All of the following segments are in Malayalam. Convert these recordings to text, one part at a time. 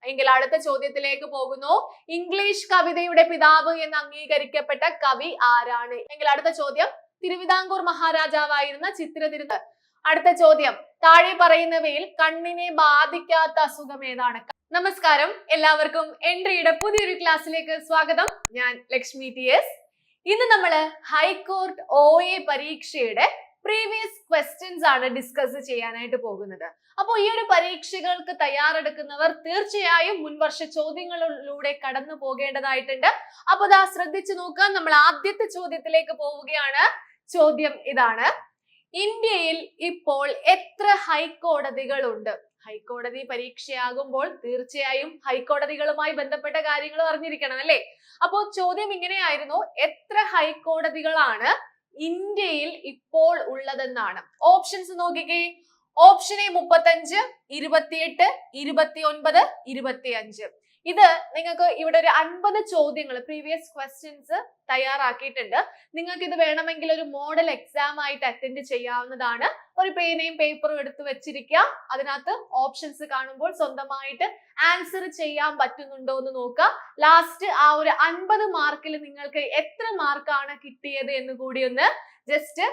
എങ്കിൽ അടുത്ത ചോദ്യത്തിലേക്ക് പോകുന്നു. ഇംഗ്ലീഷ് കവിതയുടെ പിതാവ് എന്ന് അംഗീകരിക്കപ്പെട്ട കവി ആരാണ്? എങ്കിൽ അടുത്ത ചോദ്യം, തിരുവിതാംകൂർ മഹാരാജാവായിരുന്ന ചിത്രതിരുത്ത്. അടുത്ത ചോദ്യം, താഴെ പറയുന്നവയിൽ കണ്ണിനെ ബാധിക്കാത്ത അസുഖം ഏതാണ്? നമസ്കാരം, എല്ലാവർക്കും എൻട്രിയുടെ പുതിയൊരു ക്ലാസ്സിലേക്ക് സ്വാഗതം. ഞാൻ ലക്ഷ്മി TS. ഇന്ന് നമ്മള് ഹൈക്കോർട്ട് OA പരീക്ഷയുടെ പ്രീവിയസ് ക്വസ്റ്റ്യൻസ് ആണ് ഡിസ്കസ് ചെയ്യാനായിട്ട് പോകുന്നത്. അപ്പോൾ ഈ ഒരു പരീക്ഷകൾക്ക് തയ്യാറെടുക്കുന്നവർ തീർച്ചയായും മുൻവർഷ ചോദ്യങ്ങളിലൂടെ കടന്നു പോകേണ്ടതായിട്ടുണ്ട്. അപ്പൊ ദാ ശ്രദ്ധിച്ചു നോക്കാൻ, നമ്മൾ ആദ്യത്തെ ചോദ്യത്തിലേക്ക് പോവുകയാണ്. ചോദ്യം ഇതാണ്: ഇന്ത്യയിൽ ഇപ്പോൾ എത്ര ഹൈക്കോടതികളുണ്ട്? ഹൈക്കോടതി പരീക്ഷയാകുമ്പോൾ തീർച്ചയായും ഹൈക്കോടതികളുമായി ബന്ധപ്പെട്ട കാര്യങ്ങൾ അറിഞ്ഞിരിക്കണം അല്ലേ? അപ്പോൾ ചോദ്യം ഇങ്ങനെയായിരുന്നു: എത്ര ഹൈക്കോടതികളാണ് ഇന്ത്യയിൽ ഇപ്പോൾ ഉള്ളതെന്നാണ്. ഓപ്ഷൻസ് നോക്കിക്കേ. Option A 35, 28, 29, 25. ഇത് നിങ്ങൾക്ക് ഇവിടെ ഒരു 50 ചോദ്യങ്ങൾ പ്രീവിയസ് ക്വസ്റ്റ്യൻസ് തയ്യാറാക്കിയിട്ടുണ്ട്. നിങ്ങൾക്ക് ഇത് വേണമെങ്കിൽ ഒരു മോഡൽ എക്സാം ആയിട്ട് അറ്റൻഡ് ചെയ്യാവുന്നതാണ്. ഒരു പേനയും പേപ്പറും എടുത്ത് വെച്ചിരിക്കുക. അതിനകത്ത് ഓപ്ഷൻസ് കാണുമ്പോൾ സ്വന്തമായിട്ട് ആൻസർ ചെയ്യാൻ പറ്റുന്നുണ്ടോ എന്ന് നോക്കുക. ലാസ്റ്റ് ആ ഒരു 50 മാർക്കിൽ നിങ്ങൾക്ക് എത്ര മാർക്കാണ് കിട്ടിയത് എന്ന് കൂടി ഒന്ന് ജസ്റ്റ്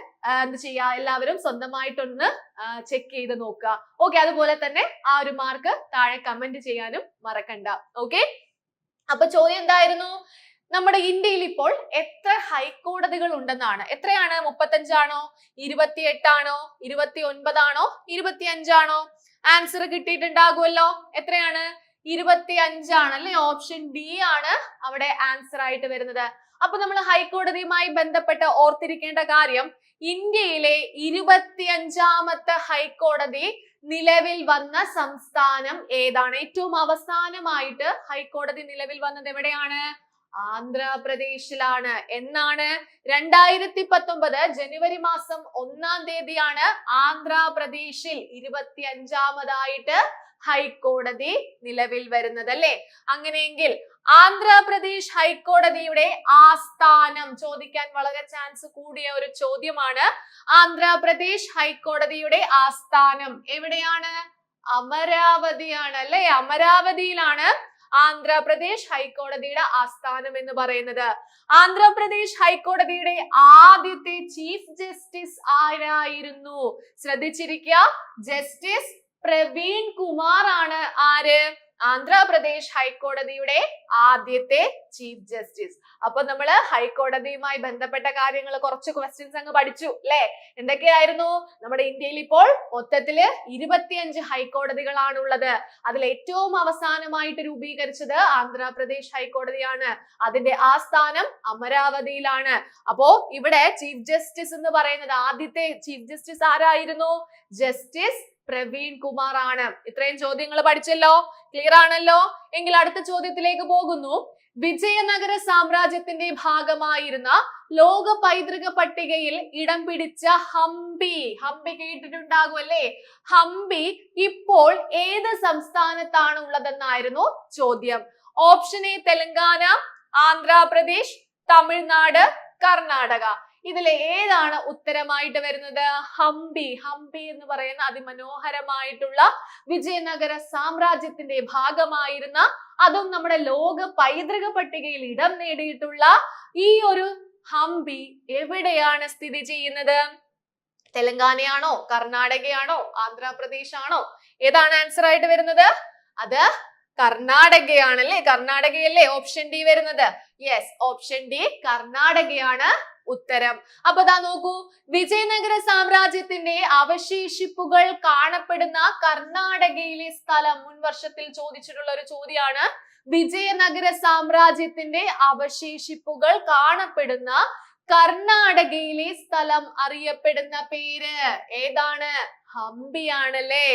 എന്ത് ചെയ്യാ, എല്ലാവരും സ്വന്തമായിട്ടൊന്ന് ചെക്ക് ചെയ്ത് നോക്കുക. ഓക്കെ, അതുപോലെ തന്നെ ആ ഒരു മാർക്ക് താഴെ കമന്റ് ചെയ്യാനും മറക്കണ്ട. ഓക്കെ, അപ്പൊ ചോദ്യം എന്തായിരുന്നു? നമ്മുടെ ഇന്ത്യയിൽ ഇപ്പോൾ എത്ര ഹൈക്കോടതികൾ ഉണ്ടെന്നാണ്. എത്രയാണ്? 35 ആണോ, 28 ആണോ, 29 ആണോ, 25 ആണോ? ആൻസർ കിട്ടിയിട്ടുണ്ടാകുമല്ലോ. എത്രയാണ്? 25 ആണ് അല്ലെ? ഓപ്ഷൻ ഡി ആണ് അവിടെ ആൻസർ ആയിട്ട് വരുന്നത്. അപ്പൊ നമ്മൾ ഹൈക്കോടതിയുമായി ബന്ധപ്പെട്ട് ഓർത്തിരിക്കേണ്ട കാര്യം, ഇന്ത്യയിലെ 25ാമത്തെ ഹൈക്കോടതി നിലവിൽ വന്ന സംസ്ഥാനം ഏതാണ്? ഏറ്റവും അവസാനമായിട്ട് ഹൈക്കോടതി നിലവിൽ വന്നത് എവിടെയാണ്? ആന്ധ്രാപ്രദേശിലാണ്. എന്നാണ്? 2019 ജനുവരി മാസം 1-ാം തീയതിയാണ് ആന്ധ്രാപ്രദേശിൽ 25ാമതായിട്ട് ഹൈക്കോടതി നിലവിൽ വരുന്നത് അല്ലേ? അങ്ങനെയെങ്കിൽ ആന്ധ്രാപ്രദേശ് ഹൈക്കോടതിയുടെ ആസ്ഥാനം ചോദിക്കാൻ വളരെ ചാൻസ് കൂടിയ ഒരു ചോദ്യമാണ്. ആന്ധ്രാപ്രദേശ് ഹൈക്കോടതിയുടെ ആസ്ഥാനം എവിടെയാണ്? അമരാവതിയാണ് അല്ലെ? അമരാവതിയിലാണ് ആന്ധ്രാപ്രദേശ് ഹൈക്കോടതിയുടെ ആസ്ഥാനം എന്ന് പറയുന്നത്. ആന്ധ്രാപ്രദേശ് ഹൈക്കോടതിയുടെ ആദ്യത്തെ ചീഫ് ജസ്റ്റിസ് ആരായിരുന്നു? ശ്രദ്ധിച്ചിരിക്കുക, ജസ്റ്റിസ് പ്രവീൺ കുമാർ ആണ്. ആര്? ആന്ധ്രാപ്രദേശ് ഹൈക്കോടതിയുടെ ആദ്യത്തെ ചീഫ് ജസ്റ്റിസ്. അപ്പൊ നമ്മള് ഹൈക്കോടതിയുമായി ബന്ധപ്പെട്ട കാര്യങ്ങൾ കുറച്ച് ക്വസ്റ്റ്യൻസ് അങ്ങ് പഠിച്ചു അല്ലെ? എന്തൊക്കെയായിരുന്നു? നമ്മുടെ ഇന്ത്യയിൽ ഇപ്പോൾ മൊത്തത്തില് 25 ഹൈക്കോടതികളാണ് ഉള്ളത്. അതിൽ ഏറ്റവും അവസാനമായിട്ട് രൂപീകരിച്ചത് ആന്ധ്രാപ്രദേശ് ഹൈക്കോടതിയാണ്. അതിന്റെ ആസ്ഥാനം അമരാവതിയിലാണ്. അപ്പോ ഇവിടെ ചീഫ് ജസ്റ്റിസ് എന്ന് പറയുന്നത്, ആദ്യത്തെ ചീഫ് ജസ്റ്റിസ് ആരായിരുന്നു? ജസ്റ്റിസ് പ്രവീൺ കുമാർ ആണ്. ഇത്രയും ചോദ്യങ്ങൾ പഠിച്ചല്ലോ, ക്ലിയർ ആണല്ലോ? എങ്കിൽ അടുത്ത ചോദ്യത്തിലേക്ക് പോകുന്നു. വിജയനഗര സാമ്രാജ്യത്തിന്റെ ഭാഗമായിരുന്ന ലോക പൈതൃക പട്ടികയിൽ ഇടം പിടിച്ച ഹംപി കേട്ടിട്ടുണ്ടാകും അല്ലേ? ഹംപി ഇപ്പോൾ ഏത് സംസ്ഥാനത്താണ് ഉള്ളതെന്നായിരുന്നു ചോദ്യം. Option A Telangana, Andhra Pradesh, Tamil Nadu, Karnataka. ഇതിലെ ഏതാണ് ഉത്തരമായിട്ട് വരുന്നത്? ഹംപി എന്ന് പറയുന്ന അതിമനോഹരമായിട്ടുള്ള വിജയനഗര സാമ്രാജ്യത്തിന്റെ ഭാഗമായിരുന്ന, അതും നമ്മുടെ ലോക പൈതൃക പട്ടികയിൽ ഇടം നേടിയിട്ടുള്ള ഈ ഒരു ഹംപി എവിടെയാണ് സ്ഥിതി ചെയ്യുന്നത്? തെലങ്കാനയാണോ, കർണാടകയാണോ, ആന്ധ്രാപ്രദേശ് ആണോ? ഏതാണ് ആൻസർ ആയിട്ട് വരുന്നത്? അത് കർണാടകയാണല്ലേ? കർണാടകയല്ലേ ഓപ്ഷൻ ഡി വരുന്നത്? യെസ്, ഓപ്ഷൻ ഡി കർണാടകയാണ് ഉത്തരം. അപ്പൊ ദാ നോക്കൂ, വിജയനഗര സാമ്രാജ്യത്തിന്റെ അവശേഷിപ്പുകൾ കാണപ്പെടുന്ന കർണാടകയിലെ സ്ഥലം മുൻ വർഷത്തിൽ ചോദിച്ചിട്ടുള്ള ഒരു ചോദ്യമാണ്. വിജയനഗര സാമ്രാജ്യത്തിന്റെ അവശേഷിപ്പുകൾ കാണപ്പെടുന്ന കർണാടകയിലെ സ്ഥലം അറിയപ്പെടുന്ന പേര് ഏതാണ്? ഹംപിയാണല്ലേ?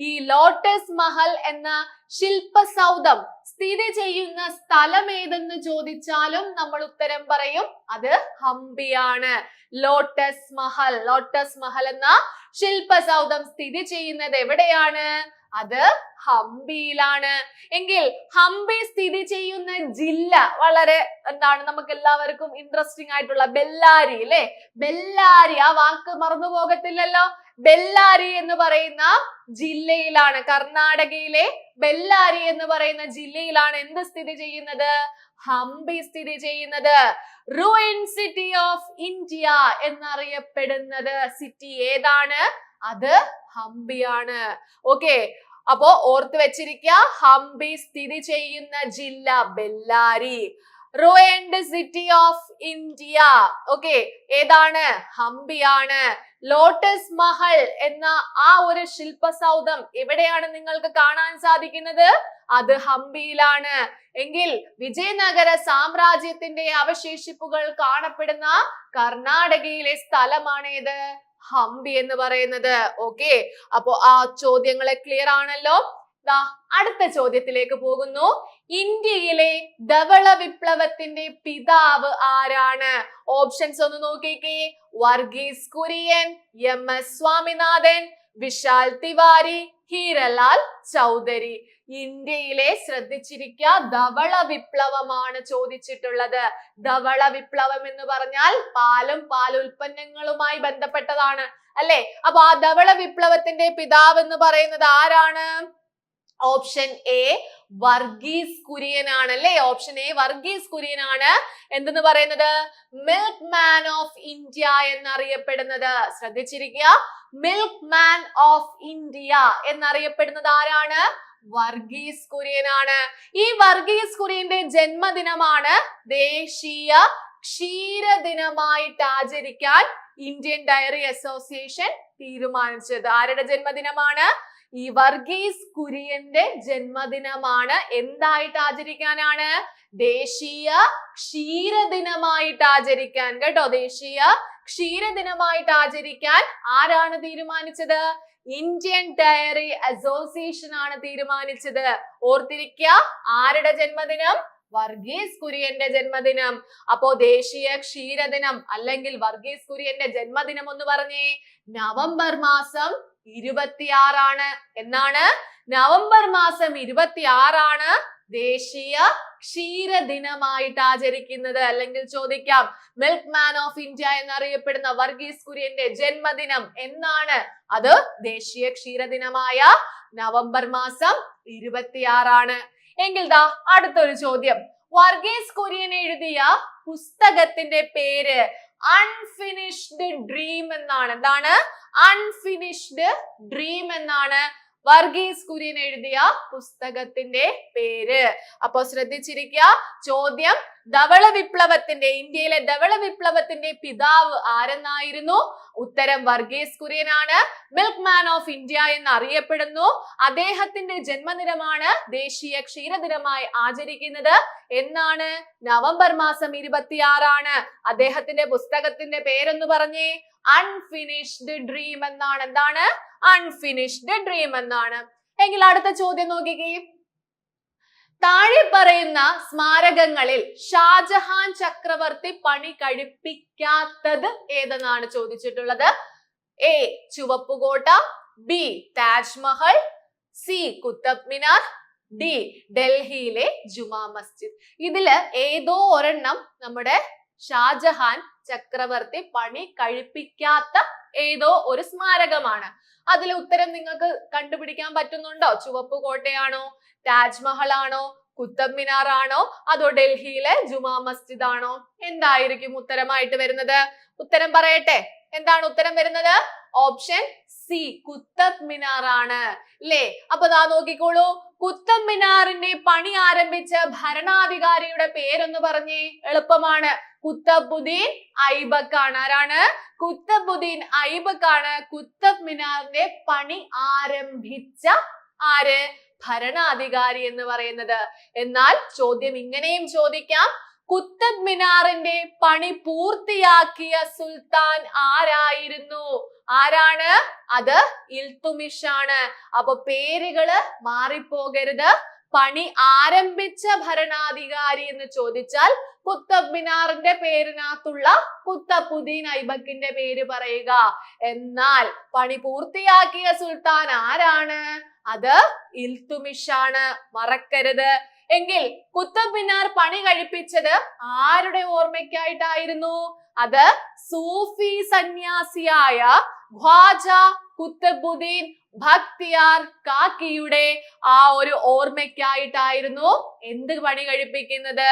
ഈ ലോട്ടസ് മഹൽ എന്ന ശില്പസൗധം സ്ഥിതി ചെയ്യുന്ന സ്ഥലം ഏതെന്ന് ചോദിച്ചാലും നമ്മൾ ഉത്തരം പറയും അത് ഹംപിയാണ്. ലോട്ടസ് മഹൽ എന്ന ശില്പസൗധം സ്ഥിതി ചെയ്യുന്നത് എവിടെയാണ്? അത് ഹംപിയിലാണ്. എങ്കിൽ ഹംപി സ്ഥിതി ചെയ്യുന്ന ജില്ല വളരെ എന്താണ് നമുക്ക് എല്ലാവർക്കും ഇൻട്രസ്റ്റിംഗ് ആയിട്ടുള്ള ബെല്ലാരി അല്ലെ. ബെല്ലാരി, ആ വാക്ക് മറന്നു പോകത്തില്ലല്ലോ. ബെല്ലാരി എന്ന് പറയുന്ന ജില്ലയിലാണ്, കർണാടകയിലെ ബെല്ലാരി എന്ന് പറയുന്ന ജില്ലയിലാണ് എന്ത് സ്ഥിതി ചെയ്യുന്നത്? ഹംപി സ്ഥിതി ചെയ്യുന്നത്. റൂയിൻ സിറ്റി ഓഫ് ഇന്ത്യ എന്നറിയപ്പെടുന്നത് സിറ്റി ഏതാണ്? അത് ഹംപിയാണ്. ഓക്കെ, അപ്പോ ഓർത്ത് വെച്ചിരിക്കുക, ഹംപി സ്ഥിതി ചെയ്യുന്ന ജില്ല Bellary. ruined city of India, okay, ഏതാണ്? ഹംപിയാണ്. ലോട്ടസ് മഹൽ എന്ന ആ ഒരു ശില്പസൗധം എവിടെയാണ് നിങ്ങൾക്ക് കാണാൻ സാധിക്കുന്നത്? അത് ഹംപിയിലാണ്. എങ്കിൽ വിജയനഗര സാമ്രാജ്യത്തിന്റെ അവശേഷിപ്പുകൾ കാണപ്പെടുന്ന കർണാടകയിലെ സ്ഥലമാണ് ഏത്? ഹംപി എന്ന് പറയുന്നത്. ഓക്കെ, അപ്പോ ആ ചോദ്യങ്ങളെ ക്ലിയർ ആണല്ലോ. അടുത്ത ചോദ്യത്തിലേക്ക് പോകുന്നു. ഇന്ത്യയിലെ ധവള വിപ്ലവത്തിന്റെ പിതാവ് ആരാണ്? ഓപ്ഷൻസ് ഒന്ന് നോക്കിക്കേ. വർഗീസ് കുര്യൻ, MS സ്വാമിനാഥൻ, വിശാൽ തിവാരി, ഹീരലാൽ ചൗധരി. ഇന്ത്യയിലെ ശ്രദ്ധിച്ചിരിക്കുക, ധവള വിപ്ലവമാണ് ചോദിച്ചിട്ടുള്ളത്. ധവള വിപ്ലവം എന്ന് പറഞ്ഞാൽ പാലും പാലുൽപ്പന്നങ്ങളുമായി ബന്ധപ്പെട്ടതാണ് അല്ലെ. അപ്പൊ ആ ധവള വിപ്ലവത്തിന്റെ പിതാവ് എന്ന് പറയുന്നത് ആരാണ്? ഓപ്ഷൻ എ വർഗീസ് കുര്യൻ ആണ് അല്ലെ. ഓപ്ഷൻ എ വർഗീസ് കുര്യൻ ആണ് എന്തെന്ന് പറയുന്നത്? മിൽക്ക് മാൻ ഓഫ് ഇന്ത്യ എന്നറിയപ്പെടുന്നത്. ശ്രദ്ധിച്ചിരിക്കുക, മിൽക്ക് മാൻ ഓഫ് ഇന്ത്യ എന്നറിയപ്പെടുന്നത് ആരാണ്? വർഗീസ് കുര്യൻ ആണ്. ഈ വർഗീസ് കുര്യന്റെ ജന്മദിനമാണ് ദേശീയ ക്ഷീര ദിനമായിട്ട് ആചരിക്കാൻ ഇന്ത്യൻ ഡയറി അസോസിയേഷൻ തീരുമാനിച്ചത്. ആരുടെ ജന്മദിനമാണ്? ഈ വർഗീസ് കുര്യന്റെ ജന്മദിനമാണ് എന്തായിട്ട് ആചരിക്കാനാണ്? ദേശീയ ക്ഷീര ദിനമായിട്ട് ആചരിക്കാൻ, കേട്ടോ. ദേശീയ ക്ഷീര ദിനമായിട്ട് ആചരിക്കാൻ ആരാണ് തീരുമാനിച്ചത്? ഇന്ത്യൻ ഡയറി അസോസിയേഷൻ ആണ് തീരുമാനിച്ചത്. ഓർത്തിരിക്കുക, ആരുടെ ജന്മദിനം? വർഗീസ് കുര്യന്റെ ജന്മദിനം. അപ്പോ ദേശീയ ക്ഷീരദിനം അല്ലെങ്കിൽ വർഗീസ് കുര്യന്റെ ജന്മദിനം ഒന്ന് പറഞ്ഞേ. നവംബർ മാസം 26 എന്നാണ്. നവംബർ മാസം 26 ദേശീയ ക്ഷീര ദിനമായിട്ട് ആചരിക്കുന്നത്. അല്ലെങ്കിൽ ചോദിക്കാം, മിൽക്ക് മാൻ ഓഫ് ഇന്ത്യ എന്നറിയപ്പെടുന്ന വർഗീസ് കുര്യന്റെ ജന്മദിനം എന്നാണ്? അത് ദേശീയ ക്ഷീര ദിനമായ നവംബർ മാസം 26. എങ്കിൽ ദാ അടുത്തൊരു ചോദ്യം. വർഗീസ് കുര്യൻ എഴുതിയ പുസ്തകത്തിന്റെ പേര് അൺഫിനിഷ്ഡ് ഡ്രീം എന്നാണ്. എന്താണ്? അൺഫിനിഷ്ഡ് ഡ്രീം എന്നാണ് വർഗീസ് കുര്യൻ എഴുതിയ പുസ്തകത്തിന്റെ പേര്. അപ്പൊ ശ്രദ്ധിച്ചിരിക്കുക, ചോദ്യം ധവള വിപ്ലവത്തിന്റെ, ഇന്ത്യയിലെ ധവള വിപ്ലവത്തിന്റെ പിതാവ് ആരെന്നായിരുന്നു? ഉത്തരം വർഗീസ് കുര്യൻ ആണ്. മിൽക്ക് മാൻ ഓഫ് ഇന്ത്യ എന്ന് അറിയപ്പെടുന്നു. അദ്ദേഹത്തിന്റെ ജന്മദിനമാണ് ദേശീയ ക്ഷീരദിനമായി ആചരിക്കുന്നത്. എന്നാണ്? നവംബർ മാസം 26. അദ്ദേഹത്തിന്റെ പുസ്തകത്തിന്റെ പേരെന്ന് പറഞ്ഞേ. അൺഫിനിഷ്ഡ് ഡ്രീം എന്നാണ്. എന്താണ്? അൺഫിനിഷ്ഡ് ഡ്രീം എന്നാണ്. എങ്കിൽ അടുത്ത ചോദ്യം നോക്കിക്കേ. താഴെ പറയുന്ന സ്മാരകങ്ങളിൽ ഷാജഹാൻ ചക്രവർത്തി പണി കഴിപ്പിക്കാത്തത് ഏതെന്നാണ് ചോദിച്ചിട്ടുള്ളത്? A ചുവപ്പുകോട്ട, B Taj Mahal, C Qutub Minar, D ഡൽഹിയിലെ ജുമാ മസ്ജിദ്. ഇതില് ഏതോ ഒരെണ്ണം നമ്മുടെ ഷാജഹാൻ ചക്രവർത്തി പണി കഴിപ്പിക്കാത്ത ഏതോ ഒരു സ്മാരകമാണ്. അതിലെ ഉത്തരം നിങ്ങൾക്ക് കണ്ടുപിടിക്കാൻ പറ്റുന്നുണ്ടോ? ചുവപ്പ് കോട്ടയാണോ, താജ്മഹൽ ആണോ, കുത്തബ് മിനാർ ആണോ, അതോ ഡൽഹിയിലെ ജുമാ മസ്ജിദ് ആണോ? എന്തായിരിക്കും ഉത്തരമായിട്ട് വരുന്നത്? ഉത്തരം പറയട്ടെ. എന്താണ് ഉത്തരം വരുന്നത്? ഓപ്ഷൻ സി കുത്തബ് മിനാർ ആണ് അല്ലേ. അപ്പൊ ദാ നോക്കിക്കോളൂ, കുത്തബ് മിനാറിന്റെ പണി ആരംഭിച്ച ഭരണാധികാരിയുടെ പേരൊന്ന് പറഞ്ഞേ. എളുപ്പമാണ്, കുത്തബുദ്ദീൻ ഐബക്ക് ആണ്. ആരാണ്? കുത്തബുദ്ദീൻ ഐബക്ക് ആണ് കുത്തബ് മിനാറിന്റെ പണി ആരംഭിച്ച ആര്? ഭരണാധികാരി എന്ന് പറയുന്നത്. എന്നാൽ ചോദ്യം ഇങ്ങനെയും ചോദിക്കാം, കുത്തബ് മിനാറിന്റെ പണി പൂർത്തിയാക്കിയ സുൽത്താൻ ആരായിരുന്നു? ആരാണ്? അത് ഇൽത്തുമിഷ് ആണ്. അപ്പൊ പേരുകള് മാറിപ്പോകരുത്, പണി ആരംഭിച്ച ഭരണാധികാരി എന്ന് ചോദിച്ചാൽ കുത്തബ് മിനാറിന്റെ പേരിനകത്തുള്ള കുത്തബുദ്ദീൻ ഐബക്കിന്റെ പേര് പറയുക. എന്നാൽ പണി പൂർത്തിയാക്കിയ സുൽത്താൻ ആരാണ്? അത് ഇൽത്തുമിഷ് ആണ്, മറക്കരുത്. എങ്കിൽ കുത്തബ് മിനാർ പണി കഴിപ്പിച്ചത് ആരുടെ ഓർമ്മയ്ക്കായിട്ടായിരുന്നു? അത് സൂഫി സന്യാസിയായ ഖ്വാജ കുത്തബുദ്ദീൻ ബക്തിയാർ കാക്കിയുടെ ആ ഒരു ഓർമ്മയ്ക്കായിട്ടായിരുന്നു എന്ത് പണി കഴിപ്പിക്കുന്നത്?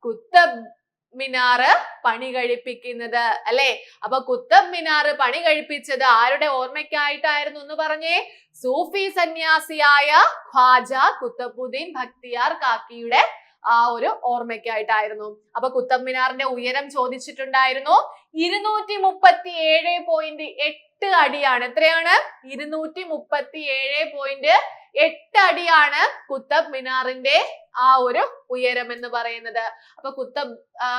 കുത്തബ് മിനാർ പണി കഴിപ്പിക്കുന്നത്, അല്ലെ? അപ്പൊ കുത്തബ് മിനാർ പണി കഴിപ്പിച്ചത് ആരുടെ ഓർമ്മയ്ക്കായിട്ടായിരുന്നു എന്ന് പറഞ്ഞേ? സൂഫി സന്യാസിയായ ഖ്വാജ കുത്തബുദ്ദീൻ ബക്തിയാർ കാക്കിയുടെ ആ ഒരു ഓർമ്മയ്ക്കായിട്ടായിരുന്നു. അപ്പൊ കുത്തബ് മിനാറിന്റെ ഉയരം ചോദിച്ചിട്ടുണ്ടായിരുന്നു. 237.8 അടിയാണ്. എത്രയാണ്? 237.8 അടിയാണ് കുത്തബ് മിനാറിന്റെ ആ ഒരു ഉയരം എന്ന് പറയുന്നത്. അപ്പൊ കുത്തബ്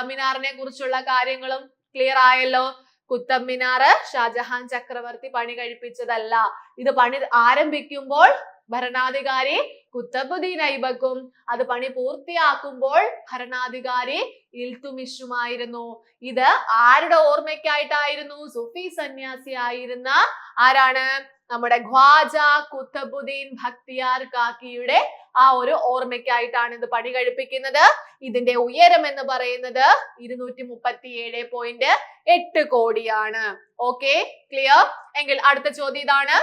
മിനാറിനെ കുറിച്ചുള്ള കാര്യങ്ങളും ക്ലിയർ ആയല്ലോ. കുത്തബ് മിനാർ ഷാജഹാൻ ചക്രവർത്തി പണി കഴിപ്പിച്ചതല്ല. ഇത് പണി ആരംഭിക്കുമ്പോൾ ഭരണാധികാരി കുത്തബുദ്ദീൻ ഐബക്കും അത് പണി പൂർത്തിയാക്കുമ്പോൾ ഭരണാധികാരി ഇൽത്തുമിഷുമായിരുന്നു. ഇത് ആരുടെ ഓർമ്മയ്ക്കായിട്ടായിരുന്നു? സൂഫി സന്യാസി ആയിരുന്ന ആരാണ്? നമ്മുടെ ഖ്വാജ കുത്തബുദ്ദീൻ ബക്തിയാർ കാക്കിയുടെ ആ ഒരു ഓർമ്മയ്ക്കായിട്ടാണ് ഇത് പണി കഴിപ്പിക്കുന്നത്. ഇതിന്റെ ഉയരം എന്ന് പറയുന്നത് 237.8 കോടിയാണ്. Okay, clear? എങ്കിൽ അടുത്ത ചോദ്യം ഇതാണ്.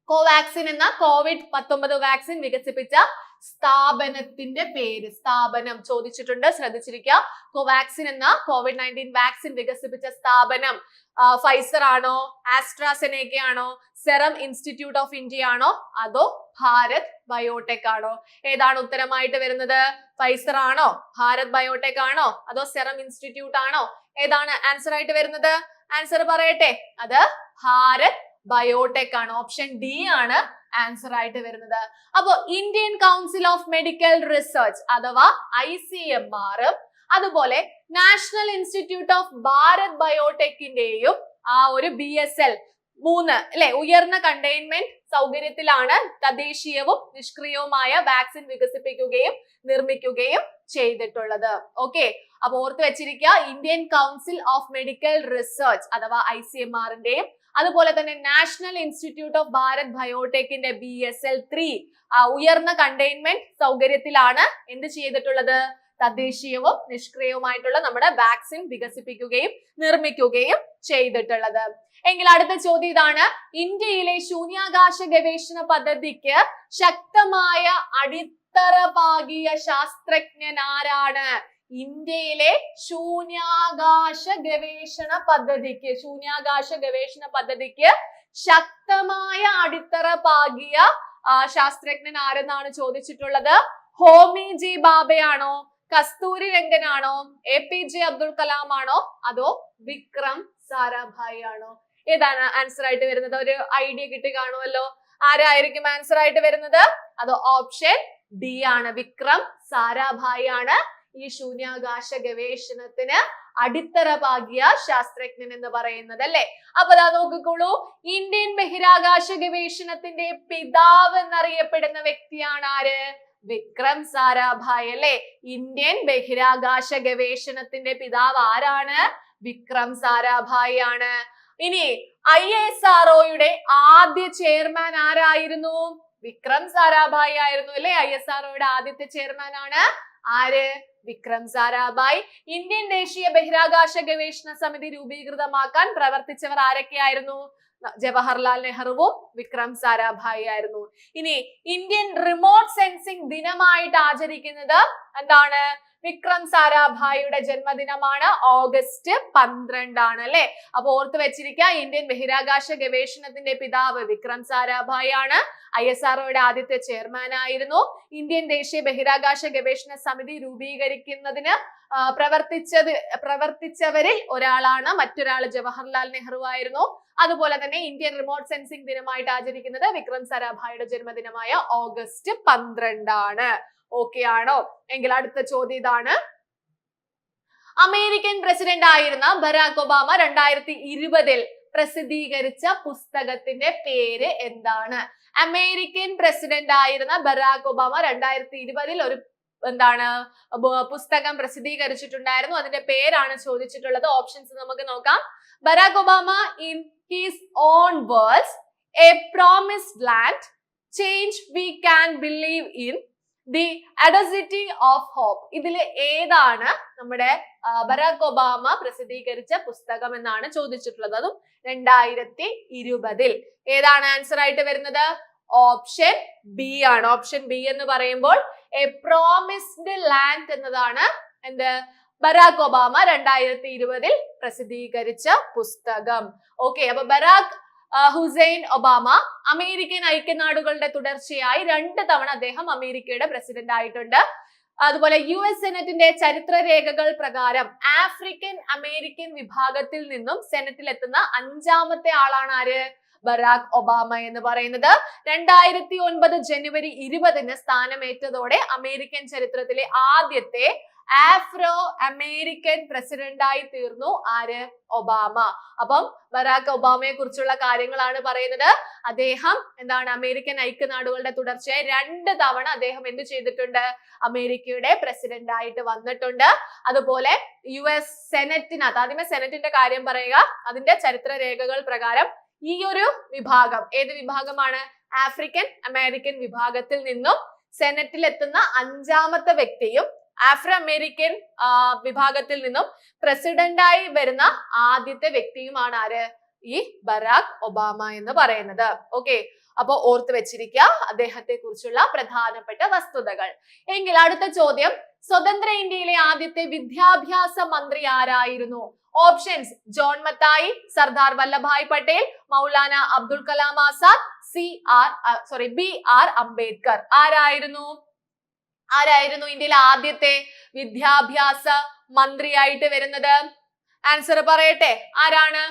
കോവാക്സിൻ എന്ന COVID-19 വാക്സിൻ വികസിപ്പിച്ച സ്ഥാപനത്തിന്റെ പേര്. സ്ഥാപനം ചോദിച്ചിട്ടുണ്ട്, ശ്രദ്ധിച്ചിരിക്കുക. കോവാക്സിൻ എന്ന COVID-19 വാക്സിൻ വികസിപ്പിച്ച സ്ഥാപനം ഫൈസർ ആണോ, ആസ്ട്രാസെനേക്ക ആണോ, സെറം ഇൻസ്റ്റിറ്റ്യൂട്ട് ഓഫ് ഇന്ത്യ ആണോ, അതോ ഭാരത് ബയോടെക് ആണോ? ഏതാണ് ഉത്തരമായിട്ട് വരുന്നത്? ഫൈസർ ആണോ, ഭാരത് ബയോടെക് ആണോ, അതോ സെറം ഇൻസ്റ്റിറ്റ്യൂട്ട് ആണോ? ഏതാണ് ആൻസർ ആയിട്ട് വരുന്നത്? ആൻസർ പറയട്ടെ. അത് ഭാരത് ബയോടെക് ആണ്. ഓപ്ഷൻ ഡി ആണ് ആൻസർ ആയിട്ട് വരുന്നത്. അപ്പോ Indian Council of Medical Research അഥവാ ICMR അതുപോലെ നാഷണൽ ഇൻസ്റ്റിറ്റ്യൂട്ട് ഓഫ് ഭാരത് ബയോടെക്കിന്റെയും ആ ഒരു BSL 3 അല്ലെ ഉയർന്ന കണ്ടെയ്ൻമെന്റ് സൗകര്യത്തിലാണ് തദ്ദേശീയവും നിഷ്ക്രിയവുമായ വാക്സിൻ വികസിപ്പിക്കുകയും നിർമ്മിക്കുകയും ചെയ്തിട്ടുള്ളത്. ഓക്കെ, അപ്പൊ ഓർത്ത് വെച്ചിരിക്കുക. Indian Council of Medical Research അഥവാ ICMRന്റെയും അതുപോലെ തന്നെ നാഷണൽ ഇൻസ്റ്റിറ്റ്യൂട്ട് ഓഫ് ഭാരത് ബയോടെക്കിന്റെ BSL 3 ഉയർന്ന കണ്ടെയ്ൻമെന്റ് സൗകര്യത്തിലാണ് എന്ത് ചെയ്തിട്ടുള്ളത്? തദ്ദേശീയവും നിഷ്ക്രിയവുമായിട്ടുള്ള നമ്മുടെ വാക്സിൻ വികസിപ്പിക്കുകയും നിർമ്മിക്കുകയും ചെയ്തിട്ടുള്ളത്. എങ്കിൽ അടുത്ത ചോദ്യം ഇതാണ്. ഇന്ത്യയിലെ ശൂന്യാകാശ ഗവേഷണ പദ്ധതിക്ക് ശക്തമായ അടിത്തറ പാകിയ ശാസ്ത്രജ്ഞൻ ആരാണ്? ഇന്ത്യയിലെ ശൂന്യാകാശ ഗവേഷണ പദ്ധതിക്ക് ശക്തമായ അടിത്തറ പാകിയ ശാസ്ത്രജ്ഞൻ ആരെന്നാണ് ചോദിച്ചിട്ടുള്ളത്? ഹോമി ജെ ബാബയാണോ, കസ്തൂരി രംഗനാണോ, APJ അബ്ദുൽ കലാം ആണോ, അതോ വിക്രം സാരാഭായി ആണോ? ഏതാണ് ആൻസർ ആയിട്ട് വരുന്നത്? ഒരു ഐഡിയ കിട്ടി കാണുമല്ലോ. ആരായിരിക്കും ആൻസർ ആയിട്ട് വരുന്നത്? അത് ഓപ്ഷൻ ഡി ആണ്. വിക്രം സാരാഭായി ആണ് ഈ ശൂന്യാകാശ ഗവേഷണത്തിന് അടിത്തറ പാകിയ ശാസ്ത്രജ്ഞൻ എന്ന് പറയുന്നത്, അല്ലെ? അപ്പൊ അതാ നോക്കിക്കോളൂ. ഇന്ത്യൻ ബഹിരാകാശ ഗവേഷണത്തിന്റെ പിതാവ് എന്നറിയപ്പെടുന്ന വ്യക്തിയാണ് ആര്? വിക്രം സാരാഭായ്, അല്ലെ? ഇന്ത്യൻ ബഹിരാകാശ ഗവേഷണത്തിന്റെ പിതാവ് ആരാണ്? വിക്രം സാരാഭായ് ആണ്. ഇനി ISROയുടെ ആദ്യ ചെയർമാൻ ആരായിരുന്നു? വിക്രം സാരാഭായ് ആയിരുന്നു, അല്ലെ? ISROയുടെ ആദ്യത്തെ ചെയർമാൻ ആണ് ആര്? വിക്രം സാരാഭായ്. ഇന്ത്യൻ ദേശീയ ബഹിരാകാശ ഗവേഷണ സമിതി രൂപീകൃതമാക്കാൻ പ്രവർത്തിച്ചവർ ആരൊക്കെയായിരുന്നു? ജവഹർലാൽ നെഹ്റുവും വിക്രം സാരാഭായി ആയിരുന്നു. ഇനി ഇന്ത്യൻ റിമോട്ട് സെൻസിംഗ് ദിനമായിട്ട് ആചരിക്കുന്നത് എന്താണ്? വിക്രം സാരാഭായിയുടെ ജന്മദിനമാണ്. ഓഗസ്റ്റ് 12 ആണ്, അല്ലെ? അപ്പൊ ഓർത്ത് വെച്ചിരിക്കുക. ഇന്ത്യൻ ബഹിരാകാശ ഗവേഷണത്തിന്റെ പിതാവ് വിക്രം സാരാഭായി ആണ്. ISROയുടെ ആദ്യത്തെ ചെയർമാൻ ആയിരുന്നു. ഇന്ത്യൻ ദേശീയ ബഹിരാകാശ ഗവേഷണ സമിതി രൂപീകരിക്കുന്നതിന് പ്രവർത്തിച്ചവരിൽ ഒരാളാണ്. മറ്റൊരാൾ ജവഹർലാൽ നെഹ്റു ആയിരുന്നു. അതുപോലെ തന്നെ ഇന്ത്യൻ റിമോട്ട് സെൻസിംഗ് ദിനമായിട്ട് ആചരിക്കുന്നത് വിക്രം സാരാഭായിയുടെ ജന്മദിനമായ ഓഗസ്റ്റ് 12 ആണ്. ഓക്കെ ആണോ? എങ്കിൽ അടുത്ത ചോദ്യം ഇതാണ്. അമേരിക്കൻ പ്രസിഡന്റ് ആയിരുന്ന ബരാക് ഒബാമ 2020 പ്രസിദ്ധീകരിച്ച പുസ്തകത്തിന്റെ പേര് എന്താണ്? അമേരിക്കൻ പ്രസിഡന്റ് ആയിരുന്ന ബറാക് ഒബാമ 2020 ഒരു പുസ്തകം പ്രസിദ്ധീകരിച്ചിട്ടുണ്ടായിരുന്നു. അതിന്റെ പേരാണ് ചോദിച്ചിട്ടുള്ളത്. ഓപ്ഷൻസ് നമുക്ക് നോക്കാം. Barack Obama in his own words, a promised land, change we can believe in, the audacity of hope. ഇതിൽ ഏതാണ് നമ്മുടെ ബറാക് ഒബാമ പ്രസിദ്ധീകരിച്ച പുസ്തകം എന്നാണ് ചോദിച്ചിട്ടുള്ളത്. അതും 2020. ഏതാണ് ആൻസർ ആയിട്ട് വരുന്നത്? ഓപ്ഷൻ ബി ആണ്. ഓപ്ഷൻ ബി എന്ന് പറയുമ്പോൾ എ പ്രോമിസ്ഡ് ലാൻഡ് എന്നതാണ് എന്ത് ബറാക് ഒബാമ 2020 പ്രസിദ്ധീകരിച്ച പുസ്തകം. ഓക്കെ, അപ്പൊ ബറാക് ഹുസൈൻ ഒബാമ അമേരിക്കൻ ഐക്യനാടുകളുടെ തുടർച്ചയായി 2 തവണ അദ്ദേഹം അമേരിക്കയുടെ പ്രസിഡന്റ് ആയിട്ടുണ്ട്. അതുപോലെ US സെനറ്റിന്റെ ചരിത്ര രേഖകൾ പ്രകാരം ആഫ്രിക്കൻ അമേരിക്കൻ വിഭാഗത്തിൽ നിന്നും സെനറ്റിൽ എത്തുന്ന 5ാമത്തെ ആളാണ് ആര്? ബറാക് ഒബാമ എന്ന് പറയുന്നത്. 2009 ജനുവരി 20 സ്ഥാനമേറ്റതോടെ അമേരിക്കൻ ചരിത്രത്തിലെ ആദ്യത്തെ ആഫ്രോ അമേരിക്കൻ പ്രസിഡന്റായി തീർന്നു ആര്? ഒബാമ. അപ്പം ബറാക് ഒബാമയെ കുറിച്ചുള്ള കാര്യങ്ങളാണ് പറയുന്നത്. അദ്ദേഹം അമേരിക്കൻ ഐക്യനാടുകളുടെ തുടർച്ചയായി 2 തവണ അദ്ദേഹം എന്ത് ചെയ്തിട്ടുണ്ട്? അമേരിക്കയുടെ പ്രസിഡന്റ് ആയിട്ട് വന്നിട്ടുണ്ട്. അതുപോലെ US സെനറ്റിനകത്ത്, ആദ്യമേ സെനറ്റിന്റെ കാര്യം പറയുക, അതിന്റെ ചരിത്ര രേഖകൾ പ്രകാരം ഈ ഒരു വിഭാഗം ഏത് വിഭാഗമാണ്? ആഫ്രിക്കൻ അമേരിക്കൻ വിഭാഗത്തിൽ നിന്നും സെനറ്റിൽ എത്തുന്ന 5ാമത്തെ വ്യക്തിയും ആഫ്രോ അമേരിക്കൻ വിഭാഗത്തിൽ നിന്നും പ്രസിഡന്റായി വരുന്ന ആദ്യത്തെ വ്യക്തിയുമാണ് ആര്? ഈ ബറാക് ഒബാമ എന്ന് പറയുന്നത്. ഓക്കെ, അപ്പൊ ഓർത്ത് വെച്ചിരിക്കുക അദ്ദേഹത്തെ കുറിച്ചുള്ള പ്രധാനപ്പെട്ട വസ്തുതകൾ. എങ്കിൽ അടുത്ത ചോദ്യം, സ്വതന്ത്ര ഇന്ത്യയിലെ ആദ്യത്തെ വിദ്യാഭ്യാസ മന്ത്രി ആരായിരുന്നു? Options: John Mathai, Sardar Vallabhbhai Patel, Maulana Abdul Kalam Azad, BR Ambedkar. ആരായിരുന്നു ഇന്ത്യയിലെ ആദ്യത്തെ വിദ്യാഭ്യാസ മന്ത്രിയായിട്ട് വരുന്നത്? ആൻസർ പറയട്ടെ, ആരാണ്?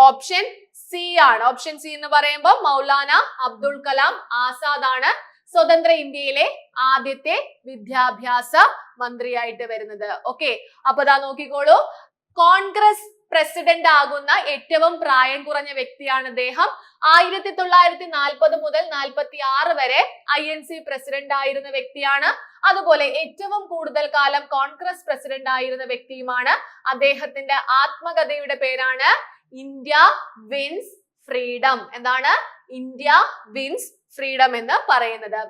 ഓപ്ഷൻ സി ആണ്. ഓപ്ഷൻ സി എന്ന് പറയുമ്പോൾ മൗലാന അബ്ദുൽ കലാം ആസാദ് ആണ് സ്വതന്ത്ര ഇന്ത്യയിലെ ആദ്യത്തെ വിദ്യാഭ്യാസ മന്ത്രിയായിട്ട് വരുന്നത്. ഓക്കെ, അപ്പൊ ദാ നോക്കിക്കോളൂ, കോൺഗ്രസ് പ്രസിഡന്റ് ആകുന്ന ഏറ്റവും പ്രായം കുറഞ്ഞ വ്യക്തിയാണ് അദ്ദേഹം. 1940 മുതൽ 46 വരെ INC പ്രസിഡന്റ് ആയിരുന്ന വ്യക്തിയാണ്. അതുപോലെ ഏറ്റവും കൂടുതൽ കാലം കോൺഗ്രസ് പ്രസിഡന്റ് ആയിരുന്ന വ്യക്തിയുമാണ്. അദ്ദേഹത്തിന്റെ ആത്മകഥയുടെ പേരാണ് ഇന്ത്യ വിൻസ് ഫ്രീഡം. എന്താണ് ഇന്ത്യ വിൻസ് ഫ്രീഡം എന്ന് പറയുന്നത്?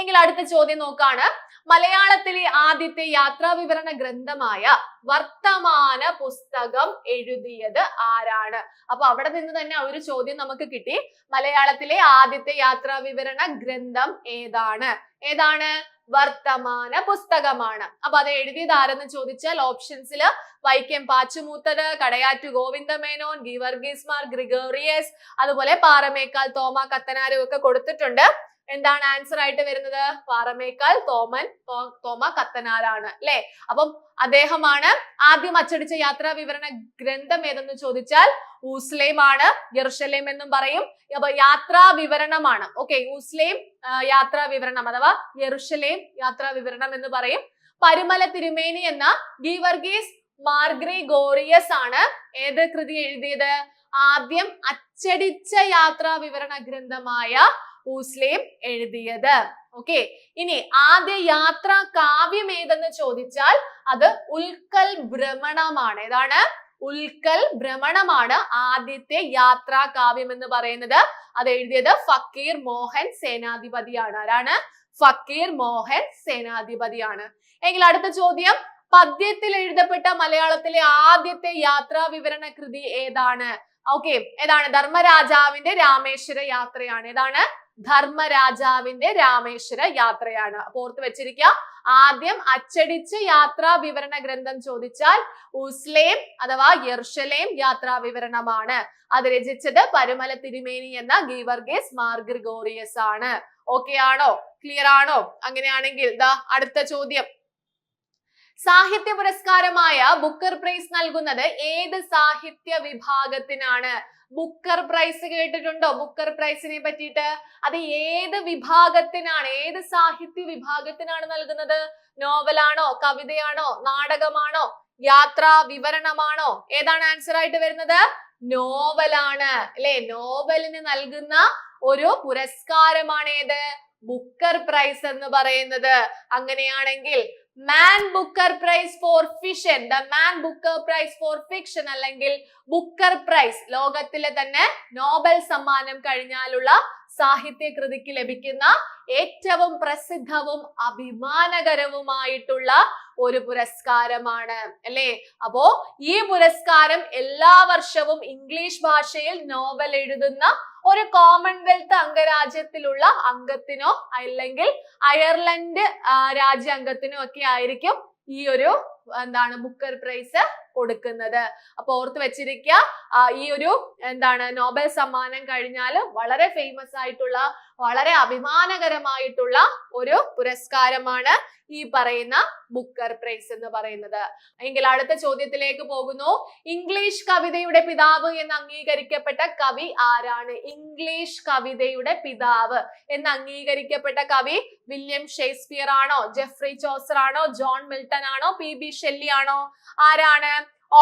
എങ്കിൽ അടുത്ത ചോദ്യം നോക്കാണ്. മലയാളത്തിലെ ആദ്യത്തെ യാത്രാ വിവരണ ഗ്രന്ഥമായ വർത്തമാന പുസ്തകം എഴുതിയത് ആരാണ്? അപ്പൊ അവിടെ നിന്ന് തന്നെ ഒരു ചോദ്യം നമുക്ക് കിട്ടി. മലയാളത്തിലെ ആദ്യത്തെ യാത്രാ വിവരണ ഗ്രന്ഥം ഏതാണ്? വർത്തമാന പുസ്തകമാണ്. അപ്പൊ അത് എഴുതിയത് ആരെന്ന് ചോദിച്ചാൽ ഓപ്ഷൻസിൽ വൈക്കം പാച്ചുമൂത്തത്, കടയാറ്റു ഗോവിന്ദമേനോൻ, ഗീവർഗീസ് മാർ ഗ്രിഗോറിയസ്, അതുപോലെ പാറമേക്കാൽ തോമ കത്തനാരും ഒക്കെ കൊടുത്തിട്ടുണ്ട്. എന്താണ് ആൻസർ ആയിട്ട് വരുന്നത്? പാറമേക്കാൽ തോമ കത്തനാരാണ് അല്ലെ? അപ്പം അദ്ദേഹമാണ് ആദ്യം അച്ചടിച്ച യാത്രാ വിവരണ ഗ്രന്ഥം ഏതെന്ന് ചോദിച്ചാൽ ഊസ്ലേം ആണ്. യെറുശലേം എന്നും പറയും. അപ്പൊ യാത്രാ വിവരണമാണ്. ഓക്കെ, ഊസ്ലേം യാത്രാ വിവരണം അഥവാ യെറുശലേം യാത്രാ വിവരണം എന്ന് പറയും. പരുമല തിരുമേനി എന്ന ഗീവർഗീസ് മാർ ഗ്രിഗോറിയസ് ആണ് ഏത് കൃതി എഴുതിയത്? ആദ്യം അച്ചടിച്ച യാത്രാ വിവരണ ഗ്രന്ഥമായ ഊസ്ലേം എഴുതിയത്. ഓക്കെ, ഇനി ആദ്യ യാത്രാ കാവ്യം ഏതെന്ന് ചോദിച്ചാൽ അത് ഉൽക്കൽ ഭ്രമണമാണ്. ഏതാണ്? ഉൽക്കൽ ഭ്രമണമാണ് ആദ്യത്തെ യാത്രാ കാവ്യം എന്ന് പറയുന്നത്. അത് എഴുതിയത് ഫക്കീർ മോഹൻ സേനാധിപതിയാണ്. ആരാണ്? ഫക്കീർ മോഹൻ സേനാധിപതിയാണ്. എങ്കിൽ അടുത്ത ചോദ്യം, പദ്യത്തിൽ എഴുതപ്പെട്ട മലയാളത്തിലെ ആദ്യത്തെ യാത്രാ വിവരണ കൃതി ഏതാണ്? ഓക്കെ, ഏതാണ്? ധർമ്മരാജാവിന്റെ രാമേശ്വര യാത്രയാണ്. ഏതാണ്? ധർമ്മരാജാവിന്റെ രാമേശ്വര യാത്രയാണ്. അപ്പൊ ഓർത്ത് വെച്ചിരിക്കുക, ആദ്യം അച്ചടിച്ച യാത്രാ വിവരണ ഗ്രന്ഥം ചോദിച്ചാൽ ഊസ്ലേം അഥവാ യെറുശലേം യാത്രാ വിവരണമാണ്. അത് രചിച്ചത് പരുമല തിരുമേനി എന്ന ഗീവർഗീസ് മാർ ഗ്രിഗോറിയസ് ആണ്. ഓക്കെ ആണോ? ക്ലിയർ ആണോ? അങ്ങനെയാണെങ്കിൽ ദാ അടുത്ത ചോദ്യം, സാഹിത്യ പുരസ്കാരമായ ബുക്കർ പ്രൈസ് നൽകുന്നത് ഏത് സാഹിത്യ വിഭാഗത്തിനാണ്? ബുക്കർ പ്രൈസ് കേട്ടിട്ടുണ്ടോ? ബുക്കർ പ്രൈസിനെ പറ്റിയിട്ട് അത് ഏത് വിഭാഗത്തിനാണ്, ഏത് സാഹിത്യ വിഭാഗത്തിനാണ് നൽകുന്നത്? നോവലാണോ, കവിതയാണോ, നാടകമാണോ, യാത്രാ വിവരണമാണോ? ഏതാണ് ആൻസർ ആയിട്ട് വരുന്നത്? നോവലാണ് അല്ലെ. നോവലിന് നൽകുന്ന ഒരു പുരസ്കാരമാണ് ഏത്? ബുക്കർ പ്രൈസ് എന്ന് പറയുന്നത്. അങ്ങനെയാണെങ്കിൽ Man Booker Prize for Fiction, the Man Booker Prize for Fiction അല്ലെങ്കിൽ ബുക്കർ പ്രൈസ് ലോകത്തിലെ തന്നെ നോബൽ സമ്മാനം കഴിഞ്ഞാലുള്ള സാഹിത്യ കൃതിക്ക് ലഭിക്കുന്ന ഏറ്റവും പ്രസിദ്ധവും അഭിമാനകരവുമായിട്ടുള്ള ഒരു പുരസ്കാരമാണ് അല്ലെ. അപ്പോ ഈ പുരസ്കാരം എല്ലാ വർഷവും ഇംഗ്ലീഷ് ഭാഷയിൽ നോവൽ എഴുതുന്ന ഒരു കോമൺവെൽത്ത് അംഗരാജ്യത്തിലുള്ള അംഗത്തിനോ അല്ലെങ്കിൽ അയർലൻഡ് രാജ്യാംഗത്തിനോ ഒക്കെ ആയിരിക്കും ഈ ഒരു ബുക്കർ പ്രൈസ് കൊടുക്കുന്നത്. അപ്പൊ ഓർത്ത് വെച്ചിരിക്കുക, ഈ ഒരു നോബൽ സമ്മാനം കഴിഞ്ഞാൽ വളരെ ഫേമസ് ആയിട്ടുള്ള വളരെ അഭിമാനകരമായിട്ടുള്ള ഒരു പുരസ്കാരമാണ് ഈ പറയുന്ന ബുക്കർ പ്രൈസ് എന്ന് പറയുന്നത്. എങ്കിൽ അടുത്ത ചോദ്യത്തിലേക്ക് പോകുന്നു. ഇംഗ്ലീഷ് കവിതയുടെ പിതാവ് എന്ന് അംഗീകരിക്കപ്പെട്ട കവി ആരാണ്? ഇംഗ്ലീഷ് കവിതയുടെ പിതാവ് എന്ന് അംഗീകരിക്കപ്പെട്ട കവി വില്യം ഷേക്സ്പിയർ ആണോ, ജെഫ്രി ചോസർ ആണോ, ജോൺ മിൽട്ടൺ ആണോ, പി.ബി. ഷെല്ലി ആണോ? ആരാണ്?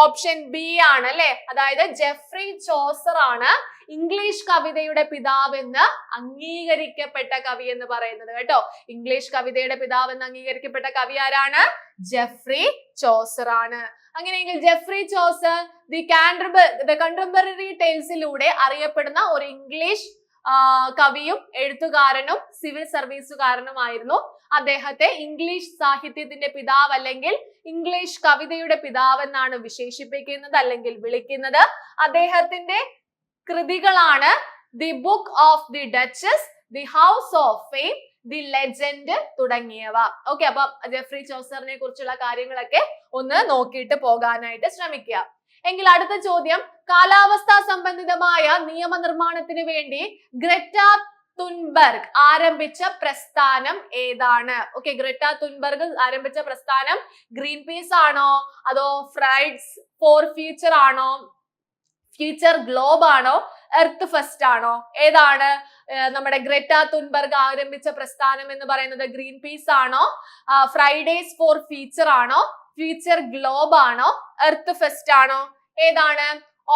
ഓപ്ഷൻ ബി ആണ് അല്ലെ. അതായത് ജെഫ്രി ചോസർ ആണ് ഇംഗ്ലീഷ് കവിതയുടെ പിതാവ് എന്ന് അംഗീകരിക്കപ്പെട്ട കവി എന്ന് പറയുന്നത് കേട്ടോ. ഇംഗ്ലീഷ് കവിതയുടെ പിതാവ് എന്ന് അംഗീകരിക്കപ്പെട്ട കവി ആരാണ്? ജെഫ്രി ചോസർ ആണ്. അങ്ങനെയെങ്കിൽ ജെഫ്രി ചോസർ ദി കണ്ടംപററി ടെയിൽസിലൂടെ അറിയപ്പെടുന്ന ഒരു ഇംഗ്ലീഷ് കവിയും എഴുത്തുകാരനും സിവിൽ സർവീസുകാരനുമായിരുന്നു. അദ്ദേഹത്തെ ഇംഗ്ലീഷ് സാഹിത്യത്തിന്റെ പിതാവ് അല്ലെങ്കിൽ ഇംഗ്ലീഷ് കവിതയുടെ പിതാവ് എന്നാണ് വിശേഷിപ്പിക്കുന്നത് അല്ലെങ്കിൽ വിളിക്കുന്നത്. അദ്ദേഹത്തിന്റെ കൃതികളാണ് the book of the duchess, the house of fame, the legend തുടങ്ങിയവ. ഓക്കെ, അപ്പൊ ജെഫ്രി ചോസറിനെ കുറിച്ചുള്ള കാര്യങ്ങളൊക്കെ ഒന്ന് നോക്കിയിട്ട് പോകാനായിട്ട് ശ്രമിക്കുക. എങ്കിൽ അടുത്ത ചോദ്യം, കാലാവസ്ഥാ സംബന്ധിതമായ നിയമനിർമ്മാണത്തിന് വേണ്ടി ഗ്രേറ്റ തുൻബർഗ് ആരംഭിച്ച പ്രസ്ഥാനം ഏതാണ്? ഓക്കെ, ഗ്രേറ്റ തുൻബർഗ് ആരംഭിച്ച പ്രസ്ഥാനം ഗ്രീൻ പീസ് ആണോ, അതോ ഫ്രൈഡ്സ് ഫോർ ഫ്യൂച്ചർ ആണോ, ഫ്യൂച്ചർ ഗ്ലോബ് ആണോ, എർത്ത് ഫസ്റ്റ് ആണോ? ഏതാണ് നമ്മുടെ ഗ്രേറ്റ തുൻബർഗ് ആരംഭിച്ച പ്രസ്ഥാനം എന്ന് പറയുന്നത്? ഗ്രീൻ പീസ് ആണോ, ഫ്രൈഡേസ് ഫോർ ഫ്യൂച്ചർ ആണോ, ഫ്യൂച്ചർ ഗ്ലോബ് ആണോ, എർത്ത് ഫസ്റ്റ് ആണോ? ഏതാണ്?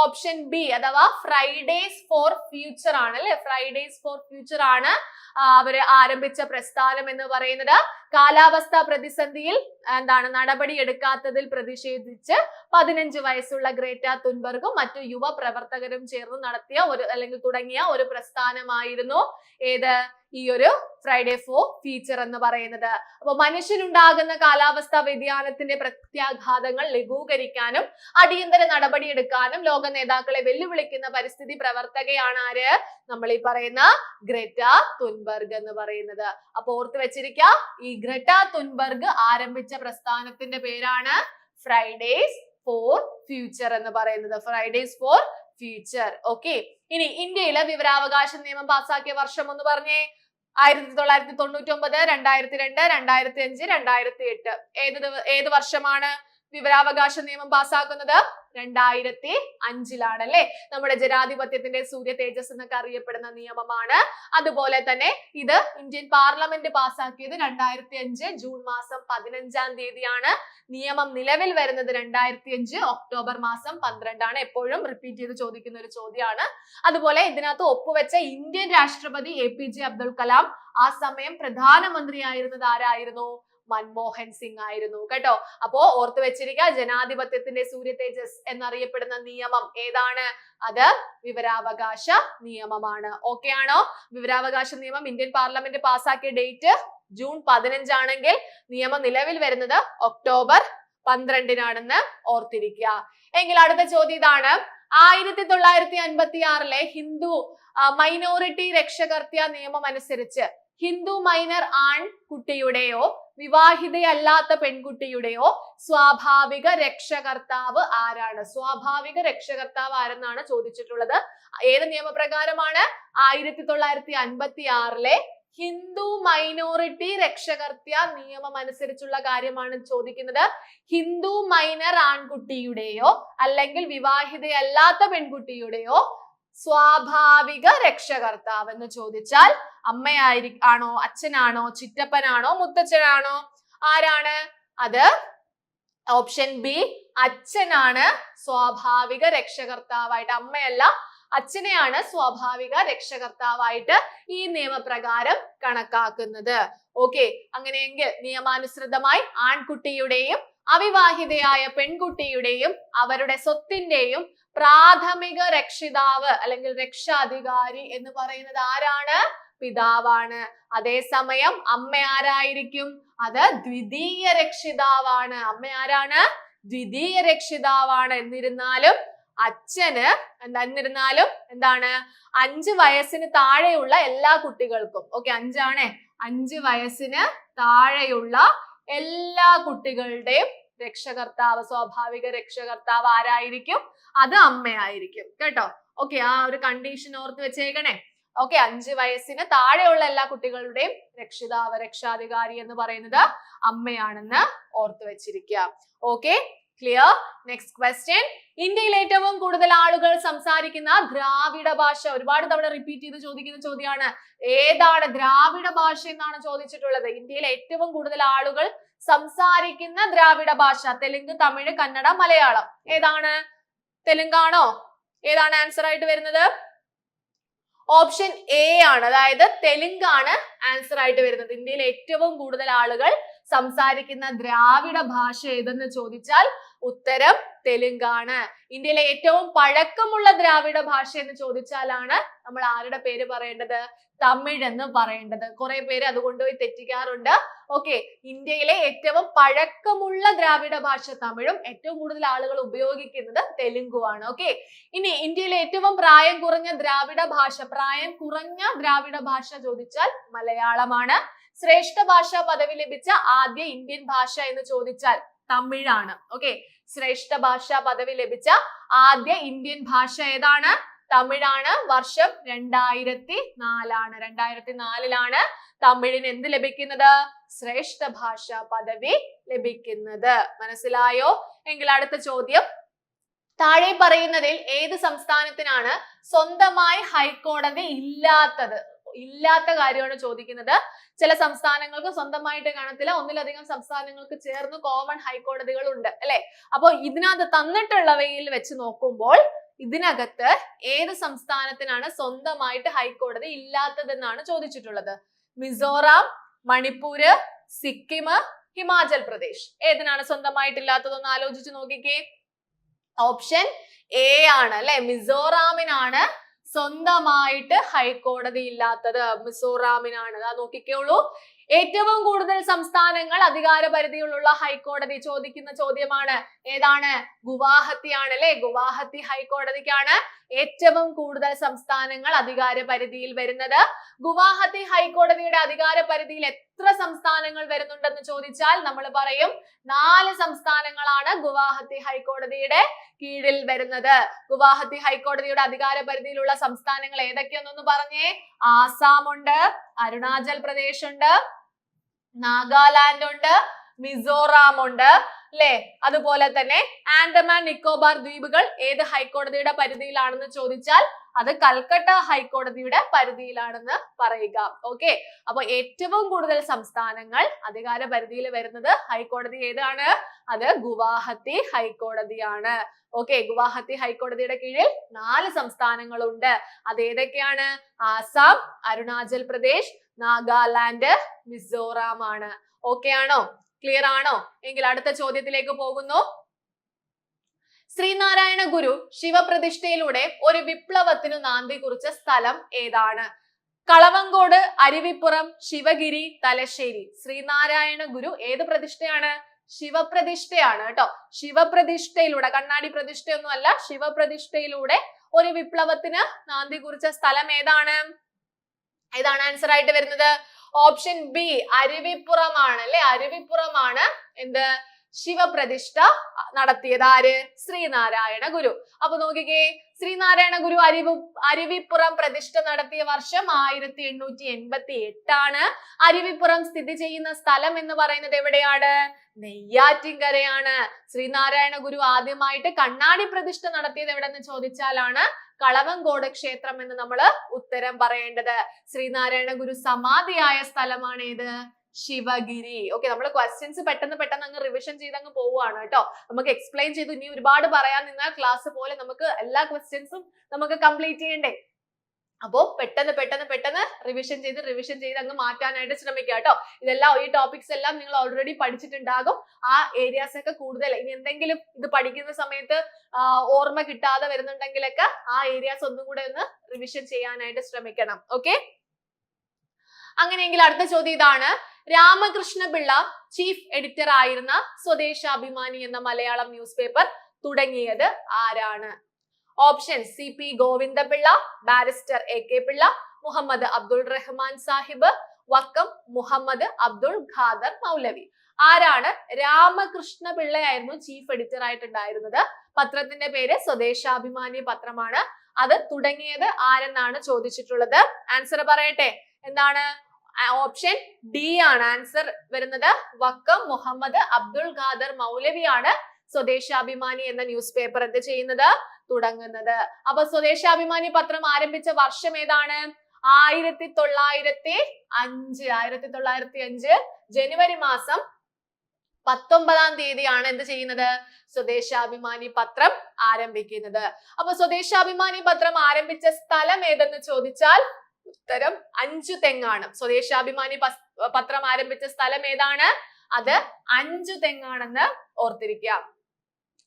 ഓപ്ഷൻ ബി അഥവാ ഫ്രൈഡേസ് ഫോർ ഫ്യൂച്ചർ ആണ് അല്ലെ. ഫ്രൈഡേസ് ഫോർ ഫ്യൂച്ചർ ആണ് അവര് ആരംഭിച്ച പ്രസ്ഥാനം എന്ന് പറയുന്നത്. കാലാവസ്ഥാ പ്രതിസന്ധിയിൽ നടപടി എടുക്കാത്തതിൽ പ്രതിഷേധിച്ച് 15 വയസ്സുള്ള ഗ്രേറ്റ തുൻബർഗും മറ്റു യുവ പ്രവർത്തകരും ചേർന്ന് നടത്തിയ അല്ലെങ്കിൽ തുടങ്ങിയ ഒരു പ്രസ്ഥാനമായിരുന്നു ഏത്? ഈ ഒരു ഫ്രൈഡേ ഫോർ ഫ്യൂച്ചർ എന്ന് പറയുന്നത്. അപ്പൊ മനുഷ്യനുണ്ടാകുന്ന കാലാവസ്ഥാ വ്യതിയാനത്തിന്റെ പ്രത്യാഘാതങ്ങൾ ലഘൂകരിക്കാനും അടിയന്തര നടപടി എടുക്കാനും ലോക നേതാക്കളെ വെല്ലുവിളിക്കുന്ന പരിസ്ഥിതി പ്രവർത്തകയാണ് ആര്? നമ്മൾ ഈ പറയുന്ന ഗ്രേറ്റ തുൻബർഗ് എന്ന് പറയുന്നത്. അപ്പൊ ഓർത്ത് വെച്ചിരിക്കുക, ഈ ഗ്രേറ്റ തുൻബർഗ് ആരംഭിച്ച പ്രസ്ഥാനത്തിന്റെ പേരാണ് ഫ്രൈഡേസ് ഫോർ ഫ്യൂച്ചർ എന്ന് പറയുന്നത്. Fridays for future. ഓക്കെ, ഇനി ഇന്ത്യയിലെ വിവരാവകാശ നിയമം പാസാക്കിയ വർഷം ഒന്ന് പറഞ്ഞേ. 1999, 2002, 2005, 2008. ഏത് വർഷമാണ് വിവരാവകാശ നിയമം പാസ്സാക്കുന്നത്? 2005 അല്ലെ. നമ്മുടെ ജനാധിപത്യത്തിന്റെ സൂര്യ തേജസ് എന്നൊക്കെ അറിയപ്പെടുന്ന നിയമമാണ്. അതുപോലെ തന്നെ ഇത് ഇന്ത്യൻ പാർലമെന്റ് പാസ്സാക്കിയത് 2005 ജൂൺ മാസം 15-ാം തീയതിയാണ്. നിയമം നിലവിൽ വരുന്നത് 2005 ഒക്ടോബർ മാസം 12 എപ്പോഴും റിപ്പീറ്റ് ചെയ്ത് ചോദിക്കുന്ന ഒരു ചോദ്യമാണ്. അതുപോലെ ഇതിനകത്ത് ഒപ്പുവെച്ച ഇന്ത്യൻ രാഷ്ട്രപതി APJ അബ്ദുൽ കലാം ആ സമയം പ്രധാനമന്ത്രി ആയിരുന്നത് ആരായിരുന്നു? മൻമോഹൻ സിംഗ് ആയിരുന്നു കേട്ടോ. അപ്പോ ഓർത്തു വെച്ചിരിക്കുക, ജനാധിപത്യത്തിന്റെ സൂര്യ തേജസ് എന്നറിയപ്പെടുന്ന നിയമം ഏതാണ്? അത് വിവരാവകാശ നിയമമാണ്. ഓക്കെ ആണോ? വിവരാവകാശ നിയമം ഇന്ത്യൻ പാർലമെന്റ് പാസ്സാക്കിയ ഡേറ്റ് ജൂൺ 15 ആണെങ്കിൽ നിയമം നിലവിൽ വരുന്നത് ഒക്ടോബർ 12 ഓർത്തിരിക്കുക. എങ്കിൽ അടുത്ത ചോദ്യം ഇതാണ്. 1956 ഹിന്ദു മൈനോറിറ്റി രക്ഷകർത്തൃ നിയമം അനുസരിച്ച് ഹിന്ദു മൈനർ ആൺകുട്ടിയുടെയോ വിവാഹിതയല്ലാത്ത പെൺകുട്ടിയുടെയോ സ്വാഭാവിക രക്ഷകർത്താവ് ആരാണ്? സ്വാഭാവിക രക്ഷകർത്താവ് ആരെന്നാണ് ചോദിച്ചിട്ടുള്ളത്. ഏത് നിയമപ്രകാരമാണ്? 1956 ഹിന്ദു മൈനോറിറ്റി രക്ഷകർത്തൃ നിയമം അനുസരിച്ചുള്ള കാര്യമാണ് ചോദിക്കുന്നത്. ഹിന്ദു മൈനർ ആൺകുട്ടിയുടെയോ അല്ലെങ്കിൽ വിവാഹിതയല്ലാത്ത പെൺകുട്ടിയുടെയോ സ്വാഭാവിക രക്ഷകർത്താവ് എന്ന് ചോദിച്ചാൽ ആണോ, അച്ഛനാണോ, ചിറ്റപ്പനാണോ, മുത്തച്ഛനാണോ? ആരാണ്? അത് ഓപ്ഷൻ ബി അച്ഛനാണ് സ്വാഭാവിക രക്ഷകർത്താവായിട്ട്, അമ്മയല്ല അച്ഛനെയാണ് സ്വാഭാവിക രക്ഷകർത്താവായിട്ട് ഈ നിയമപ്രകാരം കണക്കാക്കുന്നത്. ഓക്കെ, അങ്ങനെയെങ്കിൽ നിയമാനുസൃതമായി ആൺകുട്ടിയുടെയും അവിവാഹിതയായ പെൺകുട്ടിയുടെയും അവരുടെ സ്വത്തിന്റെയും പ്രാഥമിക രക്ഷിതാവ് അല്ലെങ്കിൽ രക്ഷാധികാരി എന്ന് പറയുന്നത് ആരാണ്? പിതാവാണ്. അതേസമയം അമ്മ ആരായിരിക്കും? അത് ദ്വിതീയ രക്ഷിതാവാണ്. അമ്മ ആരാണ്? ദ്വിതീയ രക്ഷിതാവാണ്. എന്നിരുന്നാലും അച്ഛന് എന്താണ് 5 വയസ്സിന് താഴെയുള്ള എല്ലാ കുട്ടികൾക്കും, ഓക്കെ 5 വയസ്സിന് താഴെയുള്ള എല്ലാ കുട്ടികളുടെയും രക്ഷകർത്താവ്, സ്വാഭാവിക രക്ഷകർത്താവ് ആരായിരിക്കും? അത് അമ്മയായിരിക്കും കേട്ടോ. ഓക്കെ, ആ ഒരു കണ്ടീഷൻ ഓർത്ത് വെച്ചേക്കണേ. ഓക്കെ, 5 വയസ്സിന് താഴെയുള്ള എല്ലാ കുട്ടികളുടെയും രക്ഷിതാവ്, രക്ഷാധികാരി എന്ന് പറയുന്നത് അമ്മയാണെന്ന് ഓർത്ത് വെച്ചിരിക്കുക. Okay, clear? Next question. ഇന്ത്യയിൽ ഏറ്റവും കൂടുതൽ ആളുകൾ സംസാരിക്കുന്ന ദ്രാവിഡ ഭാഷ, ഒരുപാട് തവണ റിപ്പീറ്റ് ചെയ്ത് ചോദിക്കുന്ന ചോദ്യമാണ്. ഏതാണ് ദ്രാവിഡ ഭാഷ എന്നാണ് ചോദിച്ചിട്ടുള്ളത്. ഇന്ത്യയിൽ ഏറ്റവും കൂടുതൽ ആളുകൾ സംസാരിക്കുന്ന ദ്രാവിഡ ഭാഷ തെലുങ്ക്, തമിഴ്, കന്നഡ, മലയാളം. ഏതാണ്? തെലുങ്കാണോ? ഏതാണ് ആൻസർ ആയിട്ട് വരുന്നത്? ഓപ്ഷൻ എ ആണ്, അതായത് തെലുങ്കാണ് ആൻസർ ആയിട്ട് വരുന്നത്. ഇന്ത്യയിൽ ഏറ്റവും കൂടുതൽ ആളുകൾ സംസാരിക്കുന്ന ദ്രാവിഡ ഭാഷ ഏതെന്ന് ചോദിച്ചാൽ ഉത്തരം തെലുങ്കാണ്. ഇന്ത്യയിലെ ഏറ്റവും പഴക്കമുള്ള ദ്രാവിഡ ഭാഷ എന്ന് ചോദിച്ചാലാണ് നമ്മൾ ആരുടെ പേര് പറയേണ്ടത്? തമിഴ് എന്ന് പറയേണ്ടത്. കുറെ പേര് അതുകൊണ്ട് പോയി തെറ്റിക്കാറുണ്ട്. ഓക്കെ, ഇന്ത്യയിലെ ഏറ്റവും പഴക്കമുള്ള ദ്രാവിഡ ഭാഷ തമിഴും ഏറ്റവും കൂടുതൽ ആളുകൾ ഉപയോഗിക്കുന്നത് തെലുങ്കുമാണ്. ഓക്കെ, ഇനി ഇന്ത്യയിലെ ഏറ്റവും പ്രായം കുറഞ്ഞ ദ്രാവിഡ ഭാഷ ചോദിച്ചാൽ മലയാളമാണ്. ശ്രേഷ്ഠ ഭാഷാ പദവി ലഭിച്ച ആദ്യ ഇന്ത്യൻ ഭാഷ എന്ന് ചോദിച്ചാൽ തമിഴാണ്. ഓക്കെ, ശ്രേഷ്ഠ ഭാഷാ പദവി ലഭിച്ച ആദ്യ ഇന്ത്യൻ ഭാഷ ഏതാണ്? തമിഴാണ്. വർഷം 2004 2004 തമിഴിന് എന്ത് ലഭിക്കുന്നത്? ശ്രേഷ്ഠ ഭാഷാ പദവി ലഭിക്കുന്നത്. മനസ്സിലായോ? എങ്കിൽ അടുത്ത ചോദ്യം. താഴെ പറയുന്നതിൽ ഏത് സംസ്ഥാനത്തിനാണ് സ്വന്തമായി ഹൈക്കോടതി ഇല്ലാത്ത കാര്യമാണ് ചോദിക്കുന്നത്. ചില സംസ്ഥാനങ്ങൾക്ക് സ്വന്തമായിട്ട് കാണത്തില്ല, ഒന്നിലധികം സംസ്ഥാനങ്ങൾക്ക് ചേർന്ന് കോമൺ ഹൈക്കോടതികൾ ഉണ്ട് അല്ലെ. അപ്പൊ ഇതിനകത്ത് തന്നിട്ടുള്ളവയിൽ വെച്ച് നോക്കുമ്പോൾ ഇതിനകത്ത് ഏത് സംസ്ഥാനത്തിനാണ് സ്വന്തമായിട്ട് ഹൈക്കോടതി ഇല്ലാത്തതെന്നാണ് ചോദിച്ചിട്ടുള്ളത്. മിസോറാം, മണിപ്പൂര്, സിക്കിം, ഹിമാചൽ പ്രദേശ്. ഏതിനാണ് സ്വന്തമായിട്ടില്ലാത്തതെന്ന് ആലോചിച്ച് നോക്കിക്കേ. ഓപ്ഷൻ എ ആണ് അല്ലെ, മിസോറാമിനാണ് സ്വന്തമായിട്ട് ഹൈക്കോടതി ഇല്ലാത്തത്. മിസോറാമിനാണ്. അതാ നോക്കിക്കോളൂ. ഏറ്റവും കൂടുതൽ സംസ്ഥാനങ്ങൾ അധികാര പരിധിയിലുള്ള ഹൈക്കോടതി ചോദിക്കുന്ന ചോദ്യമാണ്. ഏതാണ്? ഗുവാഹത്തിയാണ് അല്ലെ. ഗുവാഹത്തി ഹൈക്കോടതിക്കാണ് ഏറ്റവും കൂടുതൽ സംസ്ഥാനങ്ങൾ അധികാര പരിധിയിൽ വരുന്നത്. ഗുവാഹത്തി ഹൈക്കോടതിയുടെ അധികാര പരിധിയിൽ എത്ര സംസ്ഥാനങ്ങൾ വരുന്നുണ്ടെന്ന് ചോദിച്ചാൽ നമ്മൾ പറയും 4 സംസ്ഥാനങ്ങളാണ് ഗുവാഹത്തി ഹൈക്കോടതിയുടെ കീഴിൽ വരുന്നത്. ഗുവാഹത്തി ഹൈക്കോടതിയുടെ അധികാര പരിധിയിലുള്ള സംസ്ഥാനങ്ങൾ ഏതൊക്കെയെന്നൊന്ന് പറഞ്ഞേ. ആസാം ഉണ്ട്, അരുണാചൽ പ്രദേശ് ഉണ്ട്, നാഗാലാൻഡ് ഉണ്ട്, മിസോറാം ഉണ്ട് അല്ലെ. അതുപോലെ തന്നെ ആൻഡമാൻ നിക്കോബാർ ദ്വീപുകൾ ഏത് ഹൈക്കോടതിയുടെ പരിധിയിലാണെന്ന് ചോദിച്ചാൽ അത് കൽക്കട്ട ഹൈക്കോടതിയുടെ പരിധിയിലാണെന്ന് പറയുക. ഓക്കെ, അപ്പൊ ഏറ്റവും കൂടുതൽ സംസ്ഥാനങ്ങൾ അധികാര പരിധിയിൽ വരുന്നത് ഹൈക്കോടതി ഏതാണ്? അത് ഗുവാഹത്തി ഹൈക്കോടതിയാണ്. ഓക്കെ, ഗുവാഹത്തി ഹൈക്കോടതിയുടെ കീഴിൽ 4 സംസ്ഥാനങ്ങളുണ്ട്. അത് ഏതൊക്കെയാണ്? ആസാം, അരുണാചൽ പ്രദേശ്, നാഗാലാൻഡ്, മിസോറാം ആണ്. ഓക്കെ ആണോ? ക്ലിയർ ആണോ? എങ്കിൽ അടുത്ത ചോദ്യത്തിലേക്ക് പോകുന്നു. ശ്രീനാരായണ ഗുരു ശിവപ്രതിഷ്ഠയിലൂടെ ഒരു വിപ്ലവത്തിനു നാന്ദി കുറിച്ച സ്ഥലം ഏതാണ്? കളവങ്കോട്, അരുവിപ്പുറം, ശിവഗിരി, തലശ്ശേരി. ശ്രീനാരായണ ഗുരു ഏത് പ്രതിഷ്ഠയാണ്? ശിവപ്രതിഷ്ഠയാണ് കേട്ടോ. ശിവപ്രതിഷ്ഠയിലൂടെ, കണ്ണാടി പ്രതിഷ്ഠയൊന്നും അല്ല, ശിവപ്രതിഷ്ഠയിലൂടെ ഒരു വിപ്ലവത്തിന് നാന്ദി കുറിച്ച സ്ഥലം ഏതാണ്? ഏതാണ് ആൻസർ ആയിട്ട് വരുന്നത്? ഓപ്ഷൻ ബി അരുവിപ്പുറമാണ് അല്ലെ. അരുവിപ്പുറമാണ് എന്ത്? ശിവപ്രതിഷ്ഠ നടത്തിയത്. ആര്? ശ്രീനാരായണ ഗുരു. അപ്പൊ നോക്കിക്കേ, ശ്രീനാരായണ ഗുരു അരുവിപ്പുറം പ്രതിഷ്ഠ നടത്തിയ വർഷം 1888 ആണ്. അരുവിപ്പുറം സ്ഥിതി ചെയ്യുന്ന സ്ഥലം എന്ന് പറയുന്നത് എവിടെയാണ്? നെയ്യാറ്റിൻകരയാണ്. ശ്രീനാരായണ ഗുരു ആദ്യമായിട്ട് കണ്ണാടി പ്രതിഷ്ഠ നടത്തിയത് എവിടെന്ന് ചോദിച്ചാലാണ് കളവങ്കോട് ക്ഷേത്രം എന്ന് നമ്മൾ ഉത്തരം പറയേണ്ടത്. ശ്രീനാരായണ ഗുരു സമാധിയായ സ്ഥലമാണ് ഏത്? ശിവഗിരി. ഓക്കെ, നമ്മൾ ക്വസ്റ്റ്യൻസ് പെട്ടെന്ന് അങ്ങ് റിവിഷൻ ചെയ്ത് അങ്ങ് പോവുകയാണ് കേട്ടോ. നമുക്ക് എക്സ്പ്ലെയിൻ ചെയ്തു ഇനി ഒരുപാട് പറയാൻ നിന്നാൽ ക്ലാസ് പോലെ നമുക്ക് എല്ലാ ക്വസ്റ്റ്യൻസും നമുക്ക് കംപ്ലീറ്റ് ചെയ്യണ്ടേ. അപ്പോ പെട്ടെന്ന് റിവിഷൻ ചെയ്ത് അങ്ങ് മാറ്റാനായിട്ട് ശ്രമിക്കുക കേട്ടോ. ഇതെല്ലാം ഈ ടോപ്പിക്സ് എല്ലാം നിങ്ങൾ ഓൾറെഡി പഠിച്ചിട്ടുണ്ടാകും. ആ ഏരിയാസ് ഒക്കെ കൂടുതൽ ഇനി എന്തെങ്കിലും ഇത് പഠിക്കുന്ന സമയത്ത് ഓർമ്മ കിട്ടാതെ വരുന്നുണ്ടെങ്കിലൊക്കെ ആ ഏരിയാസ് ഒന്നും കൂടെ ഒന്ന് റിവിഷൻ ചെയ്യാനായിട്ട് ശ്രമിക്കണം. ഓക്കെ, അങ്ങനെയെങ്കിൽ അടുത്ത ചോദ്യം ഇതാണ്. രാമകൃഷ്ണ പിള്ള ചീഫ് എഡിറ്റർ ആയിരുന്ന സ്വദേശാഭിമാനി എന്ന മലയാളം ന്യൂസ് പേപ്പർ തുടങ്ങിയത് ആരാണ്? Option C P Govinda Pillai, barrister A K Pillai, Muhammad Abdul Rahman Sahib, Vakkom Muhammad Abdul Khader മൗലവി. ആരാണ്? Ramakrishna പിള്ളയായിരുന്നു chief editor ആയിട്ടുണ്ടായിരുന്നത്. പത്രത്തിന്റെ പേര് സ്വദേശാഭിമാനി പത്രമാണ്. അത് തുടങ്ങിയത് ആരെന്നാണ് ചോദിച്ചിട്ടുള്ളത്. ആൻസർ പറയട്ടെ, എന്താണ്? ഓപ്ഷൻ ഡി ആണ് ആൻസർ വരുന്നത്. വക്കം മുഹമ്മദ് അബ്ദുൾ ഖാദർ മൗലവിയാണ് സ്വദേശാഭിമാനി എന്ന ന്യൂസ് പേപ്പർ എന്ത് ചെയ്യുന്നത്? തുടങ്ങുന്നത്. അപ്പൊ സ്വദേശാഭിമാനി പത്രം ആരംഭിച്ച വർഷം ഏതാണ്? 1905 ജനുവരി മാസം 19-ാം തീയതിയാണ് എന്ത് ചെയ്യുന്നത്? സ്വദേശാഭിമാനി പത്രം ആരംഭിക്കുന്നത്. അപ്പൊ സ്വദേശാഭിമാനി പത്രം ആരംഭിച്ച സ്ഥലം ഏതെന്ന് ചോദിച്ചാൽ ഉത്തരം 5 തെങ്ങാണ്. സ്വദേശാഭിമാനി പത്രം ആരംഭിച്ച സ്ഥലം ഏതാണ്? അത് 5 തെങ്ങാണെന്ന് ഓർത്തിരിക്കുക.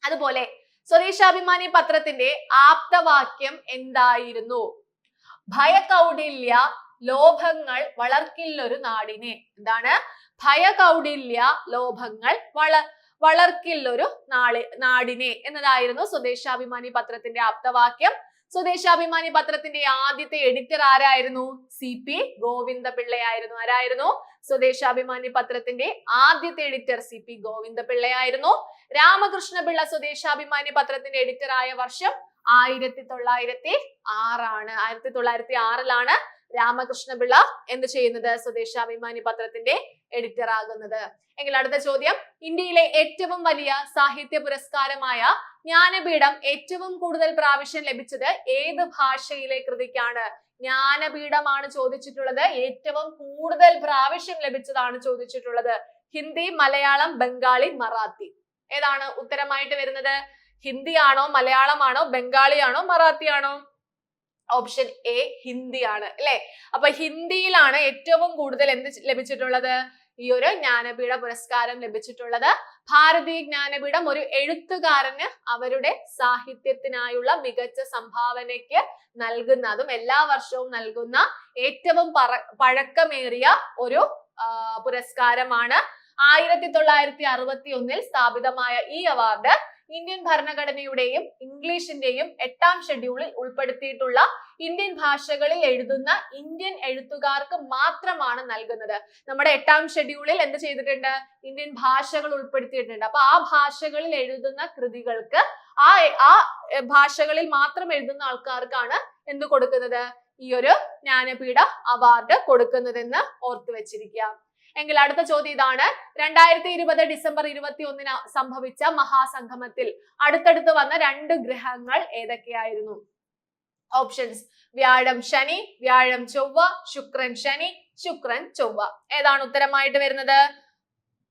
അതുപോലെ സ്വദേശാഭിമാനി പത്രത്തിന്റെ ആപ്തവാക്യം എന്തായിരുന്നു? ഭയകൗടില്യ ലോഭങ്ങൾ വളർക്കില്ലൊരു നാടിനെ. എന്താണ്? ഭയകൗടില്യ ലോഭങ്ങൾ വളർക്കില്ലൊരു നാടിനെ എന്നതായിരുന്നു സ്വദേശാഭിമാനി പത്രത്തിന്റെ ആപ്തവാക്യം. സ്വദേശാഭിമാനി പത്രത്തിന്റെ ആദ്യത്തെ എഡിറ്റർ ആരായിരുന്നു? C P ഗോവിന്ദപിള്ളയായിരുന്നു. ആരായിരുന്നു? സ്വദേശാഭിമാനി പത്രത്തിന്റെ ആദ്യത്തെ editor C P ഗോവിന്ദപിള്ളയായിരുന്നു. Ramakrishna Pillai Swadeshabhimani പത്രത്തിന്റെ എഡിറ്റർ ആയ വർഷം 1906 ആണ്. 1906 രാമകൃഷ്ണപിള്ള എന്ത് ചെയ്യുന്നത്? സ്വദേശാഭിമാനി പത്രത്തിന്റെ എഡിറ്റർ ആകുന്നത്. എങ്കിൽ അടുത്ത ചോദ്യം, ഇന്ത്യയിലെ ഏറ്റവും വലിയ സാഹിത്യ പുരസ്കാരമായ ജ്ഞാനപീഠം ഏറ്റവും കൂടുതൽ പ്രാവശ്യം ലഭിച്ചത് ഏത് ഭാഷയിലെ കൃതിക്കാണ്? ജ്ഞാനപീഠമാണ് ചോദിച്ചിട്ടുള്ളത്. ഏറ്റവും കൂടുതൽ പ്രാവശ്യം ലഭിച്ചതാണ് ചോദിച്ചിട്ടുള്ളത്. ഹിന്ദി, മലയാളം, ബംഗാളി, മറാത്തി. ഏതാണ് ഉത്തരമായിട്ട് വരുന്നത്? ഹിന്ദി ആണോ, മലയാളമാണോ, ബംഗാളിയാണോ, മറാത്തിയാണോ? ഓപ്ഷൻ എ ഹിന്ദിയാണ് അല്ലെ. അപ്പൊ ഹിന്ദിയിലാണ് ഏറ്റവും കൂടുതൽ എന്ത് ലഭിച്ചിട്ടുള്ളത്? ഈ ഒരു ജ്ഞാനപീഠ പുരസ്കാരം ലഭിച്ചിട്ടുള്ളത്. ഭാരതീയ ജ്ഞാനപീഠം ഒരു എഴുത്തുകാരന് അവരുടെ സാഹിത്യത്തിനായുള്ള മികച്ച സംഭാവനയ്ക്ക് നൽകുന്നതും എല്ലാ വർഷവും നൽകുന്ന ഏറ്റവും പഴക്കമേറിയ ഒരു പുരസ്കാരമാണ്. 1961 സ്ഥാപിതമായ ഈ അവാർഡ് ഇന്ത്യൻ ഭരണഘടനയുടെയും ഇംഗ്ലീഷിന്റെയും 8-ാം ഷെഡ്യൂളിൽ ഉൾപ്പെടുത്തിയിട്ടുള്ള ഇന്ത്യൻ ഭാഷകളിൽ എഴുതുന്ന ഇന്ത്യൻ എഴുത്തുകാർക്ക് മാത്രമാണ് നൽകുന്നത്. നമ്മുടെ 8-ാം ഷെഡ്യൂളിൽ എന്ത് ചെയ്തിട്ടുണ്ട്? ഇന്ത്യൻ ഭാഷകൾ ഉൾപ്പെടുത്തിയിട്ടുണ്ട്. അപ്പൊ ആ ഭാഷകളിൽ എഴുതുന്ന കൃതികൾക്ക് ആ ഭാഷകളിൽ മാത്രം എഴുതുന്ന ആൾക്കാർക്കാണ് എന്ത് കൊടുക്കുന്നത്? ഈ ഒരു ജ്ഞാനപീഠ അവാർഡ് കൊടുക്കുന്നതെന്ന് ഓർത്തു വെച്ചിരിക്കുക. എങ്കിൽ അടുത്ത ചോദ്യം ഇതാണ്. 2020 ഡിസംബർ 21 സംഭവിച്ച മഹാസംഗമത്തിൽ അടുത്തടുത്ത് വന്ന 2 ഗ്രഹങ്ങൾ ഏതൊക്കെയായിരുന്നു? ഓപ്ഷൻസ് വ്യാഴം ശനി, വ്യാഴം ചൊവ്വ, ശുക്രൻ ശനി, ശുക്രൻ ചൊവ്വ. ഏതാണ് ഉത്തരമായിട്ട് വരുന്നത്?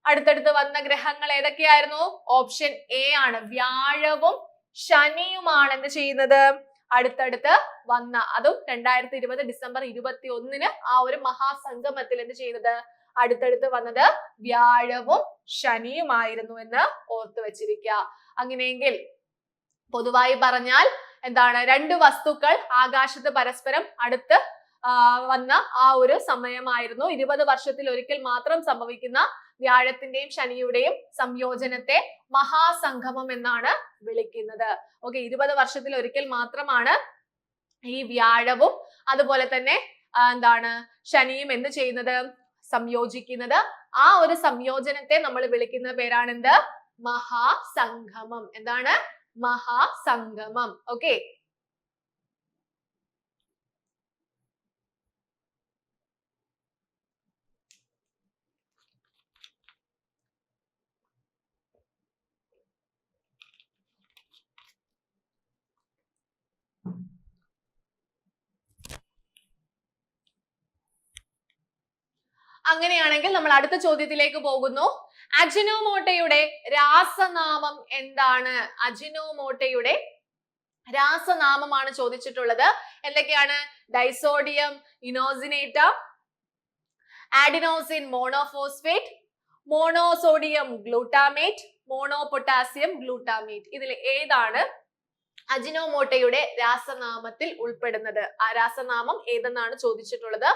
അടുത്തടുത്ത് വന്ന ഗ്രഹങ്ങൾ ഏതൊക്കെയായിരുന്നു? ഓപ്ഷൻ എ ആണ്. വ്യാഴവും ശനിയുമാണ് എന്ത് ചെയ്യുന്നത്? അടുത്തടുത്ത് വന്ന, അതും 2020 ഡിസംബർ 21 ആ ഒരു മഹാസംഗമത്തിൽ എന്ത് ചെയ്യുന്നത്? അടുത്തടുത്ത് വന്നത് വ്യാഴവും ശനിയുമായിരുന്നു എന്ന് ഓർത്തു വെച്ചിരിക്കുക. അങ്ങനെയെങ്കിൽ പൊതുവായി പറഞ്ഞാൽ എന്താണ്? 2 വസ്തുക്കൾ ആകാശത്ത് പരസ്പരം അടുത്ത് വന്ന ആ ഒരു സമയമായിരുന്നു. 20 വർഷത്തിൽ ഒരിക്കൽ മാത്രം സംഭവിക്കുന്ന വ്യാഴത്തിന്റെയും ശനിയുടെയും സംയോജനത്തെ മഹാസംഗമം എന്നാണ് വിളിക്കുന്നത്. ഓക്കെ, 20 വർഷത്തിൽ ഒരിക്കൽ മാത്രമാണ് ഈ വ്യാഴവും അതുപോലെ തന്നെ എന്താണ് ശനിയും എന്ത് ചെയ്യുന്നത്? സംയോജിക്കുന്നത്. ആ ഒരു സംയോജനത്തെ നമ്മൾ വിളിക്കുന്ന പേരാണ് എന്ത്? മഹാസംഗമം. എന്താണ്? മഹാസംഗമം. ഓക്കെ, അങ്ങനെയാണെങ്കിൽ നമ്മൾ അടുത്ത ചോദ്യത്തിലേക്ക് പോകുന്നു. അജിനോമോട്ടോയുടെ രാസനാമം എന്താണ്? അജിനോമോട്ടോയുടെ രാസനാമമാണ് ചോദിച്ചിട്ടുള്ളത്. എന്തൊക്കെയാണ്? Disodium inosinate, adenosine monophosphate, monosodium glutamate, monopotassium glutamate. ഇതിൽ ഏതാണ് അജിനോമോട്ടോയുടെ രാസനാമത്തിൽ ഉൾപ്പെടുന്നത്? ആ രാസനാമം ഏതെന്നാണ് ചോദിച്ചിട്ടുള്ളത്.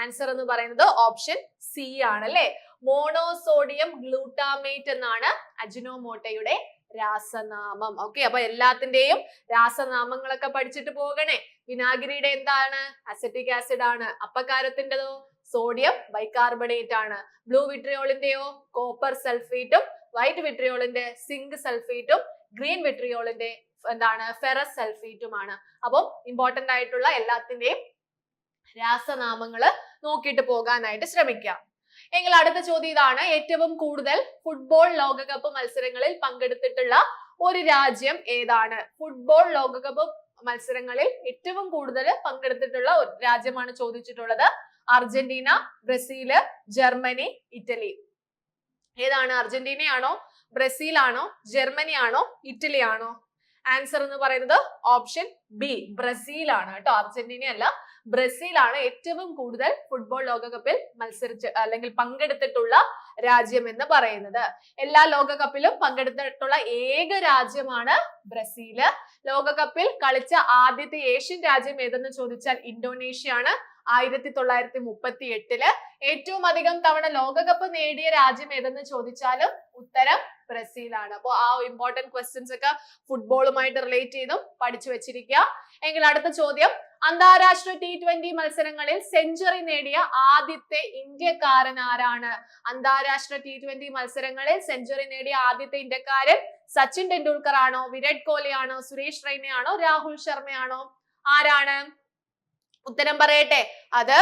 ആൻസർ എന്ന് പറയുന്നത് ഓപ്ഷൻ സി ആണ് അല്ലെ. മോണോസോഡിയം ഗ്ലൂട്ടാമേറ്റ് എന്നാണ് അജിനോമോട്ടോയുടെ രാസനാമം. ഓക്കെ, അപ്പൊ എല്ലാത്തിന്റെയും രാസനാമങ്ങളൊക്കെ പഠിച്ചിട്ട് പോകണേ. വിനാഗിരിയുടെ എന്താണ്? അസറ്റിക് ആസിഡ് ആണ്. അപ്പക്കാരത്തിന്റെതോ സോഡിയം ബൈകാർബണേറ്റ് ആണ്. ബ്ലൂ വിട്രിയോളിന്റെയോ കോപ്പർ സൾഫേറ്റും, വൈറ്റ് വിട്രിയോളിന്റെ സിങ്ക് സൾഫേറ്റും, ഗ്രീൻ വിട്രിയോളിന്റെ എന്താണ്? ഫെറസ് സൾഫേറ്റുമാണ്. അപ്പം ഇമ്പോർട്ടന്റ് ആയിട്ടുള്ള എല്ലാത്തിന്റെയും രാസനാമങ്ങള് നോക്കിയിട്ട് പോകാനായിട്ട് ശ്രമിക്കാം. എങ്കിൽ അടുത്ത ചോദ്യം ഇതാണ്. ഏറ്റവും കൂടുതൽ ഫുട്ബോൾ ലോകകപ്പ് മത്സരങ്ങളിൽ പങ്കെടുത്തിട്ടുള്ള ഒരു രാജ്യം ഏതാണ്? ഫുട്ബോൾ ലോകകപ്പ് മത്സരങ്ങളിൽ ഏറ്റവും കൂടുതൽ പങ്കെടുത്തിട്ടുള്ള ഒരു രാജ്യമാണ് ചോദിച്ചിട്ടുള്ളത്. Argentina, Brazil, Germany, Italy. ഏതാണ്? അർജന്റീനയാണോ, ബ്രസീൽ ആണോ, ജർമ്മനി ആണോ, ഇറ്റലി ആണോ? ആൻസർ എന്ന് പറയുന്നത് ഓപ്ഷൻ ബി, ബ്രസീൽ ആണ് കേട്ടോ. അർജന്റീന അല്ല, ബ്രസീൽ ആണ് ഏറ്റവും കൂടുതൽ ഫുട്ബോൾ ലോകകപ്പിൽ മത്സരിച്ച് അല്ലെങ്കിൽ പങ്കെടുത്തിട്ടുള്ള രാജ്യം എന്ന് പറയുന്നത്. എല്ലാ ലോകകപ്പിലും പങ്കെടുത്തിട്ടുള്ള ഏക രാജ്യമാണ് ബ്രസീല്. ലോകകപ്പിൽ കളിച്ച ആദ്യത്തെ ഏഷ്യൻ രാജ്യം ഏതെന്ന് ചോദിച്ചാൽ ഇന്തോനേഷ്യ ആണ്. 1938 ഏറ്റവും അധികം തവണ ലോകകപ്പ് നേടിയ രാജ്യം ഏതെന്ന് ചോദിച്ചാലും ഉത്തരം ബ്രസീലാണ്. അപ്പോൾ ആ ഇമ്പോർട്ടന്റ് ക്വസ്റ്റ്യൻസ് ഒക്കെ ഫുട്ബോളുമായിട്ട് റിലേറ്റ് ചെയ്തും പഠിച്ചു വെച്ചിരിക്കുക. എങ്കിൽ അടുത്ത ചോദ്യം. അന്താരാഷ്ട്ര T20 മത്സരങ്ങളിൽ സെഞ്ചുറി നേടിയ ആദ്യത്തെ ഇന്ത്യക്കാരൻ ആരാണ്? അന്താരാഷ്ട്ര T20 മത്സരങ്ങളിൽ സെഞ്ചുറി നേടിയ ആദ്യത്തെ ഇന്ത്യക്കാരൻ സച്ചിൻ ടെണ്ടുൽക്കർ ആണോ, വിരാട് കോഹ്ലി ആണോ, സുരേഷ് റെയ്ന ആണോ, രാഹുൽ ശർമ്മയാണോ? ആരാണ്? ഉത്തരം പറയട്ടെ. അത്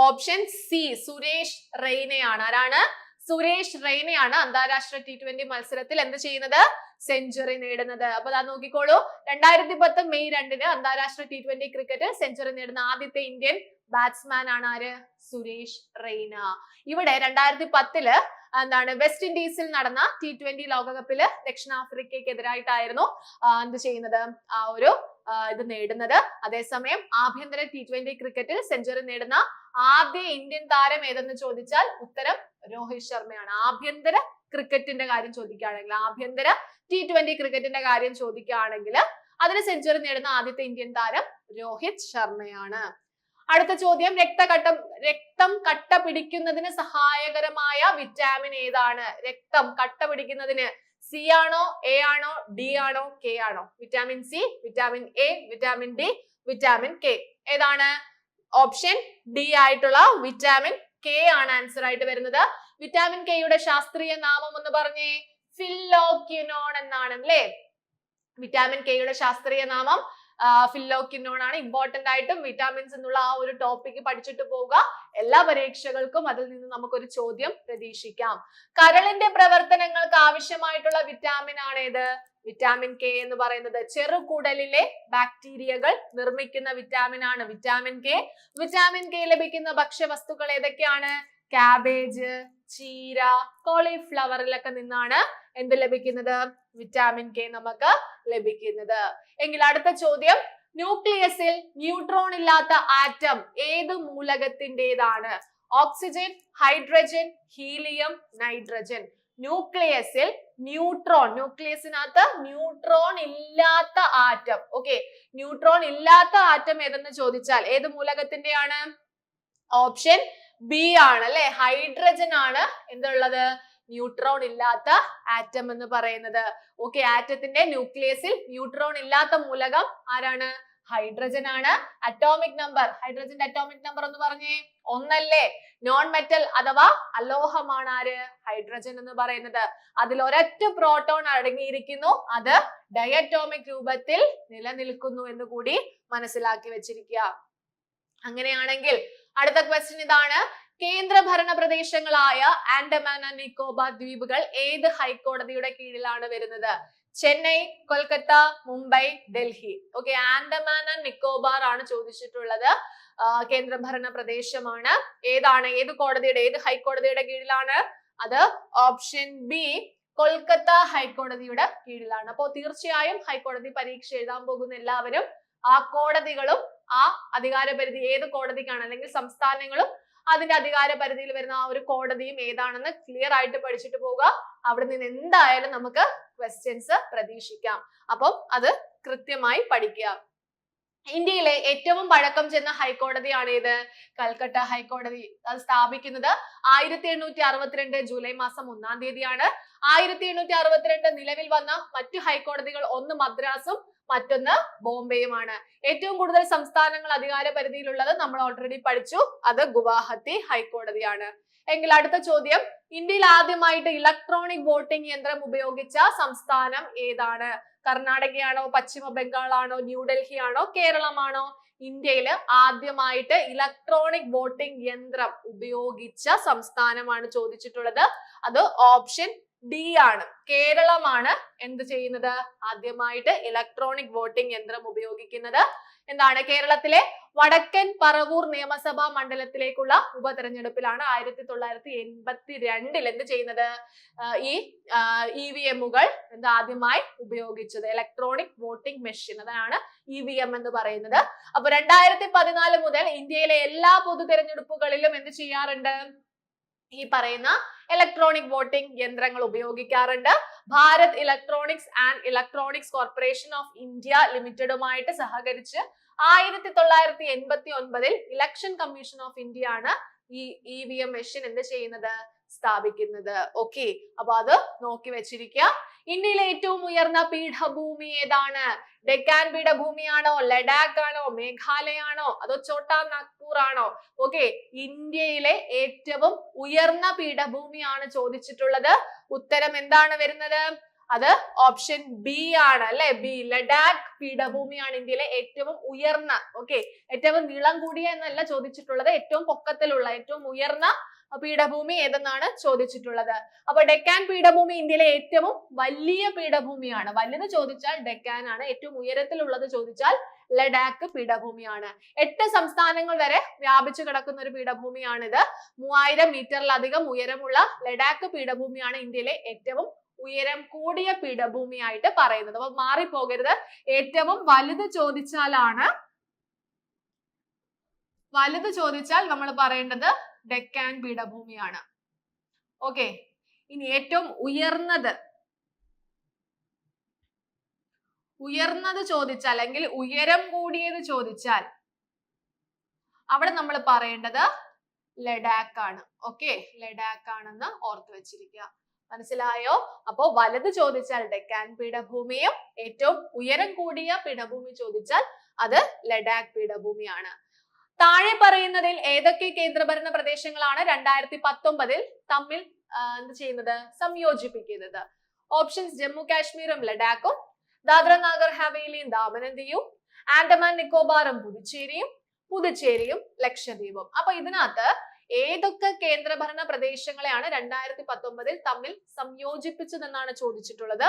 ഓപ്ഷൻ സി, സുരേഷ് റെയ്നയാണ്. ആരാണ്? സുരേഷ് റെയ്നയാണ് അന്താരാഷ്ട്ര T20 മത്സരത്തിൽ എന്ത് ചെയ്യുന്നത്? സെഞ്ചുറി നേടുന്നത്. അപ്പൊ അത് നോക്കിക്കോളൂ. 2010 മെയ് 2 അന്താരാഷ്ട്ര T20 ക്രിക്കറ്റ് സെഞ്ചുറി നേടുന്ന ആദ്യത്തെ ഇന്ത്യൻ ബാറ്റ്സ്മാൻ ആണ് ആര്? സുരേഷ് റെയ്ന. ഇവിടെ 2010 എന്താണ് വെസ്റ്റ് ഇൻഡീസിൽ നടന്ന T20 ലോകകപ്പില് ദക്ഷിണാഫ്രിക്കയ്ക്കെതിരായിട്ടായിരുന്നു എന്ത് ചെയ്യുന്നത്? ആ ഒരു ഇത് നേടുന്നത്. അതേസമയം ആഭ്യന്തര T20 ക്രിക്കറ്റിൽ സെഞ്ചുറി നേടുന്ന ആദ്യ ഇന്ത്യൻ താരം ഏതെന്ന് ചോദിച്ചാൽ ഉത്തരം രോഹിത് ശർമ്മയാണ്. ആഭ്യന്തര ക്രിക്കറ്റിന്റെ കാര്യം ചോദിക്കുകയാണെങ്കിൽ, ആഭ്യന്തര T20 ക്രിക്കറ്റിന്റെ കാര്യം ചോദിക്കുകയാണെങ്കിൽ അതിന് സെഞ്ചുറി നേടുന്ന ആദ്യത്തെ ഇന്ത്യൻ താരം രോഹിത് ശർമ്മയാണ്. അടുത്ത ചോദ്യം. രക്തം കട്ട പിടിക്കുന്നതിന് സഹായകരമായ വിറ്റാമിൻ ഏതാണ്? രക്തം കട്ട പിടിക്കുന്നതിന് സി ആണോ, എ ആണോ, ഡി ആണോ, കെ ആണോ? Vitamin C, vitamin A, vitamin D, vitamin K. ഏതാണ്? ഓപ്ഷൻ ഡി ആയിട്ടുള്ള വിറ്റാമിൻ കെ ആണ് ആൻസർ ആയിട്ട് വരുന്നത്. വിറ്റാമിൻ കെയുടെ ശാസ്ത്രീയ നാമം ഒന്ന് പറഞ്ഞേ. ഫില്ലോക്വിനോൺ എന്നാണ് അല്ലേ? വിറ്റാമിൻ കെയുടെ ശാസ്ത്രീയ നാമം ഫില്ലോക്വിനോൺ ആണ്. ഇമ്പോർട്ടന്റ് ആയിട്ടും വിറ്റാമിൻസ് എന്നുള്ള ആ ഒരു ടോപ്പിക് പഠിച്ചിട്ട് പോവുക. എല്ലാ പരീക്ഷകൾക്കും അതിൽ നിന്ന് നമുക്കൊരു ചോദ്യം പ്രതീക്ഷിക്കാം. കരളിന്റെ പ്രവർത്തനങ്ങൾക്ക് ആവശ്യമായിട്ടുള്ള വിറ്റാമിൻ ആണ് ഏത്? വിറ്റാമിൻ കെ എന്ന് പറയുന്നത്. ചെറുകുടലിലെ ബാക്ടീരിയകൾ നിർമ്മിക്കുന്ന വിറ്റാമിൻ ആണ് വിറ്റാമിൻ കെ. വിറ്റാമിൻ കെ ലഭിക്കുന്ന ഭക്ഷ്യവസ്തുക്കൾ ഏതൊക്കെയാണ്? കാബേജ്, ചീര, കോളിഫ്ലവറിലൊക്കെ നിന്നാണ് എന്ത് ലഭിക്കുന്നത്? വിറ്റാമിൻ കെ നമുക്ക് ലഭിക്കുന്നത്. എങ്കിൽ അടുത്ത ചോദ്യം. ന്യൂക്ലിയസിൽ ന്യൂട്രോൺ ഇല്ലാത്ത ആറ്റം ഏത് മൂലകത്തിൻ്റെതാണ്? Oxygen, hydrogen, helium, nitrogen. ന്യൂക്ലിയസിൽ ന്യൂക്ലിയസിനകത്ത് ന്യൂട്രോൺ ഇല്ലാത്ത ആറ്റം. ഓക്കെ, ന്യൂട്രോൺ ഇല്ലാത്ത ആറ്റം ഏതെന്ന് ചോദിച്ചാൽ ഏത് മൂലകത്തിന്റെയാണ്? ഓപ്ഷൻ ബി ആണ് അല്ലെ. ഹൈഡ്രജൻ ആണ് എന്തുള്ളത്? ന്യൂട്രോൺ ഇല്ലാത്ത ആറ്റം എന്ന് പറയുന്നത്. ഓക്കെ, ആറ്റത്തിന്റെ ന്യൂക്ലിയസിൽ ന്യൂട്രോൺ ഇല്ലാത്ത മൂലകം ആരാണ്? ഹൈഡ്രജൻ ആണ്. അറ്റോമിക് നമ്പർ, ഹൈഡ്രജന്റെ അറ്റോമിക് നമ്പർ എന്ന് പറഞ്ഞേ 1 അല്ലേ? നോൺ മെറ്റൽ അഥവാ അലോഹമാണ് ആര്? ഹൈഡ്രജൻ എന്ന് പറയുന്നത്. അതിൽ ഒരൊറ്റ പ്രോട്ടോൺ അടങ്ങിയിരിക്കുന്നു. അത് ഡയറ്റോമിക് രൂപത്തിൽ നിലനിൽക്കുന്നു എന്ന് കൂടി മനസ്സിലാക്കി വെച്ചിരിക്കുക. അങ്ങനെയാണെങ്കിൽ അടുത്ത ക്വസ്റ്റ്യൻ ഇതാണ്. കേന്ദ്രഭരണ പ്രദേശങ്ങളായ ആൻഡമാൻ ആൻഡ് നിക്കോബാർ ദ്വീപുകൾ ഏത് ഹൈക്കോടതിയുടെ കീഴിലാണ് വരുന്നത്? ചെന്നൈ, കൊൽക്കത്ത, മുംബൈ, ഡൽഹി. ഓക്കെ, ആൻഡമാൻ ആൻഡ് നിക്കോബാർ ആണ് ചോദിച്ചിട്ടുള്ളത്. കേന്ദ്രഭരണ പ്രദേശമാണ്. ഏതാണ്, ഏത് കോടതിയുടെ, ഏത് ഹൈക്കോടതിയുടെ കീഴിലാണ്? അത് ഓപ്ഷൻ ബി, കൊൽക്കത്ത ഹൈക്കോടതിയുടെ കീഴിലാണ്. അപ്പോൾ തീർച്ചയായും ഹൈക്കോടതി പരീക്ഷ എഴുതാൻ പോകുന്ന എല്ലാവരും ആ കോടതികളും ആ അധികാര പരിധി ഏത് കോടതിക്കാണ്, അല്ലെങ്കിൽ സംസ്ഥാനങ്ങളും അതിന്റെ അധികാര പരിധിയിൽ വരുന്ന ആ ഒരു കോടതിയും ഏതാണെന്ന് ക്ലിയർ ആയിട്ട് പഠിച്ചിട്ട് പോവുക. അവിടെ നിന്ന് എന്തായാലും നമുക്ക് ക്വസ്റ്റ്യൻസ് പ്രതീക്ഷിക്കാം. അപ്പം അത് കൃത്യമായി പഠിക്കുക. ഇന്ത്യയിലെ ഏറ്റവും പഴക്കം ചെന്ന ഹൈക്കോടതിയാണ് ഏത്? കൽക്കട്ട ഹൈക്കോടതി. അത് സ്ഥാപിക്കുന്നത് 1862 ജൂലൈ മാസം 1-ാം തീയതിയാണ്. 1862 നിലവിൽ വന്ന മറ്റു ഹൈക്കോടതികൾ ഒന്ന് മദ്രാസും മറ്റൊന്ന് ബോംബെയുമാണ്. ഏറ്റവും കൂടുതൽ സംസ്ഥാനങ്ങൾ അധികാര പരിധിയിലുള്ളത് നമ്മൾ ഓൾറെഡി പഠിച്ചു, അത് ഗുവാഹത്തി ഹൈക്കോടതിയാണ്. എങ്കിൽ അടുത്ത ചോദ്യം, ഇന്ത്യയിൽ ആദ്യമായിട്ട് ഇലക്ട്രോണിക് വോട്ടിംഗ് യന്ത്രം ഉപയോഗിച്ച സംസ്ഥാനം ഏതാണ്? കർണാടകയാണോ, പശ്ചിമ ബംഗാളാണോ, ന്യൂഡൽഹി ആണോ, കേരളമാണോ? ഇന്ത്യയിൽ ആദ്യമായിട്ട് ഇലക്ട്രോണിക് വോട്ടിംഗ് യന്ത്രം ഉപയോഗിച്ച സംസ്ഥാനമാണ് ചോദിച്ചിട്ടുള്ളത്. അത് ഓപ്ഷൻ ഡി ആണ്. കേരളമാണ് എന്ത് ചെയ്യുന്നത്? ആദ്യമായിട്ട് ഇലക്ട്രോണിക് വോട്ടിംഗ് യന്ത്രം ഉപയോഗിക്കുന്നത്. എന്താണ്? കേരളത്തിലെ വടക്കൻ പറവൂർ നിയമസഭാ മണ്ഡലത്തിലേക്കുള്ള ഉപതെരഞ്ഞെടുപ്പിലാണ് 1982 എന്ത് ചെയ്യുന്നത്? ഈ EVM-കൾ ആദ്യമായി ഉപയോഗിച്ചത്. ഇലക്ട്രോണിക് വോട്ടിംഗ് മെഷീൻ, അതാണ് EVM എന്ന് പറയുന്നത്. അപ്പൊ 2014 മുതൽ ഇന്ത്യയിലെ എല്ലാ പൊതു തെരഞ്ഞെടുപ്പുകളിലും എന്ത് ചെയ്യാറുണ്ട്? ഈ പറയുന്ന ഇലക്ട്രോണിക് വോട്ടിംഗ് യന്ത്രങ്ങൾ ഉപയോഗിക്കാറുണ്ട്. Bharat Electronics and Electronics Corporation of India ലിമിറ്റഡുമായിട്ട് സഹകരിച്ച് 1989 ഇലക്ഷൻ കമ്മീഷൻ ഓഫ് ഇന്ത്യ ആണ് ഈ EVM മെഷീൻ എന്ത് ചെയ്യുന്നത്? സ്ഥാപിക്കുന്നത്. ഓക്കെ, അപ്പൊ അത് നോക്കി വെച്ചിരിക്കുക. ഇന്ത്യയിലെ ഏറ്റവും ഉയർന്ന പീഠഭൂമി ഏതാണ്? ഡെക്കാൻ പീഠഭൂമിയാണോ, ലഡാക്ക് ആണോ, മേഘാലയ ആണോ, അതോ ഛോട്ടാ നാഗ്പൂർ ആണോ? ഓക്കെ, ഇന്ത്യയിലെ ഏറ്റവും ഉയർന്ന പീഠഭൂമിയാണ് ചോദിച്ചിട്ടുള്ളത്. ഉത്തരം എന്താണ് വരുന്നത്? അത് ഓപ്ഷൻ ബി ആണ് അല്ലെ. ബി, ലഡാക്ക് പീഠഭൂമിയാണ് ഇന്ത്യയിലെ ഏറ്റവും ഉയർന്ന, ഓക്കെ, ഏറ്റവും നീളം കൂടിയ എന്നല്ല ചോദിച്ചിട്ടുള്ളത്, ഏറ്റവും പൊക്കത്തിലുള്ള ഏറ്റവും ഉയർന്ന പീഠഭൂമി ഏതെന്നാണ് ചോദിച്ചിട്ടുള്ളത്. അപ്പൊ ഡെക്കാൻ പീഠഭൂമി ഇന്ത്യയിലെ ഏറ്റവും വലിയ പീഠഭൂമിയാണ്. വലുത് ചോദിച്ചാൽ ഡെക്കാൻ ആണ്, ഏറ്റവും ഉയരത്തിലുള്ളത് ചോദിച്ചാൽ ലഡാക്ക് പീഠഭൂമിയാണ്. 8 സംസ്ഥാനങ്ങൾ വരെ വ്യാപിച്ചു കിടക്കുന്ന ഒരു പീഠഭൂമിയാണിത്. 3000 മീറ്ററിലധികം ഉയരമുള്ള ലഡാക്ക് പീഠഭൂമിയാണ് ഇന്ത്യയിലെ ഏറ്റവും ഉയരം കൂടിയ പീഠഭൂമിയായിട്ട് പറയുന്നത്. അപ്പൊ മാറിപ്പോകരുത്. ഏറ്റവും വലുത് ചോദിച്ചാൽ നമ്മൾ പറയേണ്ടത് ഡെക്കാൻ പീഠഭൂമിയാണ്. ഓക്കെ, ഇനി ഏറ്റവും ഉയർന്നത് ചോദിച്ചാൽ, അല്ലെങ്കിൽ ഉയരം കൂടിയത് ചോദിച്ചാൽ അവിടെ നമ്മൾ പറയേണ്ടത് ലഡാക്ക് ആണ്. ഓക്കെ, ലഡാക്ക് ആണെന്ന് ഓർത്തു വെച്ചിരിക്കുക. മനസ്സിലായോ? അപ്പോ വലുത് ചോദിച്ചാൽ ഡെക്കാൻ പീഠഭൂമിയും ഏറ്റവും ഉയരം കൂടിയ പീഠഭൂമി ചോദിച്ചാൽ അത് ലഡാക്ക് പീഠഭൂമിയാണ്. താഴെ പറയുന്നതിൽ ഏതൊക്കെ കേന്ദ്രഭരണ പ്രദേശങ്ങളാണ് 2019 തമ്മിൽ എന്ത് ചെയ്യുന്നത്? സംയോജിപ്പിക്കുന്നത്? ഓപ്ഷൻസ് ജമ്മു കാശ്മീരും ലഡാക്കും, ദാദ്ര നാഗർ ഹവേലിയും ദാമൻ ആൻഡ് ദിയു, ആൻഡമാൻ നിക്കോബാറും പുതുച്ചേരിയും ലക്ഷദ്വീപും. അപ്പൊ ഇതിനകത്ത് ഏതൊക്കെ കേന്ദ്രഭരണ പ്രദേശങ്ങളെയാണ് 2019 തമ്മിൽ സംയോജിപ്പിച്ചതെന്നാണ് ചോദിച്ചിട്ടുള്ളത്.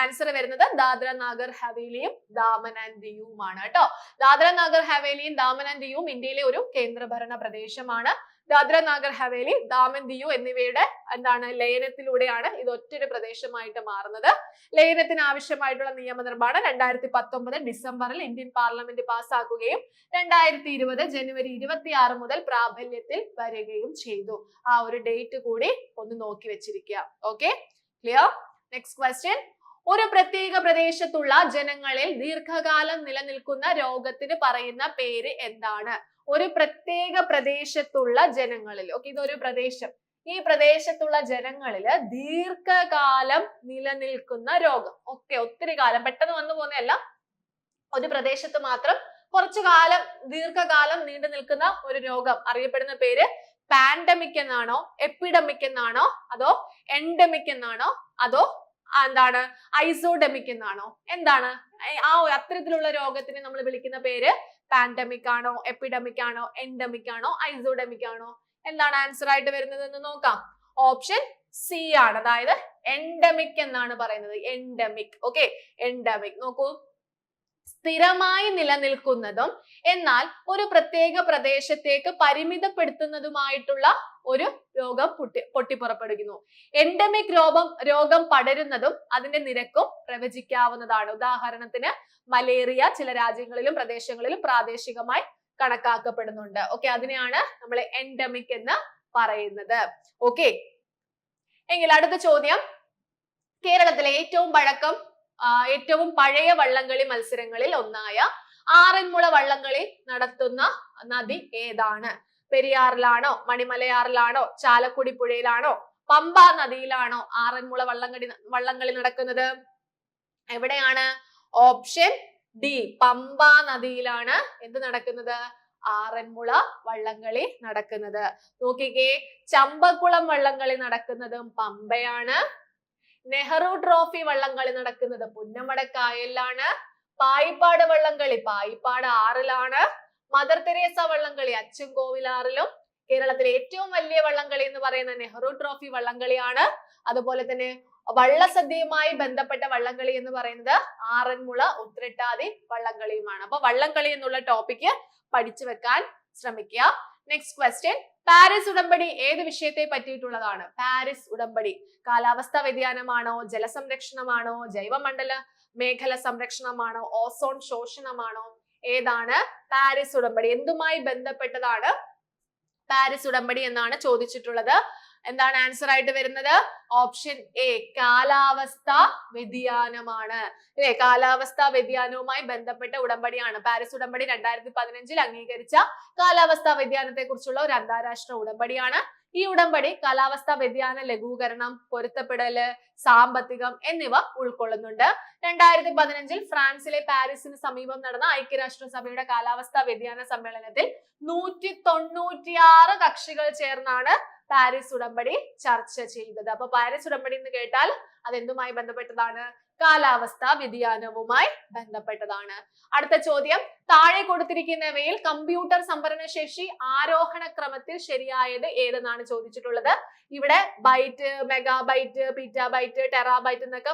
ആൻസർ വരുന്നത് ദാദ്ര നാഗർ ഹവേലിയും ദാമൻ ആൻഡ് ദിയുമാണ് കേട്ടോ. ദാദ്ര നാഗർ ഹവേലിയും ദാമൻ ആൻഡ് ദിയുവും ഇന്ത്യയിലെ ഒരു കേന്ദ്രഭരണ പ്രദേശമാണ്. ദാദ്ര നാഗർ ഹവേലി, ദാമൻ ദിയു എന്നിവയുടെ ലയനത്തിലൂടെയാണ് ഇത് ഒറ്റൊരു പ്രദേശമായിട്ട് മാറുന്നത്. ലയനത്തിന് ആവശ്യമായിട്ടുള്ള നിയമനിർമ്മാണം 2019 ഡിസംബറിൽ ഇന്ത്യൻ പാർലമെന്റ് പാസ്സാക്കുകയും 2020 ജനുവരി 26 മുതൽ പ്രാബല്യത്തിൽ വരികയും ചെയ്തു. ആ ഒരു ഡേറ്റ് കൂടി ഒന്ന് നോക്കി വെച്ചിരിക്കുക. Okay, clear? നെക്സ്റ്റ് ക്വസ്റ്റ്യൻ, ഒരു പ്രത്യേക പ്രദേശത്തുള്ള ജനങ്ങളിൽ ദീർഘകാലം നിലനിൽക്കുന്ന രോഗത്തിന് പറയുന്ന പേര് എന്താണ്? ഒരു പ്രത്യേക പ്രദേശത്തുള്ള ജനങ്ങളിൽ, ഓക്കെ, ഇതൊരു പ്രദേശം, ഈ പ്രദേശത്തുള്ള ജനങ്ങളിൽ ദീർഘകാലം നിലനിൽക്കുന്ന രോഗം. ഓക്കെ, ഒത്തിരി കാലം പെട്ടെന്ന് വന്നു പോകുന്നതല്ല, ഒരു പ്രദേശത്ത് മാത്രം കുറച്ചു കാലം, ദീർഘകാലം നീണ്ടു നിൽക്കുന്ന ഒരു രോഗം അറിയപ്പെടുന്ന പേര് പാൻഡമിക് എന്നാണോ, എപ്പിഡമിക് എന്നാണോ, അതോ എൻഡമിക് എന്നാണോ, അതോ എന്താണ് ഐസോഡെമിക് എന്നാണോ? എന്താണ് ആ അത്തരത്തിലുള്ള രോഗത്തിനെ നമ്മൾ വിളിക്കുന്ന പേര്? പാൻഡമിക് ആണോ, എപ്പിഡമിക് ആണോ, എൻഡമിക് ആണോ, ഐസോഡെമിക് ആണോ? എന്താണ് ആൻസർ ആയിട്ട് വരുന്നത് എന്ന് നോക്കാം. ഓപ്ഷൻ സി ആണ്, അതായത് എൻഡമിക് എന്നാണ് പറയുന്നത്. എൻഡമിക്. ഓക്കെ, എൻഡമിക് നോക്കൂ, സ്ഥിരമായി നിലനിൽക്കുന്നതും എന്നാൽ ഒരു പ്രത്യേക പ്രദേശത്തേക്ക് പരിമിതപ്പെടുത്തുന്നതുമായിട്ടുള്ള ഒരു രോഗം പൊട്ടിപ്പുറപ്പെടുന്നു. എൻഡമിക് രോഗം പടരുന്നതും അതിന്റെ നിരക്കും പ്രവചിക്കാവുന്നതാണ്. ഉദാഹരണത്തിന് മലേറിയ ചില രാജ്യങ്ങളിലും പ്രദേശങ്ങളിലും പ്രാദേശികമായി കണക്കാക്കപ്പെടുന്നുണ്ട്. ഓക്കെ, അതിനെയാണ് നമ്മൾ എൻഡമിക് എന്ന് പറയുന്നത്. ഓക്കെ, എങ്കിൽ അടുത്ത ചോദ്യം, കേരളത്തിലെ ഏറ്റവും പഴയ വള്ളംകളി മത്സരങ്ങളിൽ ഒന്നായ ആറന്മുള വള്ളംകളി നടത്തുന്ന നദി ഏതാണ്? പെരിയാറിലാണോ, മണിമലയാറിലാണോ, ചാലക്കുടി പുഴയിലാണോ, പമ്പ നദിയിലാണോ ആറന്മുള വള്ളംകളി നടക്കുന്നത്? എവിടെയാണ്? ഓപ്ഷൻ ഡി, പമ്പ നദിയിലാണ് എന്ത് നടക്കുന്നത്? ആറന്മുള വള്ളംകളി നടക്കുന്നത്. നോക്കിക്കേ, ചമ്പക്കുളം വള്ളംകളി നടക്കുന്നതും പമ്പയാണ്. നെഹ്റു ട്രോഫി വള്ളംകളി നടക്കുന്നത് പുന്നമടക്കായലിലാണ്. പായിപ്പാട് വള്ളംകളി പായിപ്പാട് ആറിലാണ്. മദർ തെരേസ വള്ളംകളി അച്ചൻകോവിലാറിലും. കേരളത്തിലെ ഏറ്റവും വലിയ വള്ളംകളി എന്ന് പറയുന്ന നെഹ്റു ട്രോഫി വള്ളംകളിയാണ്. അതുപോലെ തന്നെ വള്ളസദ്യയുമായി ബന്ധപ്പെട്ട വള്ളംകളി എന്ന് പറയുന്നത് ആറന്മുള ഉത്രട്ടാതി വള്ളംകളിയുമാണ്. അപ്പൊ വള്ളംകളി എന്നുള്ള ടോപ്പിക്ക് പഠിച്ചു വെക്കാൻ ശ്രമിക്കുക. നെക്സ്റ്റ് ക്വസ്റ്റ്യൻ, പാരീസ് ഉടമ്പടി ഏത് വിഷയത്തെ പറ്റിയിട്ടുള്ളതാണ്? പാരീസ് ഉടമ്പടി കാലാവസ്ഥാ വ്യതിയാനമാണോ, ജലസംരക്ഷണമാണോ, ജൈവമണ്ഡല മേഖല സംരക്ഷണമാണോ, ഓസോൺ ശോഷണമാണോ? ഏതാണ് പാരീസ് ഉടമ്പടി? എന്തുമായി ബന്ധപ്പെട്ടതാണ് പാരീസ് ഉടമ്പടി എന്നാണ് ചോദിച്ചിട്ടുള്ളത്. എന്താണ് ആൻസർ ആയിട്ട് വരുന്നത്? ഓപ്ഷൻ എ, കാലാവസ്ഥാ വ്യതിയാനമാണ്. അല്ലെ, കാലാവസ്ഥാ വ്യതിയാനവുമായി ബന്ധപ്പെട്ട ഉടമ്പടിയാണ് പാരീസ് ഉടമ്പടി. 2015 അംഗീകരിച്ച കാലാവസ്ഥാ വ്യതിയാനത്തെ കുറിച്ചുള്ള ഒരു അന്താരാഷ്ട്ര ഉടമ്പടിയാണ്. ഈ ഉടമ്പടി കാലാവസ്ഥാ വ്യതിയാന ലഘൂകരണം, പൊരുത്തപ്പെടല്, സാമ്പത്തികം എന്നിവ ഉൾക്കൊള്ളുന്നുണ്ട്. 2015 ഫ്രാൻസിലെ പാരീസിന് സമീപം നടന്ന ഐക്യരാഷ്ട്രസഭയുടെ കാലാവസ്ഥാ വ്യതിയാന സമ്മേളനത്തിൽ 196 കക്ഷികൾ ചേർന്നാണ് പാരീസ് ഉടമ്പടി ചർച്ച ചെയ്തത്. അപ്പൊ പാരീസ് ഉടമ്പടി എന്ന് കേട്ടാൽ അതെന്തുമായി ബന്ധപ്പെട്ടതാണ്? കാലാവസ്ഥാ വ്യതിയാനവുമായി ബന്ധപ്പെട്ടതാണ്. അടുത്ത ചോദ്യം, താഴെ കൊടുത്തിരിക്കുന്നവയിൽ കമ്പ്യൂട്ടർ സംഭരണശേഷി ആരോഹണ ക്രമത്തിൽ ശരിയായത് ഏതെന്നാണ് ചോദിച്ചിട്ടുള്ളത്. ഇവിടെ ബൈറ്റ്, മെഗാബൈറ്റ്, പീറ്റാബൈറ്റ്, ടെറാബൈറ്റ് എന്നൊക്കെ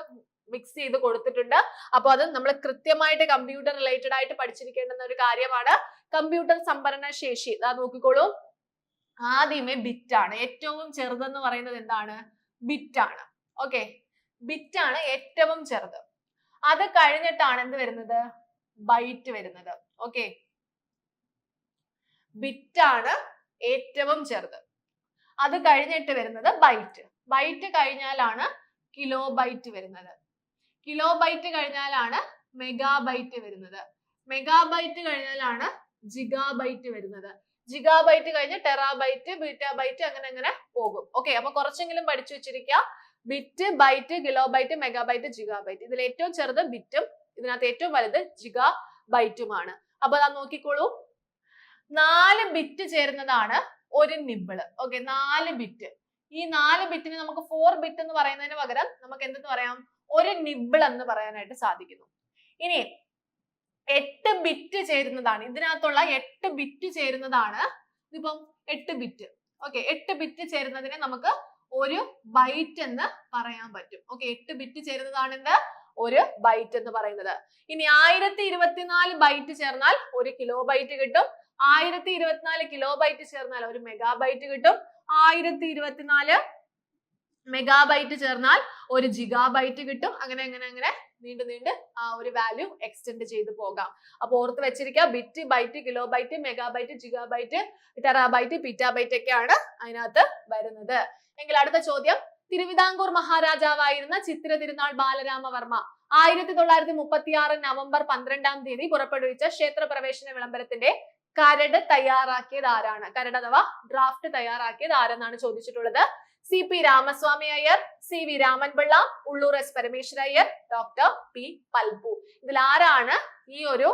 മിക്സ് ചെയ്ത് കൊടുത്തിട്ടുണ്ട്. അപ്പൊ അത് നമ്മൾ കൃത്യമായിട്ട് കമ്പ്യൂട്ടർ റിലേറ്റഡ് ആയിട്ട് പഠിച്ചിരിക്കേണ്ടുന്ന ഒരു കാര്യമാണ്. കമ്പ്യൂട്ടർ സംഭരണ ശേഷി നോക്കിക്കോളൂ. ആദ്യമേ ബിറ്റ് ആണ്. ഏറ്റവും ചെറുതെന്ന് പറയുന്നത് എന്താണ്? ബിറ്റ് ആണ്. ഓക്കെ, ബിറ്റ് ആണ് ഏറ്റവും ചെറുത്. അത് കഴിഞ്ഞിട്ടാണ് എന്ത് വരുന്നത്? ബൈറ്റ് വരുന്നത്. ഓക്കെ, ബിറ്റ് ആണ് ഏറ്റവും ചെറുത്. അത് കഴിഞ്ഞിട്ട് വരുന്നത് ബൈറ്റ്. ബൈറ്റ് കഴിഞ്ഞാലാണ് കിലോ ബൈറ്റ് വരുന്നത്. കിലോ ബൈറ്റ് കഴിഞ്ഞാലാണ് മെഗാബൈറ്റ് വരുന്നത്. മെഗാബൈറ്റ് കഴിഞ്ഞാലാണ് ജിഗാബൈറ്റ് വരുന്നത്. ജിഗാബൈറ്റ് കഴിഞ്ഞ് ടെറാബൈറ്റ്, ബീറ്റാബൈറ്റ്, അങ്ങനെ അങ്ങനെ പോകും. ഓക്കെ, അപ്പൊ കുറച്ചെങ്കിലും പഠിച്ചു വെച്ചിരിക്കുക. Bit, byte, kilobyte, megabyte, gigabyte. ഇതിൽ ഏറ്റവും ചെറുത് ബിറ്റും ഇതിനകത്ത് ഏറ്റവും വലുത് ജിഗാബൈറ്റുമാണ്. അപ്പൊ അതാ നോക്കിക്കോളൂ, 4 ബിറ്റ് ചേരുന്നതാണ് ഒരു നിബിള്. Okay, 4 bit. ഈ 4 ബിറ്റിന് നമുക്ക് 4 ബിറ്റ് എന്ന് പറയുന്നതിന് പകരം നമുക്ക് എന്തെന്ന് പറയാം? ഒരു നിബിൾ എന്ന് പറയാനായിട്ട് സാധിക്കുന്നു. ഇനി 8 ബിറ്റ് ചേരുന്നതാണ്, ഇതിനകത്തുള്ള 8 ബിറ്റ് ചേരുന്നതാണ് ഇപ്പം 8 ബിറ്റ്. ഓക്കെ, 8 ബിറ്റ് ചേരുന്നതിനെ നമുക്ക് ഒരു ബൈറ്റ് എന്ന് പറയാൻ പറ്റും. ഓക്കെ, 8 ബിറ്റ് ചേരുന്നതാണ് എന്ത്? ഒരു ബൈറ്റ് എന്ന് പറയുന്നത്. ഇനി 1024 ബൈറ്റ് ചേർന്നാൽ ഒരു കിലോ ബൈറ്റ് കിട്ടും. 1024 കിലോ ബൈറ്റ് ചേർന്നാൽ ഒരു മെഗാബൈറ്റ് കിട്ടും. 1024 മെഗാബൈറ്റ് ചേർന്നാൽ ഒരു ജിഗാബൈറ്റ് കിട്ടും. അങ്ങനെ അങ്ങനെ അങ്ങനെ നീണ്ട് ആ ഒരു വാല്യൂ എക്സ്റ്റെൻഡ് ചെയ്ത് പോകാം. അപ്പൊ ഓർത്ത് വെച്ചിരിക്കുക, bit, byte, kilobyte, megabyte, gigabyte, terabyte, petabyte ഒക്കെയാണ് അതിനകത്ത് വരുന്നത്. എങ്കിൽ അടുത്ത ചോദ്യം, തിരുവിതാംകൂർ മഹാരാജാവായിരുന്ന ചിത്തിര തിരുനാൾ ബാലരാമവർമ്മ 1936 നവംബർ 12-ാം തീയതി പുറപ്പെടുവിച്ച ക്ഷേത്ര പ്രവേശന വിളംബരത്തിന്റെ കരട് തയ്യാറാക്കിയത് ആരാണ്? കരട് അഥവാ ഡ്രാഫ്റ്റ് തയ്യാറാക്കിയത് ആരെന്നാണ് ചോദിച്ചിട്ടുള്ളത്. CP Ramaswami Iyer, CV Raman Pillai, Ulloor S Parameswara Iyer, doctor P Palpu. ഇതിൽ ആരാണ് ഈ ഒരു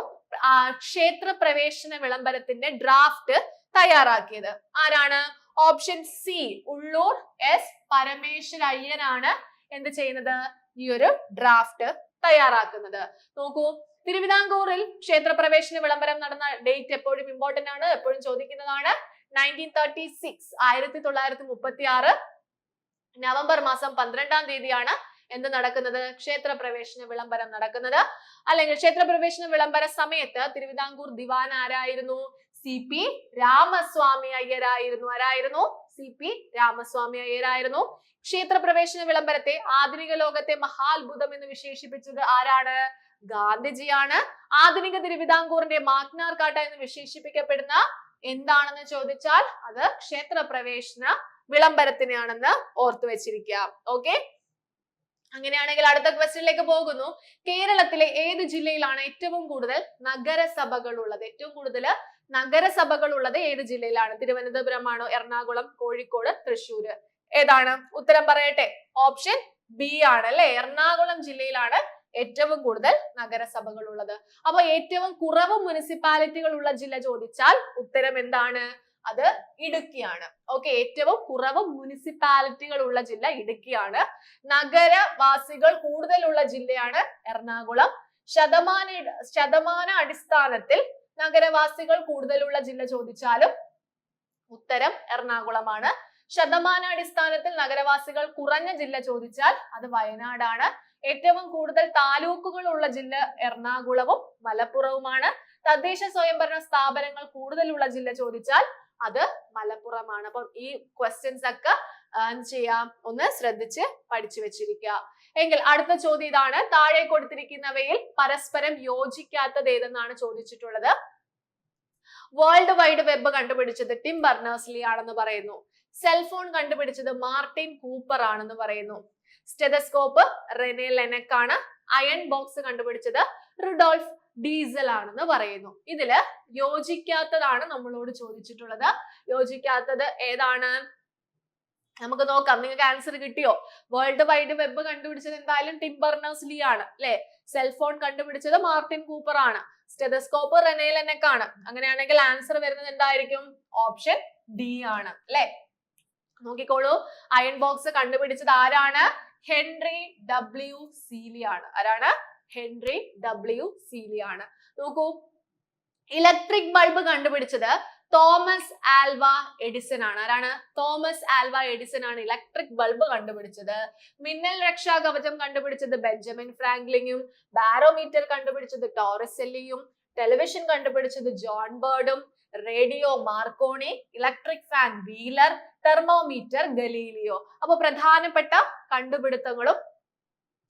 ക്ഷേത്ര പ്രവേശന വിളംബരത്തിന്റെ ഡ്രാഫ്റ്റ് തയ്യാറാക്കിയത്? ആരാണ്? Option C, Ulloor S Parameswara അയ്യരാണ് എന്ത് ചെയ്യുന്നത്? ഈ ഒരു ഡ്രാഫ്റ്റ് തയ്യാറാക്കുന്നത്. നോക്കൂ, തിരുവിതാംകൂറിൽ ക്ഷേത്രപ്രവേശന വിളംബരം നടന്ന ഡേറ്റ് എപ്പോഴും ഇമ്പോർട്ടന്റ് ആണ്, എപ്പോഴും ചോദിക്കുന്നതാണ്. 1936 1936 നവംബർ മാസം 12-ാം തീയതിയാണ് എന്ത് നടക്കുന്നത്? ക്ഷേത്രപ്രവേശന വിളംബരം നടക്കുന്നത്. അല്ലെങ്കിൽ ക്ഷേത്രപ്രവേശന വിളംബര സമയത്ത് തിരുവിതാംകൂർ ദിവാൻ ആരായിരുന്നു? CP രാമസ്വാമി അയ്യരായിരുന്നു. ആരായിരുന്നു? CP രാമസ്വാമി അയ്യരായിരുന്നു. ക്ഷേത്രപ്രവേശന വിളംബരത്തെ ആധുനിക ലോകത്തെ മഹാത്ഭുതം എന്ന് വിശേഷിപ്പിച്ചത് ആരാണ്? ഗാന്ധിജിയാണ്. ആധുനിക തിരുവിതാംകൂറിന്റെ മാഗ്നാർ കാട്ട എന്ന് വിശേഷിപ്പിക്കപ്പെടുന്ന എന്താണെന്ന് ചോദിച്ചാൽ അത് ക്ഷേത്രപ്രവേശന വിളംബരത്തിനെയാണെന്ന് ഓർത്തു വെച്ചിരിക്കുക. ഓക്കെ, അങ്ങനെയാണെങ്കിൽ അടുത്ത ക്വസ്റ്റ്യനിലേക്ക് പോകുന്നു. കേരളത്തിലെ ഏത് ജില്ലയിലാണ് ഏറ്റവും കൂടുതൽ നഗരസഭകൾ ഉള്ളത്? ഏറ്റവും കൂടുതൽ നഗരസഭകൾ ഉള്ളത് ഏത് ജില്ലയിലാണ്? തിരുവനന്തപുരമാണോ, എറണാകുളം, കോഴിക്കോട്, തൃശ്ശൂര്? ഏതാണ് ഉത്തരം? പറയട്ടെ. ഓപ്ഷൻ ബി ആണ് അല്ലെ. എറണാകുളം ജില്ലയിലാണ് ഏറ്റവും കൂടുതൽ നഗരസഭകൾ ഉള്ളത്. അപ്പൊ ഏറ്റവും കുറവ് മുനിസിപ്പാലിറ്റികൾ ഉള്ള ജില്ല ചോദിച്ചാൽ ഉത്തരം എന്താണ്? അത് ഇടുക്കിയാണ്. ഓക്കെ, ഏറ്റവും കുറവ് മുനിസിപ്പാലിറ്റികൾ ഉള്ള ജില്ല നഗരവാസികൾ കൂടുതലുള്ള ജില്ലയാണ് എറണാകുളം. ശതമാന അടിസ്ഥാനത്തിൽ നഗരവാസികൾ കൂടുതലുള്ള ജില്ല ചോദിച്ചാലും ഉത്തരം എറണാകുളമാണ്. ശതമാനാടിസ്ഥാനത്തിൽ നഗരവാസികൾ കുറഞ്ഞ ജില്ല ചോദിച്ചാൽ അത് വയനാടാണ്. ഏറ്റവും കൂടുതൽ താലൂക്കുകൾ ഉള്ള ജില്ല എറണാകുളവും മലപ്പുറവുമാണ്. തദ്ദേശ സ്വയംഭരണ സ്ഥാപനങ്ങൾ കൂടുതലുള്ള ജില്ല ചോദിച്ചാൽ അത് മലപ്പുറമാണ്. അപ്പം ഈ ക്വസ്റ്റ്യൻസ് ഒക്കെ ചെയ്യാം, ഒന്ന് ശ്രദ്ധിച്ച് പഠിച്ചു വെച്ചിരിക്കുക. എങ്കിൽ അടുത്ത ചോദ്യം ഇതാണ്. താഴെ കൊടുത്തിരിക്കുന്നവയിൽ പരസ്പരം യോജിക്കാത്തത് ഏതെന്നാണ് ചോദിച്ചിട്ടുള്ളത്. വേൾഡ് വൈഡ് വെബ് കണ്ടുപിടിച്ചത് ടിം ബർണേഴ്സ്-ലീ ആണെന്ന് പറയുന്നു. സെൽഫോൺ കണ്ടുപിടിച്ചത് മാർട്ടിൻ കൂപ്പർ ആണെന്ന് പറയുന്നു. സ്റ്റെതസ്കോപ്പ് റെനെ ലെനക് ആണ്. അയൺ ബോക്സ് കണ്ടുപിടിച്ചത് റുഡോൾഫ് ഡീസൽ ആണെന്ന് പറയുന്നു. ഇതില് യോജിക്കാത്തതാണ് നമ്മളോട് ചോദിച്ചിട്ടുള്ളത്. യോജിക്കാത്തത് ഏതാണ്? നമുക്ക് നോക്കാം. നിങ്ങൾക്ക് ആൻസർ കിട്ടിയോ? വേൾഡ് വൈഡ് വെബ് കണ്ടുപിടിച്ചത് എന്തായാലും ടിം ബർണേഴ്സ്-ലീ ആണ് അല്ലെ. സെൽഫോൺ കണ്ടുപിടിച്ചത് മാർട്ടിൻ കൂപ്പർ ആണ്. സ്റ്റെതസ്കോപ്പ് റെനെ ലെനക് ആണ്. അങ്ങനെയാണെങ്കിൽ ആൻസർ വരുന്നത് എന്തായിരിക്കും? ഓപ്ഷൻ ഡി ആണ് അല്ലെ. നോക്കിക്കോളൂ. അയൺ ബോക്സ് കണ്ടുപിടിച്ചത് ആരാണ്? Henry W. സീലി ആണ്. ആരാണ്? Henry W. സീലി ആണ്. നോക്കൂ, ഇലക്ട്രിക് ബൾബ് കണ്ടുപിടിച്ചത് തോമസ് ആൽവ എഡിസൺ ആണ്. ആരാണ്? തോമസ് ആൽവ എഡിസൺ ആണ് ഇലക്ട്രിക് ബൾബ് കണ്ടുപിടിച്ചത്. മിന്നൽ രക്ഷാ കവചം കണ്ടുപിടിച്ചത് ബെഞ്ചമിൻ ഫ്രാങ്ക്ലിനും. ബാരോമീറ്റർ കണ്ടുപിടിച്ചത് ടോറസെല്ലിയും. ടെലിവിഷൻ കണ്ടുപിടിച്ചത് ജോൺ ബേർഡും. Radio Marconi. Electric fan Wheeler. Thermometer Galileo. അപ്പൊ പ്രധാനപ്പെട്ട കണ്ടുപിടുത്തങ്ങളും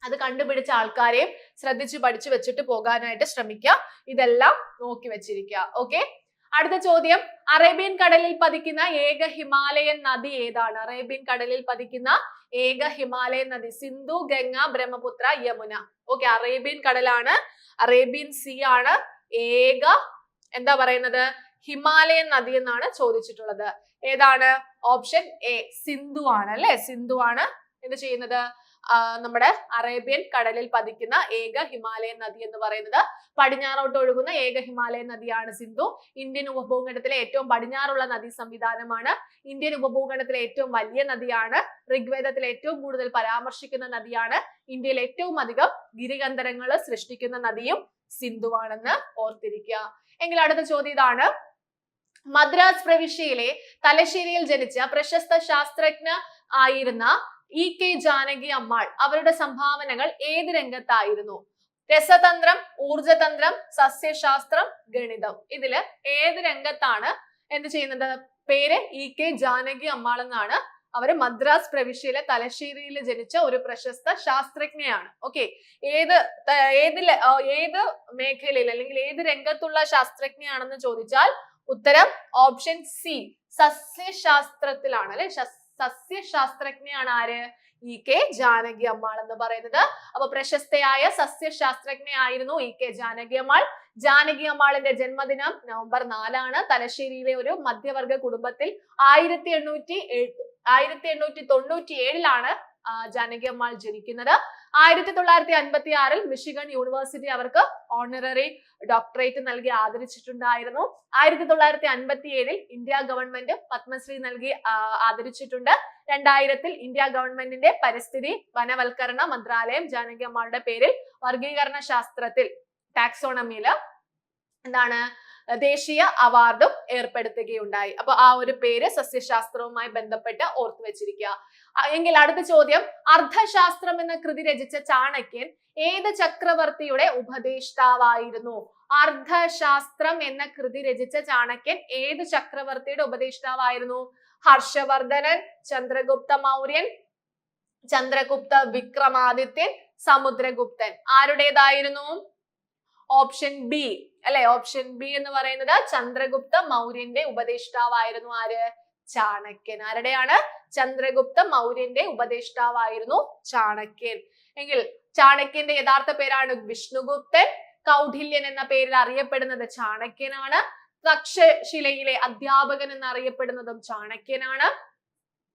അത് കണ്ടുപിടിച്ച ആൾക്കാരെയും ശ്രദ്ധിച്ച് പഠിച്ചു വെച്ചിട്ട് പോകാനായിട്ട് ശ്രമിക്കുക. ഇതെല്ലാം നോക്കി വെച്ചിരിക്കുക. ഓക്കെ, അടുത്ത ചോദ്യം. അറേബ്യൻ കടലിൽ പതിക്കുന്ന ഏക ഹിമാലയൻ നദി ഏതാണ്? അറേബ്യൻ കടലിൽ പതിക്കുന്ന ഏക ഹിമാലയൻ നദി സിന്ധു, ഗംഗ, ബ്രഹ്മപുത്ര, യമുന. ഓക്കെ, അറേബ്യൻ കടലാണ്, അറേബ്യൻ സീ ആണ് ഏക എന്താ പറയുന്നത് ഹിമാലയൻ നദി എന്നാണ് ചോദിച്ചിട്ടുള്ളത്. ഏതാണ്? ഓപ്ഷൻ എ സിന്ധു ആണ് അല്ലെ. സിന്ധു ആണ് എന്ത് ചെയ്യുന്നത്? നമ്മുടെ അറേബ്യൻ കടലിൽ പതിക്കുന്ന ഏക ഹിമാലയൻ നദി എന്ന് പറയുന്നത്. പടിഞ്ഞാറോട്ട് ഒഴുകുന്ന ഏക ഹിമാലയൻ നദിയാണ് സിന്ധു. ഇന്ത്യൻ ഉപഭൂഖണ്ഡത്തിലെ ഏറ്റവും പടിഞ്ഞാറുള്ള നദീ സംവിധാനമാണ്. ഇന്ത്യൻ ഉപഭൂഖണ്ഡത്തിലെ ഏറ്റവും വലിയ നദിയാണ്. ഋഗ്വേദത്തിൽ ഏറ്റവും കൂടുതൽ പരാമർശിക്കുന്ന നദിയാണ്. ഇന്ത്യയിൽ ഏറ്റവും അധികം ഗിരികന്ധരങ്ങൾ സൃഷ്ടിക്കുന്ന നദിയും സിന്ധുവാണെന്ന് ഓർത്തിരിക്കുക. എങ്കിൽ അടുത്ത ചോദ്യം ഇതാണ്. മദ്രാസ് പ്രവിശ്യയിലെ തലശ്ശേരിയിൽ ജനിച്ച പ്രശസ്ത ശാസ്ത്രജ്ഞ ആയിരുന്ന E.K. ജാനകി അമ്മാൾ അവരുടെ സംഭാവനകൾ ഏത് രംഗത്തായിരുന്നു? രസതന്ത്രം, ഊർജതന്ത്രം, സസ്യശാസ്ത്രം, ഗണിതം. ഇതില് ഏത് രംഗത്താണ് എന്ത് ചെയ്യുന്നത്? പേര് E.K. ജാനകി അമ്മാൾ എന്നാണ്. അവര് മദ്രാസ് പ്രവിശ്യയിലെ തലശ്ശേരിയിൽ ജനിച്ച ഒരു പ്രശസ്ത ശാസ്ത്രജ്ഞയാണ്. ഓക്കെ, ഏത് മേഖലയിൽ അല്ലെങ്കിൽ ഏത് രംഗത്തുള്ള ശാസ്ത്രജ്ഞയാണെന്ന് ചോദിച്ചാൽ ഉത്തരം ഓപ്ഷൻ സി സസ്യശാസ്ത്രത്തിലാണ് അല്ലെ. സസ്യശാസ്ത്രജ്ഞയാണ് ആര്? E.K. ജാനകി അമ്മാൾ എന്ന് പറയുന്നത്. അപ്പൊ പ്രശസ്തയായ സസ്യശാസ്ത്രജ്ഞയായിരുന്നു E.K. ജാനകി അമ്മാൾ. ജാനകി അമ്മാളിന്റെ ജന്മദിനം നവംബർ 4 തലശ്ശേരിയിലെ ഒരു മധ്യവർഗ കുടുംബത്തിൽ 1897 ജാനകി അമ്മാൾ ജനിക്കുന്നത്. 1956 മിഷിഗൺ യൂണിവേഴ്സിറ്റി അവർക്ക് ഓണററി ഡോക്ടറേറ്റ് നൽകി ആദരിച്ചിട്ടുണ്ടായിരുന്നു. 1957 ഇന്ത്യ ഗവൺമെന്റ് പത്മശ്രീ നൽകി ആദരിച്ചിട്ടുണ്ട്. 2000 ഇന്ത്യ ഗവൺമെന്റിന്റെ പരിസ്ഥിതി വനവൽക്കരണ മന്ത്രാലയം ജാനകി അമ്മാളുടെ പേരിൽ വർഗീകരണ ശാസ്ത്രത്തിൽ ടാക്സോണമിയില് എന്താണ് ദേശീയ അവാർഡും ഏർപ്പെടുത്തുകയുണ്ടായി. അപ്പൊ ആ ഒരു പേര് സസ്യശാസ്ത്രവുമായി ബന്ധപ്പെട്ട് ഓർത്തു വെച്ചിരിക്കുക. എങ്കിൽ അടുത്ത ചോദ്യം, അർത്ഥശാസ്ത്രം എന്ന കൃതി രചിച്ച ചാണക്യൻ ഏത് ചക്രവർത്തിയുടെ ഉപദേഷ്ടാവായിരുന്നു? അർത്ഥശാസ്ത്രം എന്ന കൃതി രചിച്ച ചാണക്യൻ ഏത് ചക്രവർത്തിയുടെ ഉപദേഷ്ടാവായിരുന്നു? ഹർഷവർദ്ധനൻ, ചന്ദ്രഗുപ്ത മൗര്യൻ, ചന്ദ്രഗുപ്ത വിക്രമാദിത്യൻ, സമുദ്രഗുപ്തൻ. ആരുടേതായിരുന്നു? ഓപ്ഷൻ ബി അല്ലെ, ഓപ്ഷൻ ബി എന്ന് പറയുന്നത് ചന്ദ്രഗുപ്ത മൗര്യന്റെ ഉപദേഷ്ടാവായിരുന്നു ആര്? ചാണക്യൻ. ആരുടെയാണ്? ചന്ദ്രഗുപ്ത മൗര്യന്റെ ഉപദേഷ്ടാവായിരുന്നു ചാണക്യൻ. എങ്കിൽ ചാണക്യന്റെ യഥാർത്ഥ പേരാണ് വിഷ്ണുഗുപ്തൻ. കൗഠില്യൻ എന്ന പേരിൽ അറിയപ്പെടുന്നത് ചാണക്യനാണ്. തക്ഷശിലയിലെ അധ്യാപകൻ എന്നറിയപ്പെടുന്നതും ചാണക്യനാണ്.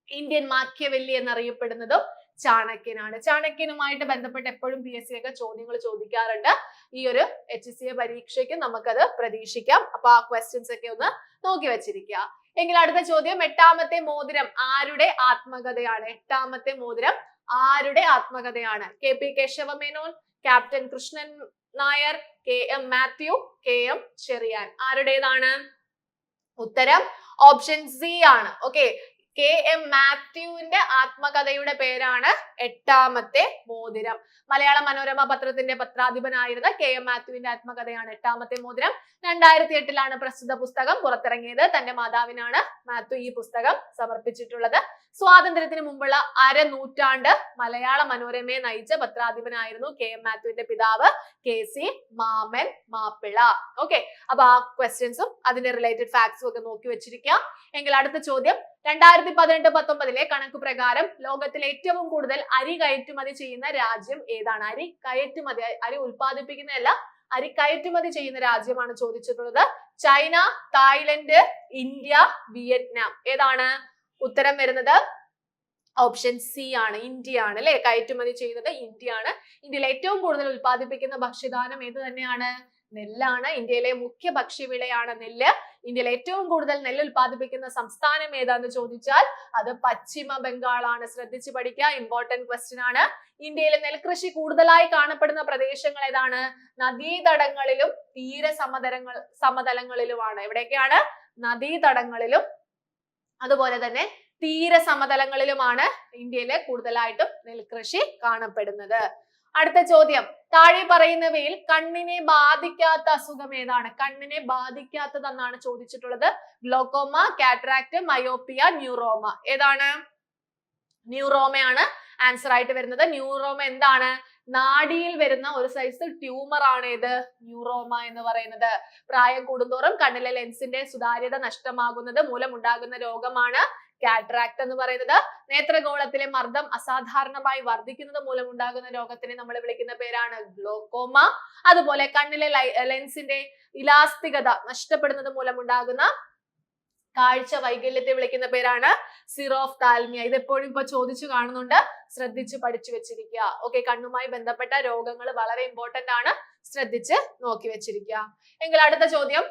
Indian Machiavelli എന്നറിയപ്പെടുന്നതും ചാണക്യനാണ്. ചാണക്യനുമായിട്ട് ബന്ധപ്പെട്ട് എപ്പോഴും PSC ഒക്കെ ചോദ്യങ്ങൾ ചോദിക്കാറുണ്ട്. ഈ ഒരു HCA പരീക്ഷയ്ക്ക് നമുക്കത് പ്രതീക്ഷിക്കാം. അപ്പൊ ആ ക്വസ്റ്റ്യൻസ് ഒക്കെ ഒന്ന് നോക്കി വെച്ചിരിക്കുക. എങ്കിൽ അടുത്ത ചോദ്യം, എട്ടാമത്തെ മോതിരം ആരുടെ ആത്മകഥയാണ്? എട്ടാമത്തെ മോതിരം ആരുടെ ആത്മകഥയാണ്? KP Kesava Menon, captain Krishnan Nair, KM Mathew, KM Cherian. ആരുടേതാണ്? ഉത്തരം ഓപ്ഷൻ സി ആണ്. ഓക്കെ, KM മാത്യുവിന്റെ ആത്മകഥയുടെ പേരാണ് എട്ടാമത്തെ മോതിരം. മലയാള മനോരമ പത്രത്തിന്റെ പത്രാധിപനായിരുന്ന KM മാത്യുവിന്റെ ആത്മകഥയാണ് എട്ടാമത്തെ മോതിരം. 2008 പ്രസ്തുത പുസ്തകം പുറത്തിറങ്ങിയത്. തന്റെ മാതാവിനാണ് മാത്യു ഈ പുസ്തകം സമർപ്പിച്ചിട്ടുള്ളത്. സ്വാതന്ത്ര്യത്തിന് മുമ്പുള്ള അരനൂറ്റാണ്ട് മലയാള മനോരമയെ നയിച്ച പത്രാധിപനായിരുന്നു KM മാത്യുവിന്റെ പിതാവ് KC മാമൻ മാപ്പിള. ഓക്കെ, അപ്പൊ ആ ക്വസ്റ്റ്യൻസും അതിന്റെ റിലേറ്റഡ് ഫാക്ട്സും ഒക്കെ നോക്കി വെച്ചിരിക്കുക. എങ്കിൽ അടുത്ത ചോദ്യം, 2018-19 കണക്ക് പ്രകാരം ലോകത്തിൽ ഏറ്റവും കൂടുതൽ അരി കയറ്റുമതി ചെയ്യുന്ന രാജ്യം ഏതാണ്? അരി കയറ്റുമതി, അരി ഉൽപ്പാദിപ്പിക്കുന്നതല്ല, അരി കയറ്റുമതി ചെയ്യുന്ന രാജ്യമാണ് ചോദിച്ചിട്ടുള്ളത്. China, Thailand, India, Vietnam. ഏതാണ് ഉത്തരം വരുന്നത്? ഓപ്ഷൻ സി ആണ്, ഇന്ത്യ ആണ് അല്ലെ. കയറ്റുമതി ചെയ്യുന്നത് ഇന്ത്യ ആണ്. ഇന്ത്യയിൽ ഏറ്റവും കൂടുതൽ ഉൽപ്പാദിപ്പിക്കുന്ന ഭക്ഷ്യധാന്യം ഏത് തന്നെയാണ്? നെല്ലാണ്. ഇന്ത്യയിലെ മുഖ്യ ഭക്ഷ്യവിളയാണ് നെല്ല്. ഇന്ത്യയിൽ ഏറ്റവും കൂടുതൽ നെല്ല് ഉൽപ്പാദിപ്പിക്കുന്ന സംസ്ഥാനം ഏതാന്ന് ചോദിച്ചാൽ അത് പശ്ചിമ ബംഗാളാണ്. ശ്രദ്ധിച്ചു പഠിക്കുക, ഇമ്പോർട്ടന്റ് ക്വസ്റ്റ്യൻ ആണ്. ഇന്ത്യയിലെ നെൽകൃഷി കൂടുതലായി കാണപ്പെടുന്ന പ്രദേശങ്ങൾ ഏതാണ്? നദീതടങ്ങളിലും സമതലങ്ങളിലുമാണ്. എവിടെയൊക്കെയാണ്? നദീതടങ്ങളിലും അതുപോലെ തന്നെ തീരസമതലങ്ങളിലുമാണ് ഇന്ത്യയിലെ കൂടുതലായിട്ടും നെൽകൃഷി കാണപ്പെടുന്നത്. അടുത്ത ചോദ്യം, താഴെ പറയുന്നവയിൽ കണ്ണിനെ ബാധിക്കാത്ത അസുഖം ഏതാണ്? കണ്ണിനെ ബാധിക്കാത്തതെന്നാണ് ചോദിച്ചിട്ടുള്ളത്. Glaucoma, cataract, myopia, neuroma. ഏതാണ്? ന്യൂറോമയാണ് ആൻസർ ആയിട്ട് വരുന്നത്. ന്യൂറോമ എന്താണ്? നാഡിയിൽ വരുന്ന ഒരു സൈസ് ട്യൂമർ ആണ് ഇത് ന്യൂറോമ എന്ന് പറയുന്നത്. പ്രായം കൂടുന്തോറും കണ്ണിലെ ലെൻസിന്റെ സുതാര്യത നഷ്ടമാകുന്നത് മൂലമുണ്ടാകുന്ന രോഗമാണ് കാറ്ററാക്ട് എന്ന് പറയുന്നത്. നേത്രഗോളത്തിലെ മർദ്ദം അസാധാരണമായി വർദ്ധിക്കുന്നത് മൂലമുണ്ടാകുന്ന രോഗത്തിനെ നമ്മൾ വിളിക്കുന്ന പേരാണ് ഗ്ലോക്കോമ. അതുപോലെ കണ്ണിലെ ലെൻസിന്റെ ഇലാസ്തികത നഷ്ടപ്പെടുന്നത് മൂലമുണ്ടാകുന്ന കാഴ്ച വൈകല്യത്തെ വിളിക്കുന്ന പേരാണ് സിറോഫ്താൽമിയ. ഇത് എപ്പോഴും ഇപ്പൊ ചോദിച്ചു കാണുന്നുണ്ട്, ശ്രദ്ധിച്ച് പഠിച്ചു വെച്ചിരിക്കുക. ഓക്കെ, കണ്ണുമായി ബന്ധപ്പെട്ട രോഗങ്ങൾ വളരെ ഇമ്പോർട്ടന്റ് ആണ്, ശ്രദ്ധിച്ച് നോക്കി വെച്ചിരിക്കുക. എങ്കിൽ അടുത്ത ചോദ്യം,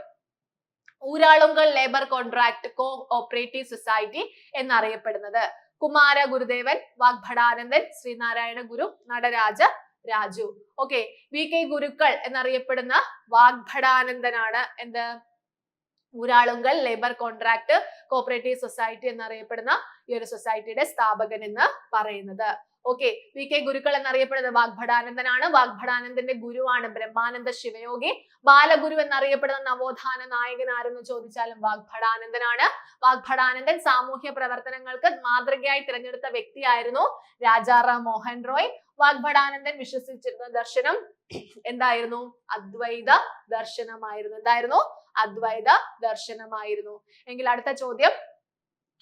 Uralungal labour contract co operative society എന്നറിയപ്പെടുന്നത്? കുമാര ഗുരുദേവൻ, വാഗ്ഭടാനന്ദൻ, ശ്രീനാരായണ ഗുരു, നടരാജ രാജു. ഓക്കെ, VK ഗുരുക്കൾ എന്നറിയപ്പെടുന്ന വാഗ്ഭടാനന്ദനാണ് എന്ത്? Uralungal labour contract cooperative society എന്നറിയപ്പെടുന്ന ഈ ഒരു സൊസൈറ്റിയുടെ സ്ഥാപകൻ എന്ന് പറയുന്നത്. ഓക്കെ, VK ഗുരുക്കൾ എന്നറിയപ്പെടുന്നത് വാഗ്ഭടാനന്ദനാണ്. വാഗ്ഭടാനന്ദന്റെ ഗുരുവാണ് ബ്രഹ്മാനന്ദ ശിവയോഗി. ബാലഗുരു എന്നറിയപ്പെടുന്ന നവോത്ഥാന നായകൻ ആരെന്ന് ചോദിച്ചാലും വാഗ്ഭടാനന്ദനാണ്. വാഗ്ഭടാനന്ദൻ സാമൂഹ്യ പ്രവർത്തനങ്ങൾക്ക് മാതൃകയായി തിരഞ്ഞെടുത്ത വ്യക്തിയായിരുന്നു രാജാറാം മോഹൻ റോയ്. വാഗ്ഭടാനന്ദൻ വിശ്വസിച്ചിരുന്ന ദർശനം എന്തായിരുന്നു? അദ്വൈത ദർശനമായിരുന്നു. എന്തായിരുന്നു? അദ്വൈത ദർശനമായിരുന്നു. എങ്കിൽ അടുത്ത ചോദ്യം,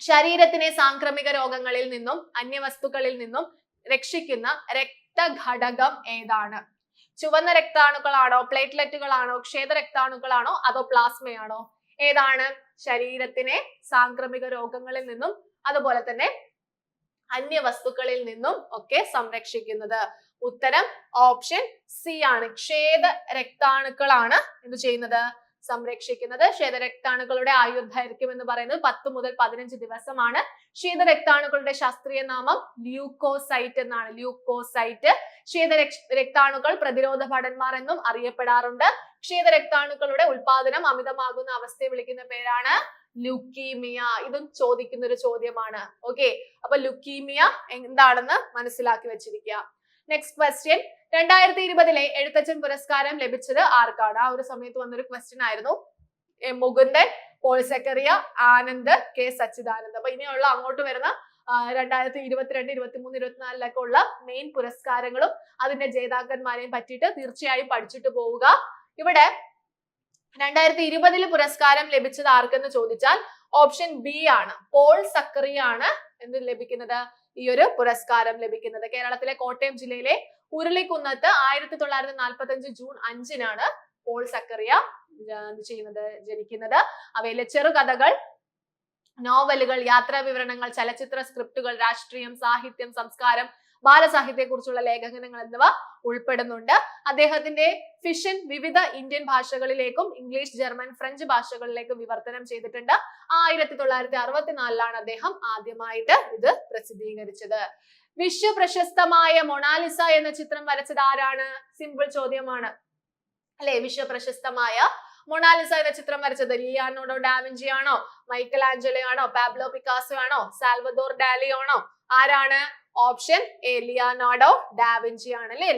ശരീരത്തിനെ സാംക്രമിക രോഗങ്ങളിൽ നിന്നും അന്യവസ്തുക്കളിൽ നിന്നും രക്ഷിക്കുന്ന രക്തഘടകം ഏതാണ്? ചുവന്ന രക്താണുക്കളാണോ, പ്ലേറ്റ്ലെറ്റുകളാണോ, ക്ഷേതരക്താണുക്കളാണോ, അതോ പ്ലാസ്മയാണോ? ഏതാണ് ശരീരത്തിനെ സാംക്രമിക രോഗങ്ങളിൽ നിന്നും അതുപോലെ തന്നെ അന്യവസ്തുക്കളിൽ നിന്നും ഒക്കെ സംരക്ഷിക്കുന്നത്? ഉത്തരം ഓപ്ഷൻ സി ആണ്. ക്ഷേത രക്താണുക്കളാണ് എന്ത് ചെയ്യുന്നത്? സംരക്ഷിക്കുന്നത്. ക്ഷേതരക്താണുക്കളുടെ ആയുർദൈർഘ്യം എന്ന് പറയുന്നത് 10 മുതൽ 15 ദിവസമാണ്. ക്ഷേതരക്താണുക്കളുടെ ശാസ്ത്രീയ നാമം ല്യൂക്കോസൈറ്റ് എന്നാണ്. ല്യൂക്കോസൈറ്റ്. ക്ഷേതരക്താണുക്കൾ പ്രതിരോധ ഭടന്മാർ എന്നും അറിയപ്പെടാറുണ്ട്. ക്ഷീതരക്താണുക്കളുടെ ഉൽപാദനം അമിതമാകുന്ന അവസ്ഥയെ വിളിക്കുന്ന പേരാണ് ലുക്കീമിയ. ഇതും ചോദിക്കുന്ന ഒരു ചോദ്യമാണ്. ഓക്കെ, അപ്പൊ ലുക്കീമിയ എന്താണെന്ന് മനസ്സിലാക്കി വെച്ചിരിക്കുക. നെക്സ്റ്റ് ക്വസ്റ്റ്യൻ, 2020 എഴുത്തച്ഛൻ പുരസ്കാരം ലഭിച്ചത് ആർക്കാണ്? ആ ഒരു സമയത്ത് വന്നൊരു ക്വസ്റ്റ്യൻ ആയിരുന്നു. മുകുന്ദൻ, പോൾ സെക്കറിയ, ആനന്ദ്, കെ സച്ചിദാനന്ദ്. അപ്പൊ ഇനിയുള്ള അങ്ങോട്ട് വരുന്ന 2022, 23, 24 ഉള്ള മെയിൻ പുരസ്കാരങ്ങളും അതിന്റെ ജേതാക്കന്മാരെയും പറ്റിയിട്ട് തീർച്ചയായും പഠിച്ചിട്ട് പോവുക. ഇവിടെ 2020 പുരസ്കാരം ലഭിച്ചത് ആർക്കെന്ന് ചോദിച്ചാൽ ഓപ്ഷൻ ബി ആണ്. പോൾ സക്കറിയ ആണ് എന്ത് ലഭിക്കുന്നത്, ഈ ഒരു പുരസ്കാരം ലഭിക്കുന്നത്. കേരളത്തിലെ കോട്ടയം ജില്ലയിലെ ഉരുളിക്കുന്നത്ത് 1945 ജൂൺ 5-നാണ് പോൾ സക്കറിയ ജനിക്കുന്നത്. അവയിലെ ചെറുകഥകൾ, നോവലുകൾ, യാത്രാ വിവരണങ്ങൾ, ചലച്ചിത്ര സ്ക്രിപ്റ്റുകൾ, രാഷ്ട്രീയം, സാഹിത്യം, സംസ്കാരം, ബാലസാഹിത്യത്തെ കുറിച്ചുള്ള ലേഖനങ്ങൾ എന്നിവ ഉൾപ്പെടുന്നുണ്ട്. അദ്ദേഹത്തിന്റെ ഫിഷൻ വിവിധ ഇന്ത്യൻ ഭാഷകളിലേക്കും ഇംഗ്ലീഷ്, ജർമ്മൻ, ഫ്രഞ്ച് ഭാഷകളിലേക്കും വിവർത്തനം ചെയ്തിട്ടുണ്ട്. 1964-ലാണ് അദ്ദേഹം ആദ്യമായിട്ട് ഇത് പ്രസിദ്ധീകരിച്ചത്. വിശ്വപ്രശസ്തമായ മൊണാലിസ എന്ന ചിത്രം വരച്ചത് ആരാണ്? സിമ്പിൾ ചോദ്യമാണ് അല്ലെ. വിശ്വപ്രശസ്തമായ മൊണാലിസ എന്ന ചിത്രം വരച്ചത് ലിയോനാർഡോ ഡാവിഞ്ചി ആണോ, മൈക്കൽ ആഞ്ചലോ ആണോ, പാബ്ലോ പിക്കാസോ ആണോ, സാൽവദോർ ഡാലി ആണോ? ആരാണ്? ഓപ്ഷൻ എ, ലിയോനാർഡോ ഡാവിഞ്ചി ആണ് അല്ലെ.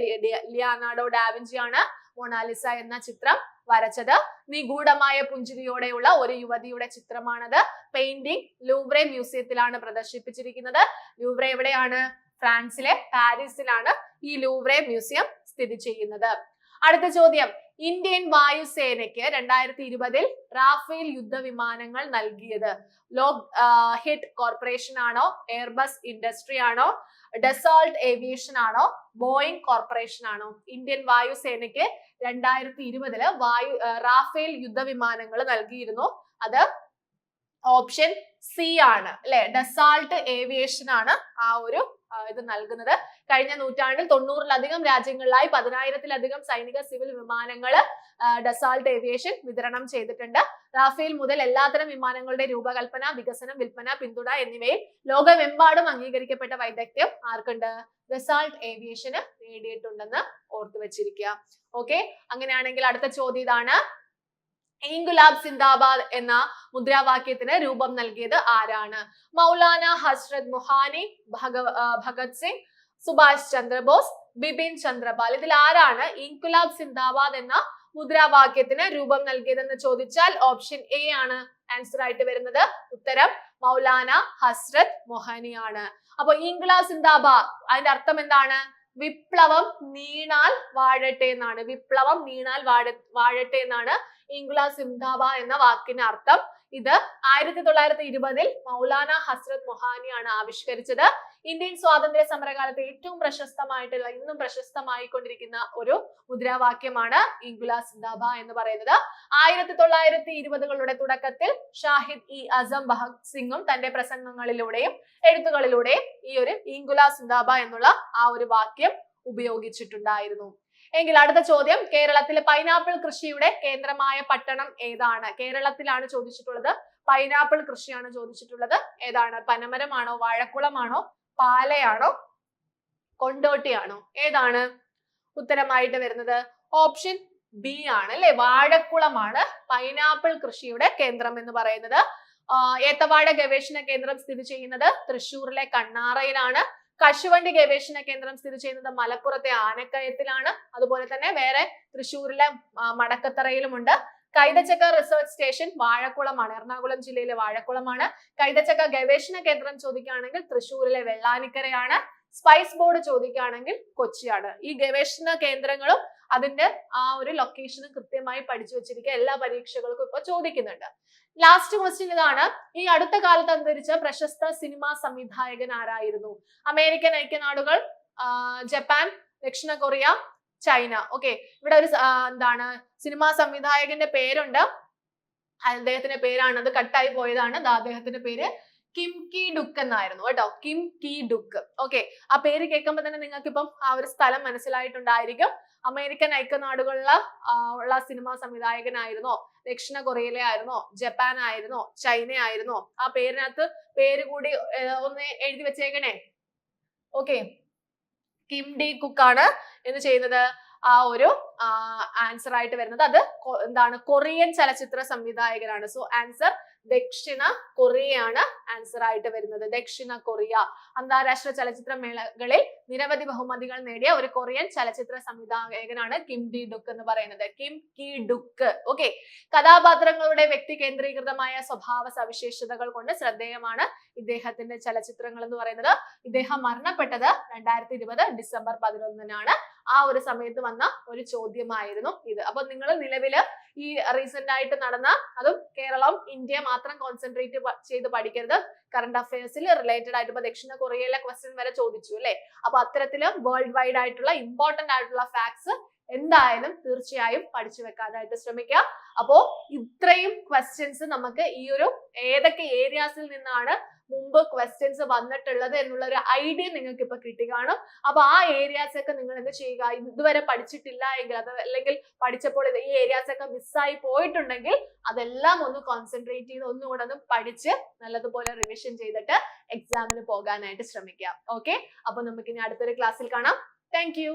ലിയോനാർഡോ ഡാവിഞ്ചി ആണ് മൊണാലിസ എന്ന ചിത്രം വരച്ചത്. നിഗൂഢമായ പുഞ്ചിരിയോടെയുള്ള ഒരു യുവതിയുടെ ചിത്രമാണത്. പെയിന്റിംഗ് ലൂവ്രെ മ്യൂസിയത്തിലാണ് പ്രദർശിപ്പിച്ചിരിക്കുന്നത്. ലൂവ്രെ എവിടെയാണ്? ഫ്രാൻസിലെ പാരീസിലാണ് ഈ ലൂവ്രെ മ്യൂസിയം സ്ഥിതി ചെയ്യുന്നത്. അടുത്ത ചോദ്യം, ഇന്ത്യൻ വായുസേനയ്ക്ക് 2020 റാഫേൽ യുദ്ധവിമാനങ്ങൾ നൽകിയത് ഹിറ്റ് കോർപ്പറേഷൻ ആണോ, എയർബസ് ഇൻഡസ്ട്രി ആണോ, ഡെസോൾട്ട് ഏവിയേഷൻ ആണോ, ബോയിങ് കോർപ്പറേഷൻ ആണോ? ഇന്ത്യൻ വായുസേനയ്ക്ക് 2020 റാഫേൽ യുദ്ധവിമാനങ്ങൾ നൽകിയിരുന്നു. അത് ഓപ്ഷൻ സി ആണ് അല്ലെ. ഡെസോൾട്ട് ഏവിയേഷൻ ആണ് ആ ഒരു ഇത് നൽകുന്നത്. കഴിഞ്ഞ നൂറ്റാണ്ടിൽ 90-ലധികം രാജ്യങ്ങളിലായി 10,000-ലധികം സൈനിക സിവിൽ വിമാനങ്ങൾ ഡെസോൾട്ട് ഏവിയേഷൻ വിതരണം ചെയ്തിട്ടുണ്ട്. റാഫേൽ മുതൽ എല്ലാത്തരം വിമാനങ്ങളുടെ രൂപകൽപ്പന, വികസനം, വിൽപ്പന, പിന്തുണ എന്നിവയിൽ ലോകമെമ്പാടും അംഗീകരിക്കപ്പെട്ട വൈദഗ്ധ്യം ആർക്കുണ്ട്? ഡെസോൾട്ട് ഏവിയേഷന് നേടിയിട്ടുണ്ടെന്ന് ഓർത്തു വെച്ചിരിക്കുക. ഓക്കെ, അങ്ങനെയാണെങ്കിൽ അടുത്ത ചോദ്യം ഇതാണ്. ഇൻകുലാബ് സിന്ദാബാദ് എന്ന മുദ്രാവാക്യത്തിന് രൂപം നൽകിയത് ആരാണ്? മൗലാന ഹസ്രത് മൊഹാനി, ഭഗത് സിംഗ്, സുഭാഷ് ചന്ദ്രബോസ്, ബിപിൻ ചന്ദ്രപാൽ. ഇതിൽ ആരാണ് ഇൻകുലാബ് സിന്ദാബാദ് എന്ന മുദ്രാവാക്യത്തിന് രൂപം നൽകിയതെന്ന് ചോദിച്ചാൽ ഓപ്ഷൻ എ ആണ് ആൻസർ ആയിട്ട് വരുന്നത്. ഉത്തരം മൗലാന ഹസ്രത് മൊഹാനി ആണ്. അപ്പൊ ഇൻകുലാബ് സിന്ദാബാദ് അതിന്റെ അർത്ഥം എന്താണ്? വിപ്ലവം നീണാൽ വാഴട്ടെ എന്നാണ്. വിപ്ലവം നീണാൽ വാഴട്ടെ എന്നാണ് ഇൻകുലാബ് സിന്ദാബാദ് എന്ന വാക്കിന് അർത്ഥം. ഇത് 1920 മൗലാന ഹസ്രത് മൊഹാനിയാണ് ആവിഷ്കരിച്ചത്. ഇന്ത്യൻ സ്വാതന്ത്ര്യ സമരകാലത്ത് ഏറ്റവും പ്രശസ്തമായിട്ടുള്ള, ഇന്നും പ്രശസ്തമായിക്കൊണ്ടിരിക്കുന്ന ഒരു മുദ്രാവാക്യമാണ് ഇൻകുലാബ് സിന്ദാബാദ് എന്ന് പറയുന്നത്. 1920-കളുടെ തുടക്കത്തിൽ ഷാഹിദ് ഇ അസം ഭഗത് സിംഗും തന്റെ പ്രസംഗങ്ങളിലൂടെയും എഴുത്തുകളിലൂടെയും ഈ ഒരു ഇൻകുലാബ് സിന്ദാബാദ് എന്നുള്ള ആ ഒരു വാക്യം ഉപയോഗിച്ചിട്ടുണ്ടായിരുന്നു. എങ്കിൽ അടുത്ത ചോദ്യം, കേരളത്തിലെ പൈനാപ്പിൾ കൃഷിയുടെ കേന്ദ്രമായ പട്ടണം ഏതാണ്? കേരളത്തിലാണ് ചോദിച്ചിട്ടുള്ളത്. പൈനാപ്പിൾ കൃഷിയാണ് ചോദിച്ചിട്ടുള്ളത്. ഏതാണ്? പനമരമാണോ, വാഴക്കുളമാണോ, പാലയാണോ, കൊണ്ടോട്ടിയാണോ? ഏതാണ് ഉത്തരമായിട്ട് വരുന്നത്? ഓപ്ഷൻ ബി ആണ് അല്ലെ. വാഴക്കുളമാണ് പൈനാപ്പിൾ കൃഷിയുടെ കേന്ദ്രം എന്ന് പറയുന്നത്. ഏത്തവാഴ ഗവേഷണ കേന്ദ്രം സ്ഥിതി ചെയ്യുന്നത് തൃശ്ശൂരിലെ കണ്ണാറയിലാണ്. കശുവണ്ടി ഗവേഷണ കേന്ദ്രം സ്ഥിതി ചെയ്യുന്നത് മലപ്പുറത്തെ ആനക്കയത്തിലാണ്. അതുപോലെ തന്നെ വേറെ തൃശ്ശൂരിലെ മടക്കത്തറയിലുമുണ്ട്. കൈതച്ചക്ക റിസർച്ച് സ്റ്റേഷൻ വാഴക്കുളമാണ്, എറണാകുളം ജില്ലയിലെ വാഴക്കുളമാണ്. കൈതച്ചക്ക ഗവേഷണ കേന്ദ്രം ചോദിക്കുകയാണെങ്കിൽ തൃശ്ശൂരിലെ വെള്ളാനിക്കരയാണ്. സ്പൈസ് ബോർഡ് ചോദിക്കുകയാണെങ്കിൽ കൊച്ചിയാണ്. ഈ ഗവേഷണ കേന്ദ്രങ്ങളും അതിന്റെ ആ ഒരു ലൊക്കേഷനും കൃത്യമായി പഠിച്ചു വെച്ചിരിക്കുക. എല്ലാ പരീക്ഷകൾക്കും ഇപ്പൊ ചോദിക്കുന്നുണ്ട്. ലാസ്റ്റ് ക്വസ്റ്റ്യൻ ഇതാണ്. ഈ അടുത്ത കാലത്ത് അന്തരിച്ച പ്രശസ്ത സിനിമാ സംവിധായകൻ ആരായിരുന്നു? അമേരിക്കൻ ഐക്യനാടുകൾ, ജപ്പാൻ, ദക്ഷിണ കൊറിയ, ചൈന. ഓക്കെ, ഇവിടെ ഒരു എന്താണ് സിനിമാ സംവിധായകന്റെ പേരുണ്ട്. അദ്ദേഹത്തിന്റെ പേരാണ്, അത് കട്ടായി പോയതാണ്. അദ്ദേഹത്തിന്റെ പേര് കിം കി ഡുക്ക് എന്നായിരുന്നു കേട്ടോ. കിം കി ഡുക്ക്. ഓക്കെ, ആ പേര് കേൾക്കുമ്പോൾ തന്നെ നിങ്ങൾക്ക് ഇപ്പം ആ ഒരു സ്ഥലം മനസ്സിലായിട്ടുണ്ടായിരിക്കും. അമേരിക്കൻ ഐക്യനാടുകളിലെ ഉള്ള സിനിമാ സംവിധായകനായിരുന്നോ, ദക്ഷിണ കൊറിയയിലെ ആയിരുന്നോ, ജപ്പാൻ ആയിരുന്നോ, ചൈന ആയിരുന്നോ? ആ പേരിനകത്ത് പേര് കൂടി ഒന്ന് എഴുതി വെച്ചേക്കണേ. ഓക്കെ, കിം ഡി കുക്ക് ആണ് എന്ത് ചെയ്യുന്നത്? ആ ഒരു ആൻസർ ആയിട്ട് വരുന്നത്. അത് എന്താണ്? കൊറിയൻ ചലച്ചിത്ര സംവിധായകരാണ്. സോ ആൻസർ ദക്ഷിണ കൊറിയയാണ് ആൻസർ ആയിട്ട് വരുന്നത്. ദക്ഷിണ കൊറിയ അന്താരാഷ്ട്ര ചലച്ചിത്ര മേളകളിൽ നിരവധി ബഹുമതികൾ നേടിയ ഒരു കൊറിയൻ ചലച്ചിത്ര സംവിധായകനാണ് കിം ഡി ഡുക്ക് എന്ന് പറയുന്നത്. കിം കി ഡുക്ക്. ഓക്കെ. കഥാപാത്രങ്ങളുടെ വ്യക്തി കേന്ദ്രീകൃതമായ സ്വഭാവ സവിശേഷതകൾ കൊണ്ട് ശ്രദ്ധേയമാണ് ഇദ്ദേഹത്തിന്റെ ചലച്ചിത്രങ്ങൾ എന്ന് പറയുന്നത്. ഇദ്ദേഹം മരണപ്പെട്ടത് 2020 ഡിസംബർ 11 ആ ഒരു സമയത്ത് വന്ന ഒരു ചോദ്യമായിരുന്നു ഇത്. അപ്പൊ നിങ്ങൾ നിലവില് ഈ റീസെന്റ് ആയിട്ട് നടന്ന, അതും കേരളം ഇന്ത്യ മാത്രം കോൺസെൻട്രേറ്റ് ചെയ്ത് പഠിക്കരുത്. കറണ്ട് അഫയേഴ്സിൽ റിലേറ്റഡ് ആയിട്ട് ഇപ്പൊ ദക്ഷിണ കൊറിയയിലെ ക്വസ്റ്റ്യൻ വരെ ചോദിച്ചു അല്ലെ. അപ്പൊ അത്തരത്തില് വേൾഡ് വൈഡ് ആയിട്ടുള്ള ഇമ്പോർട്ടന്റ് ആയിട്ടുള്ള ഫാക്ട്സ് എന്തായാലും തീർച്ചയായും പഠിച്ചു വെക്കാനായിട്ട് ശ്രമിക്കുക. അപ്പോ ഇത്രയും ക്വസ്റ്റ്യൻസ് നമുക്ക് ഈ ഒരു ഏതൊക്കെ ഏരിയാസിൽ നിന്നാണ് മുമ്പ് ക്വസ്റ്റ്യൻസ് വന്നിട്ടുള്ളത് എന്നുള്ള ഒരു ഐഡിയ നിങ്ങൾക്ക് ഇപ്പൊ കിട്ടി കാണും. അപ്പൊ ആ ഏരിയാസ് ഒക്കെ നിങ്ങൾ എന്ത് ചെയ്യുക, ഇതുവരെ പഠിച്ചിട്ടില്ല എങ്കിൽ, അത് അല്ലെങ്കിൽ പഠിച്ചപ്പോൾ ഈ ഏരിയാസ് ഒക്കെ മിസ്സായി പോയിട്ടുണ്ടെങ്കിൽ അതെല്ലാം ഒന്ന് കോൺസെൻട്രേറ്റ് ചെയ്ത് ഒന്നുകൂടെ ഒന്ന് പഠിച്ച് നല്ലതുപോലെ റിവിഷൻ ചെയ്തിട്ട് എക്സാമിന് പോകാനായിട്ട് ശ്രമിക്കാം. ഓക്കെ. അപ്പൊ നമുക്ക് ഇനി അടുത്തൊരു ക്ലാസ്സിൽ കാണാം. Thank you.